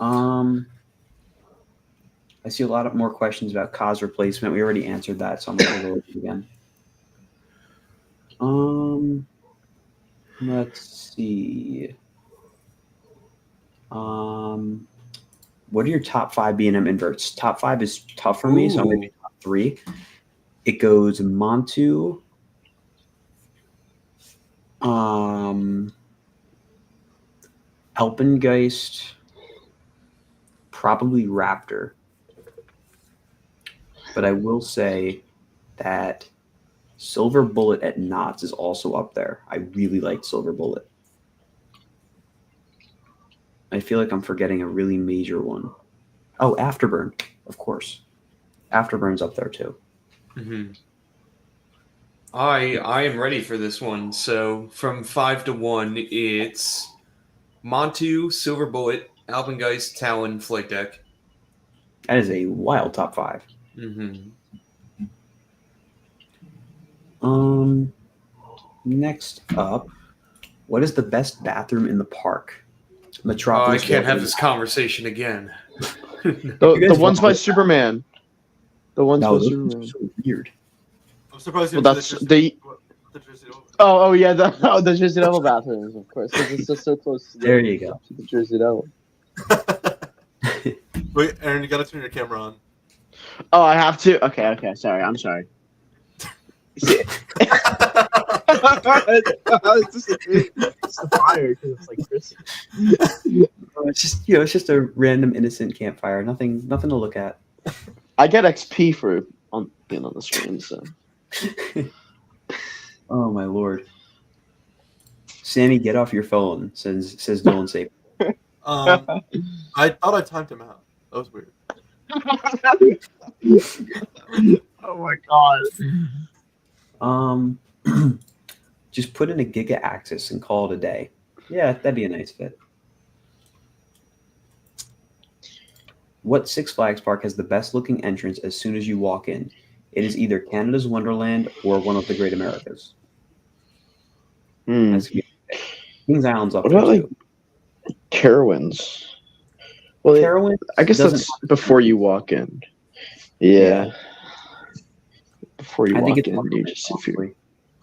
I see a lot of more questions about Ka's replacement. We already answered that, so I'm going to go with it again. Let's see. What are your top 5 B&M inverts? Top 5 is tough for me, so I'm going to be top 3. It goes Montu, Alpengeist, probably Raptor. But I will say that Silver Bullet at Knott's is also up there. I really like Silver Bullet. I feel like I'm forgetting a really major one. Oh, Afterburn, of course. Afterburn's up there too. Mm-hmm. I am ready for this one. So from 5 to 1, it's Montu, Silver Bullet, Alpengeist, Talon, Flight Deck. That is a wild top 5. Mm-hmm. Next up, what is the best bathroom in the park? Metropolis. I can't have this conversation again. The ones by Superman. The ones by those Superman. are so weird. I'm surprised. Well, that's the. Oh yeah, the Jersey Devil bathrooms, of course. It's just so close. To There you go. To the Jersey Devil. Wait, Aaron, you gotta turn your camera on. Oh, I have to. Okay. Sorry, I'm sorry. It's just a fire because it's like Christmas. It's just it's just a random innocent campfire. Nothing to look at. I get XP for being on the screen, so. Oh my lord. Sammy, get off your phone, says Nolan Sape. I thought I timed him out. That was weird. Oh my god. Just put in a Giga Axis and call it a day. Yeah, that'd be a nice fit. What Six Flags park has the best looking entrance as soon as you walk in? It is either Canada's Wonderland or one of the Great Americas. That's Kings Island's up What there about like too. Carowinds? Well, Carowinds I guess doesn't that's before you walk in. Yeah. Before you I think walk it's in, you Wonderland, just if you. honestly.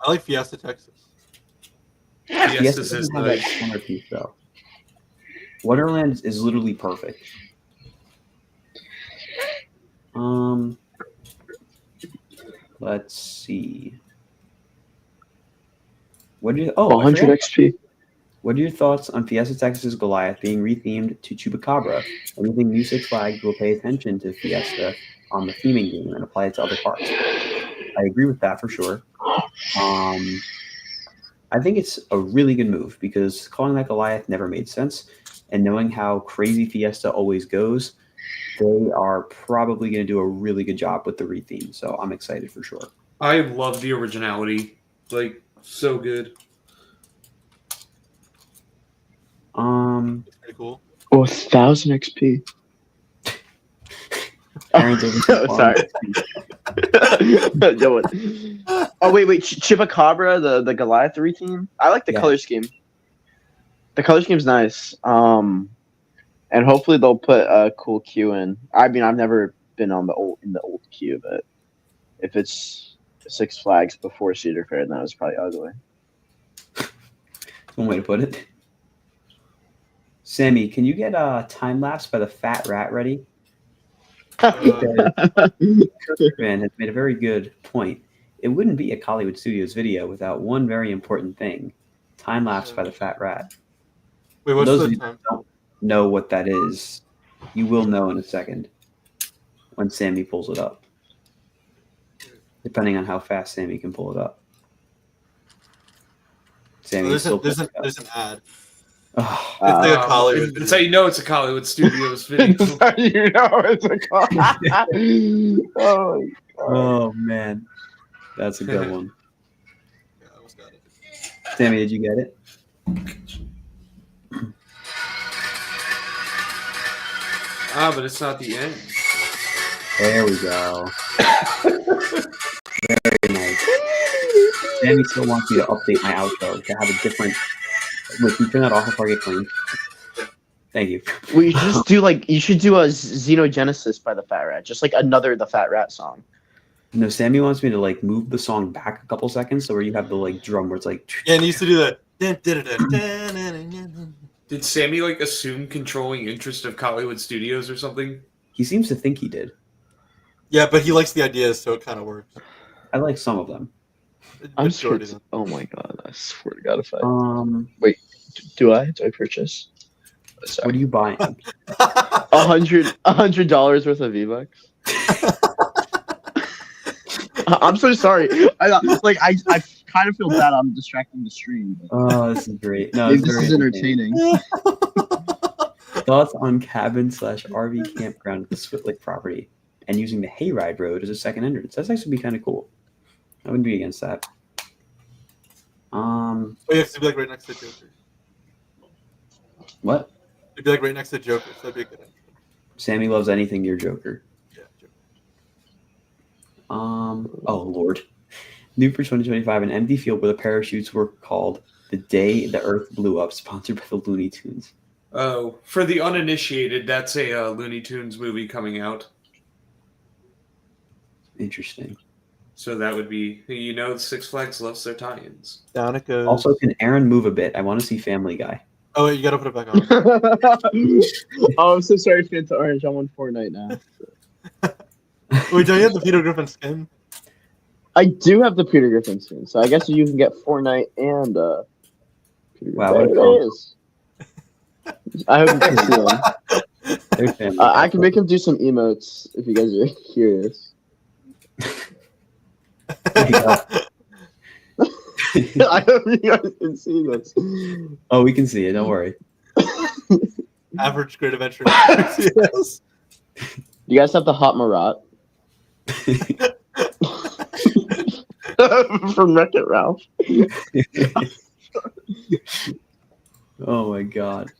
I like Fiesta, Texas. Fiesta Fiestas is doesn't have that nice. centerpiece though. Wonderland is literally perfect. Let's see. What do you? Oh, I 100 forgot. XP. What are your thoughts on Fiesta Texas Goliath being rethemed to Chupacabra? Anything new Six Flags will pay attention to Fiesta on the theming game and apply it to other parks. I agree with that for sure. I think it's a really good move because calling that Goliath never made sense. And knowing how crazy Fiesta always goes, they are probably going to do a really good job with the retheme. So I'm excited for sure. I love the originality. Like, so good. It's pretty cool. Oh, 1,000 XP. Aaron's over Oh, sorry. No, oh wait, Chupacabra, the Goliath retheme. I like the Yeah. color scheme. The color scheme's nice. And hopefully they'll put a cool queue in. I mean, I've never been on the old queue, but if it's Six Flags before Cedar Fair, then it was probably ugly. One way to put it. Sammy, can you get a time lapse by the Fat Rat ready? Man has made a very good point. It wouldn't be a Hollywood Studios video without one very important thing: time lapse by the Fat Rat. Wait, what's Those the of you time? who don't know what that is, you will know in a second when Sammy pulls it up. Depending on how fast Sammy can pull it up. Sammy is still There's pulling it up. an ad. Oh, It's like a Hollywood. That's how you know it's a Hollywood Studios video. You know it's a car. Oh, my God. oh, man, that's a good one. Yeah, I almost got it. Sammy, did you get it? But it's not the end. There we go. Very nice. Sammy still wants me to update my outro to have a different. Wait, can you turn that off before I get clean? Thank you. Well, you should just do you should do a Xenogenesis by the Fat Rat, just like another the Fat Rat song. No, Sammy wants me to move the song back a couple seconds, so where you have the drum where it's like. Yeah, and he used to do that. Did Sammy assume controlling interest of Hollywood Studios or something? He seems to think he did. Yeah, but he likes the ideas, so it kind of works. I like some of them. I'm Majority scared. of them. Oh my God! I swear to God, if I do I I? Sorry. What are you buying? $100 worth of V-Bucks. I'm so sorry. I kind of feel bad. I'm distracting the stream. But Oh, this is great. No, maybe it's this very is entertaining. Thoughts on cabin/RV campground at the Switlick property and using the Hayride Road as a second entrance? That's actually be kind of cool. I wouldn't be against that. Oh, you have to be right next to Joker. What? It'd be right next to Joker, so that'd be a good intro. Sammy loves anything near Joker. Yeah, Joker. Oh Lord. New for 2025, an empty field where the parachutes were called The Day the Earth Blew Up, sponsored by the Looney Tunes. Oh, for the uninitiated, that's a Looney Tunes movie coming out. Interesting. So that would be, Six Flags loves their tie-ins. Down it goes. Also, can Aaron move a bit? I want to see Family Guy. Oh, wait, you gotta put it back on. Oh, I'm so sorry, Fanta Orange. I'm on Fortnite now. Wait, don't you have the Peter Griffin skin? I do have the Peter Griffin skin, so I guess you can get Fortnite and Peter Wow, Griffin. There it is. I hope you can see them. There's Family I Guy. can make him do some emotes if you guys are curious. I hope you guys can see this. Oh, we can see it. Don't worry. Average Great Adventure. Yes. You guys have the Hot Marat from Wreck-It Ralph. Oh my God.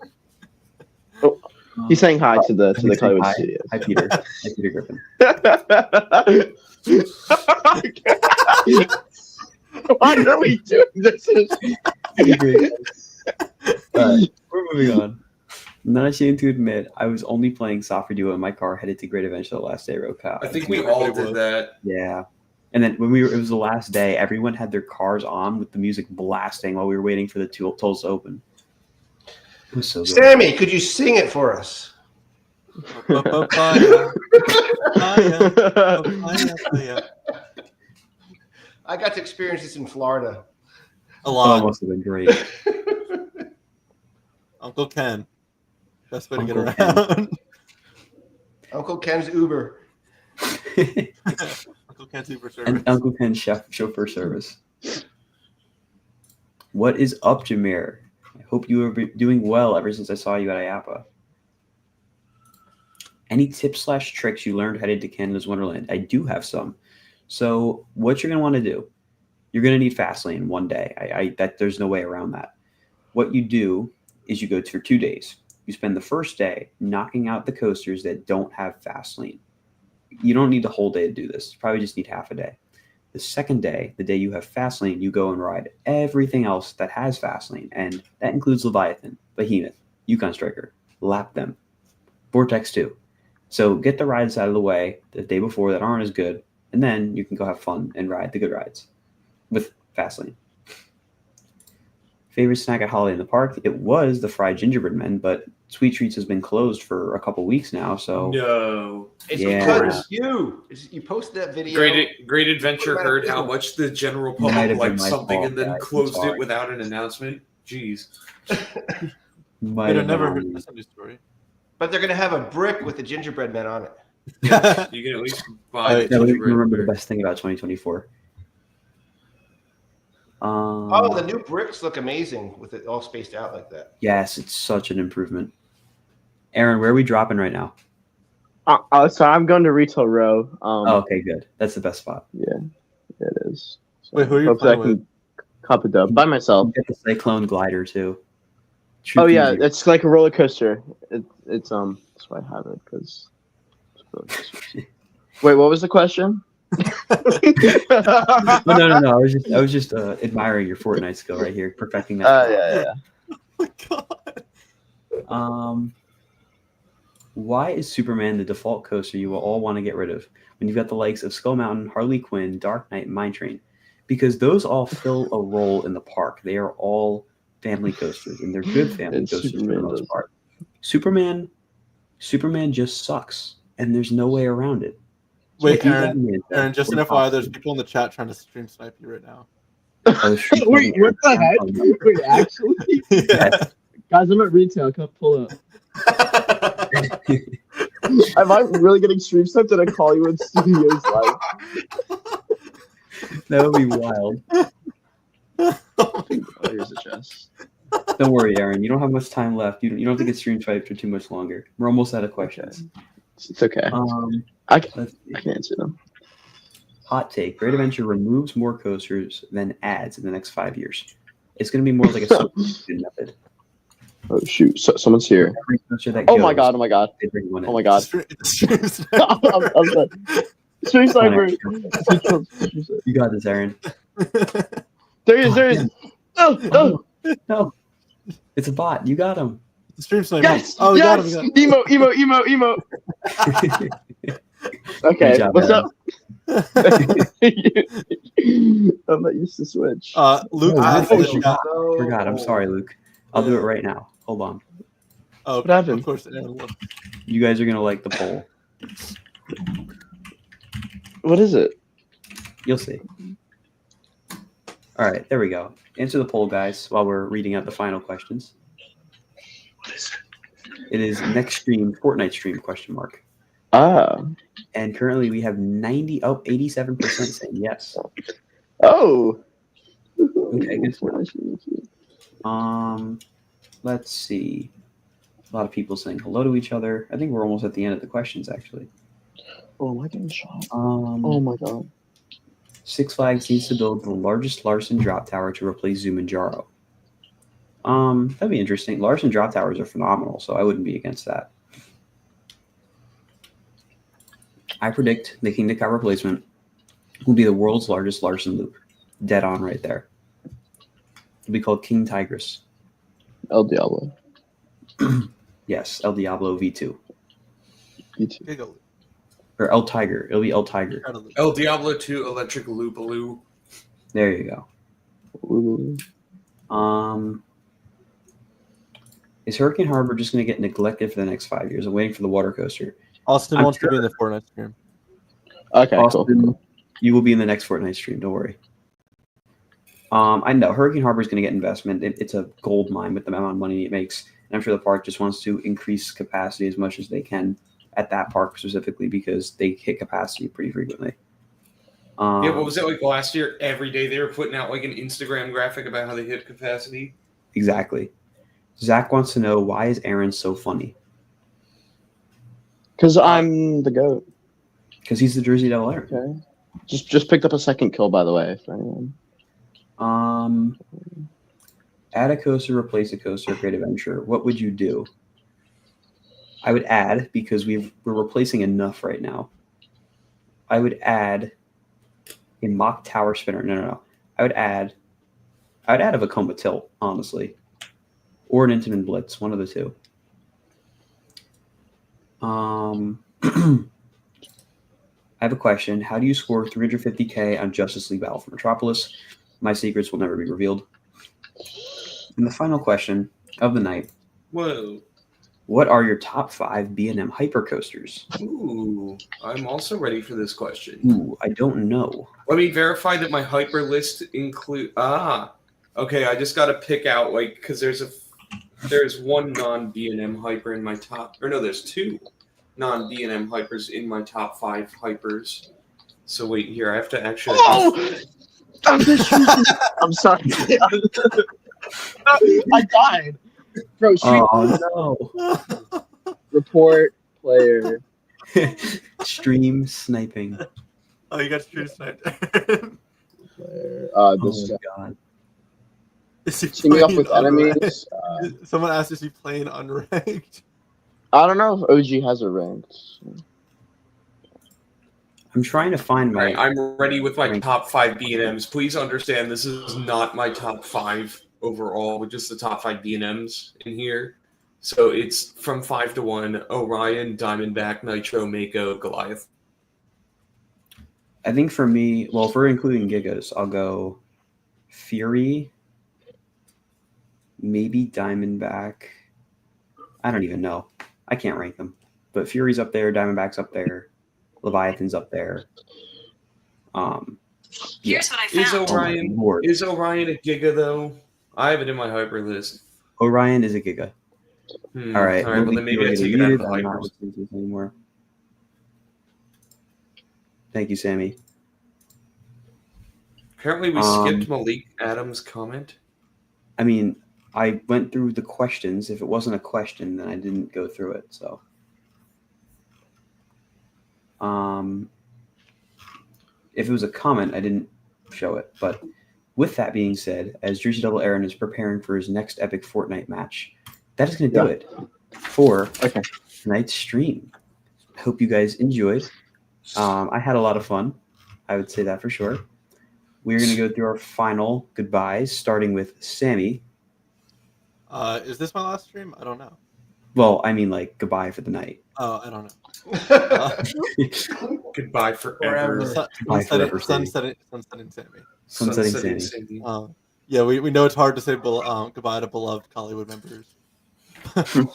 Oh, he's saying hi to the He's saying Hollywood hi. Studios. Hi, Peter. Hi, Peter Griffin. Why are we doing this? We're moving on. I'm not ashamed to admit I was only playing Software Duo in my car headed to Great Adventure the last day road cop. I think we all did that. Yeah. And then when it was the last day, everyone had their cars on with the music blasting while we were waiting for the tolls to open. It was so good. Sammy, could you sing it for us? I got to experience this in Florida. A Oh, lot. it must have been great. Uncle Ken. Best way to Uncle get Ken. around. Uncle Ken's Uber. Uncle Ken's Uber service. And Uncle Ken's chauffeur service. What is up, Jameer? I hope you are doing well ever since I saw you at IAPA. Any tips/tricks you learned headed to Canada's Wonderland? I do have some. So what you're going to want to do, you're going to need Fastlane one day. There's no way around that. What you do is you go for 2 days. You spend the first day knocking out the coasters that don't have Fastlane. You don't need the whole day to do this. You probably just need half a day. The second day, the day you have Fastlane, you go and ride everything else that has Fastlane. And that includes Leviathan, Behemoth, Yukon Striker, Lap Them, Vortex 2. So get the rides out of the way the day before that aren't as good, and then you can go have fun and ride the good rides with Fastlane. Favorite snack at Holiday in the Park? It was the fried gingerbread men, but Sweet Treats has been closed for a couple weeks now. So No. It's Yeah. because you posted that video. Great Adventure heard how much the general Might public have been liked my something fault, and then guys. I'm closed sorry. it without an announcement. Jeez. might I'd have never been heard on this news story. But they're gonna have a brick with the gingerbread men on it. Yes, you can at least buy Alright, the Yeah, we gingerbread remember the beer. best thing about 2024. Oh, the new bricks look amazing with it all spaced out like that. Yes, it's such an improvement. Aaron, where are we dropping right now? So I'm going to Retail Row. Oh, okay, good. That's the best spot. Yeah, it is. So Wait, who are you hopefully I playing can cop it up by myself. Get the Cyclone glider too. Oh yeah, Easy. it's like a roller coaster. It's that's why I have it because. Wait, what was the question? No. I was just admiring your Fortnite skill right here, perfecting that. Yeah. Oh my god. Why is Superman the default coaster you will all want to get rid of when you've got the likes of Skull Mountain, Harley Quinn, Dark Knight, and Mine Train? Because those all fill a role in the park. They are all family coasters, and they're good family And coasters for Superman the most does. part. Superman just sucks, and there's no way around it. Wait, If you Aaron, got me into Aaron, just an we're FYI, there's awesome. people in the chat trying to stream snipe you right now. Oh, shoot. Wait, what the heck? Wait, actually? Yeah. Guys, I'm at retail. Come pull up. Am I really getting stream sniped? Did I call you in studios live? That would be wild. Oh, here's the chest. Don't worry, Aaron. You don't have much time left. You don't have to get stream swiped for too much longer. We're almost out of questions. It's okay. Let's see. I can answer them. Hot take: Great Adventure removes more coasters than adds in the next 5 years. It's going to be more like a substitution method. Oh shoot! So, someone's here. Every coaster that Oh my goes, god! Oh my god! they bring one in. Oh my god! Stream snipe. I'm done. Stream sniper. You got this, Aaron. There he is. There he is. Oh, No, it's a bot. You got him. Stream snipe. yes. Oh, we yes. got him. We got him. Emo. Okay. Good job, What's Aaron. up? I'm not used to switch. Luke. Oh, asked I in the chat- Forgot. I'm sorry, Luke. I'll do it right now. Hold on. Oh, What happened? Of course, Aaron will. You guys are going to like the poll. What is it? You'll see. All right, there we go. Answer the poll, guys, while we're reading out the final questions. It is next stream, Fortnite stream, question mark. Ah. And currently we have 87% saying yes. Oh. Okay, good for let's see. A lot of people saying hello to each other. I think we're almost at the end of the questions, actually. Oh my god! Oh my god! Six Flags needs to build the largest Larson drop tower to replace Zumanjaro. That'd be interesting. Larson drop towers are phenomenal, so I wouldn't be against that. I predict the King to Cow replacement will be the world's largest Larson loop. Dead on right there. It'll be called King Tigris. El Diablo. Yes, El Diablo V2 V2. Giga or El Tiger. It'll be El Tiger. Loop. El Diablo 2 Electric Loopaloo. There you go. Ooh. Is Hurricane Harbor just going to get neglected for the next 5 years? I'm waiting for the water coaster. Austin I'm wants sure- to be in the Fortnite stream. Okay, Austin, cool. you will be in the next Fortnite stream. Don't worry. I know Hurricane Harbor is going to get investment. It's a gold mine with the amount of money it makes. And I'm sure the park just wants to increase capacity as much as they can at that park specifically because they hit capacity pretty frequently. Yeah, what was it like last year? Every day they were putting out like an Instagram graphic about how they hit capacity. Exactly. Zach wants to know, why is Aaron so funny? Because I'm the GOAT. Because he's the Jersey Devil Aaron. Okay. Just picked up a second kill, by the way, for anyone. Add a coaster, replace a coaster, create adventure. What would you do? I would add, because we're replacing enough right now. I would add a mock tower spinner. No. I would add a Vekoma tilt, honestly, or an Intamin Blitz, one of the two. I have a question. How do you score 350k on Justice League Battle for Metropolis? My secrets will never be revealed. And the final question of the night. Whoa. What are your top 5 B&M hypercoasters? Ooh, I'm also ready for this question. Ooh, I don't know. Let me verify that my hyper list include. Okay. I just got to pick out like because there's one non B&M hyper in my top. Or no, there's 2 non B&M hypers in my top 5 hypers. So wait here, I have to actually. Oh! I'm sorry. I died. Bro, Oh, no. report player. Stream sniping. Oh, you got stream sniped. Player. Oh, This my God. Is he teaming up playing with enemies. Someone asked, is he playing unranked? I don't know if OG has a ranked. I'm trying to find my... Right, I'm ready with my top 5 B&Ms. Please understand this is not my top 5 overall, but just the top 5 B&Ms in here. So it's from 5 to 1, Orion, Diamondback, Nitro, Mako, Goliath. I think for me, well, if we're including Gigas, I'll go Fury, maybe Diamondback. I don't even know. I can't rank them. But Fury's up there, Diamondback's up there, Leviathan's up there. Here's what I found. Is Orion a Giga, though? I have it in my hyper list. Orion is a Giga. All right. Well, then maybe I take it out of the I'm not hypers. listening to this anymore. Thank you, Sammy. Apparently we skipped Malik Adams' comment. I mean, I went through the questions. If it wasn't a question, then I didn't go through it. So, if it was a comment, I didn't show it. But with that being said, as Jersey Devil Aaron is preparing for his next epic Fortnite match, that is going to do it for tonight's stream. I hope you guys enjoyed. I had a lot of fun. I would say that for sure. We're going to go through our final goodbyes, starting with Sammy. Is this my last stream? I don't know. Well, I mean, like, goodbye for the night. Oh, I don't know. Goodbye forever. Sunsetting Sammy. Sunsetting Sammy. Yeah, we know it's hard to say goodbye to beloved Hollywood members. For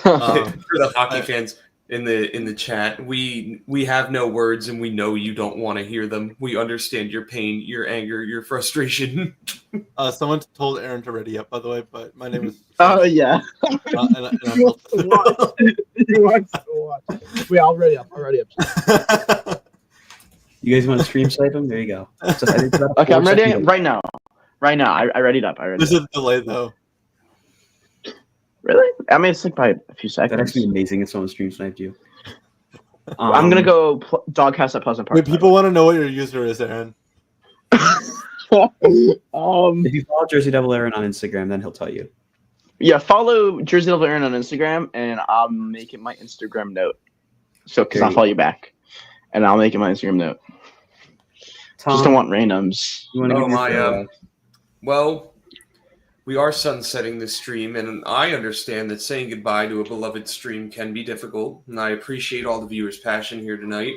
the hockey fans in the chat, we have no words and we know you don't want to hear them. We understand your pain, your anger, your frustration. Someone told Aaron to ready up, by the way, but my name is. Oh yeah. And He wants to watch. He wants to watch. Wait, I'll ready up. You guys want to stream snipe him? There you go. So Okay, I'm ready right now. Right now, I readied up. This is a delay though. Really? I mean, it's like by a few seconds. That'd actually be amazing if someone stream sniped you. I'm gonna go doghouse at Pleasant Park. Wait, people want to know what your user is, Aaron. If you follow Jersey Devil Aaron on Instagram, then he'll tell you. Yeah, follow Jersey Devil Aaron on Instagram, and I'll make it my Instagram note. So, because I'll follow you back, and I'll make it my Instagram note. Tom, just don't want randoms. You want to well, we are sunsetting this stream, and I understand that saying goodbye to a beloved stream can be difficult, and I appreciate all the viewers' passion here tonight.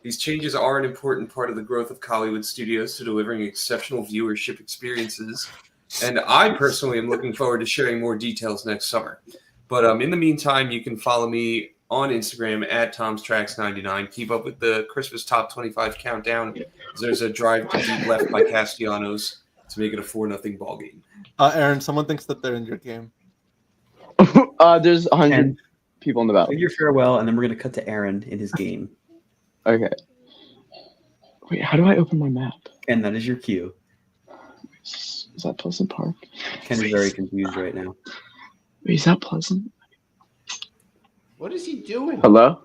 These changes are an important part of the growth of Hollywood Studios to delivering exceptional viewership experiences, and I personally am looking forward to sharing more details next summer. But in the meantime, you can follow me on Instagram at Tom'sTracks99. Keep up with the Christmas Top 25 countdown. There's a drive to deep left by Castellanos to make it a 4-0 ball game. Aaron, someone thinks that they're in your game. There's 100 people in the battle. Give your farewell, and then we're going to cut to Aaron in his game. Okay. Wait, how do I open my map? And that is your cue. Is that Pleasant Park? Ken is very confused right now. Wait, is that Pleasant? What is he doing? Hello?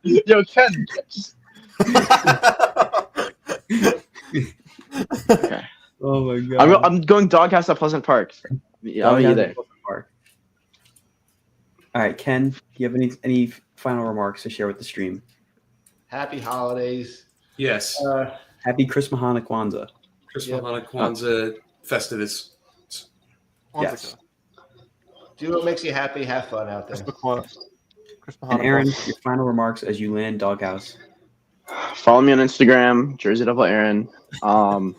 Yo, Ken. Okay. Oh my god. I'm going doghouse at Pleasant Park. Yeah, I'll be there. All right, Ken, do you have any final remarks to share with the stream? Happy holidays. Yes. Happy Christmas Kwanzaa. Christmas Kwanzaa Festivus. Yes. Do what makes you happy. Have fun out there. And Aaron, your final remarks as you land doghouse. Follow me on Instagram, Jersey Devil Aaron. Add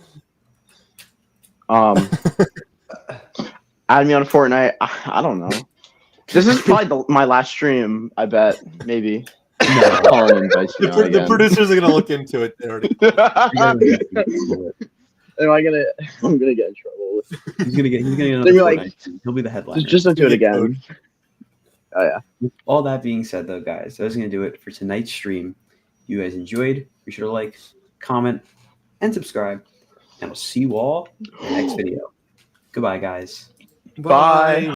me on Fortnite. I don't know. This is probably my last stream. I bet, maybe. No. Colin invites me on The again. producers are gonna look into it. They already. Am I gonna? I'm gonna get in trouble. He's gonna get another They'll be like, Fortnite. He'll be the headliner. just don't do it again. Oh yeah. With all that being said, though, guys, that was going to do it for tonight's stream. You guys enjoyed. Be sure to like, comment, and subscribe. And we'll see you all in the next video. Goodbye, guys. Bye.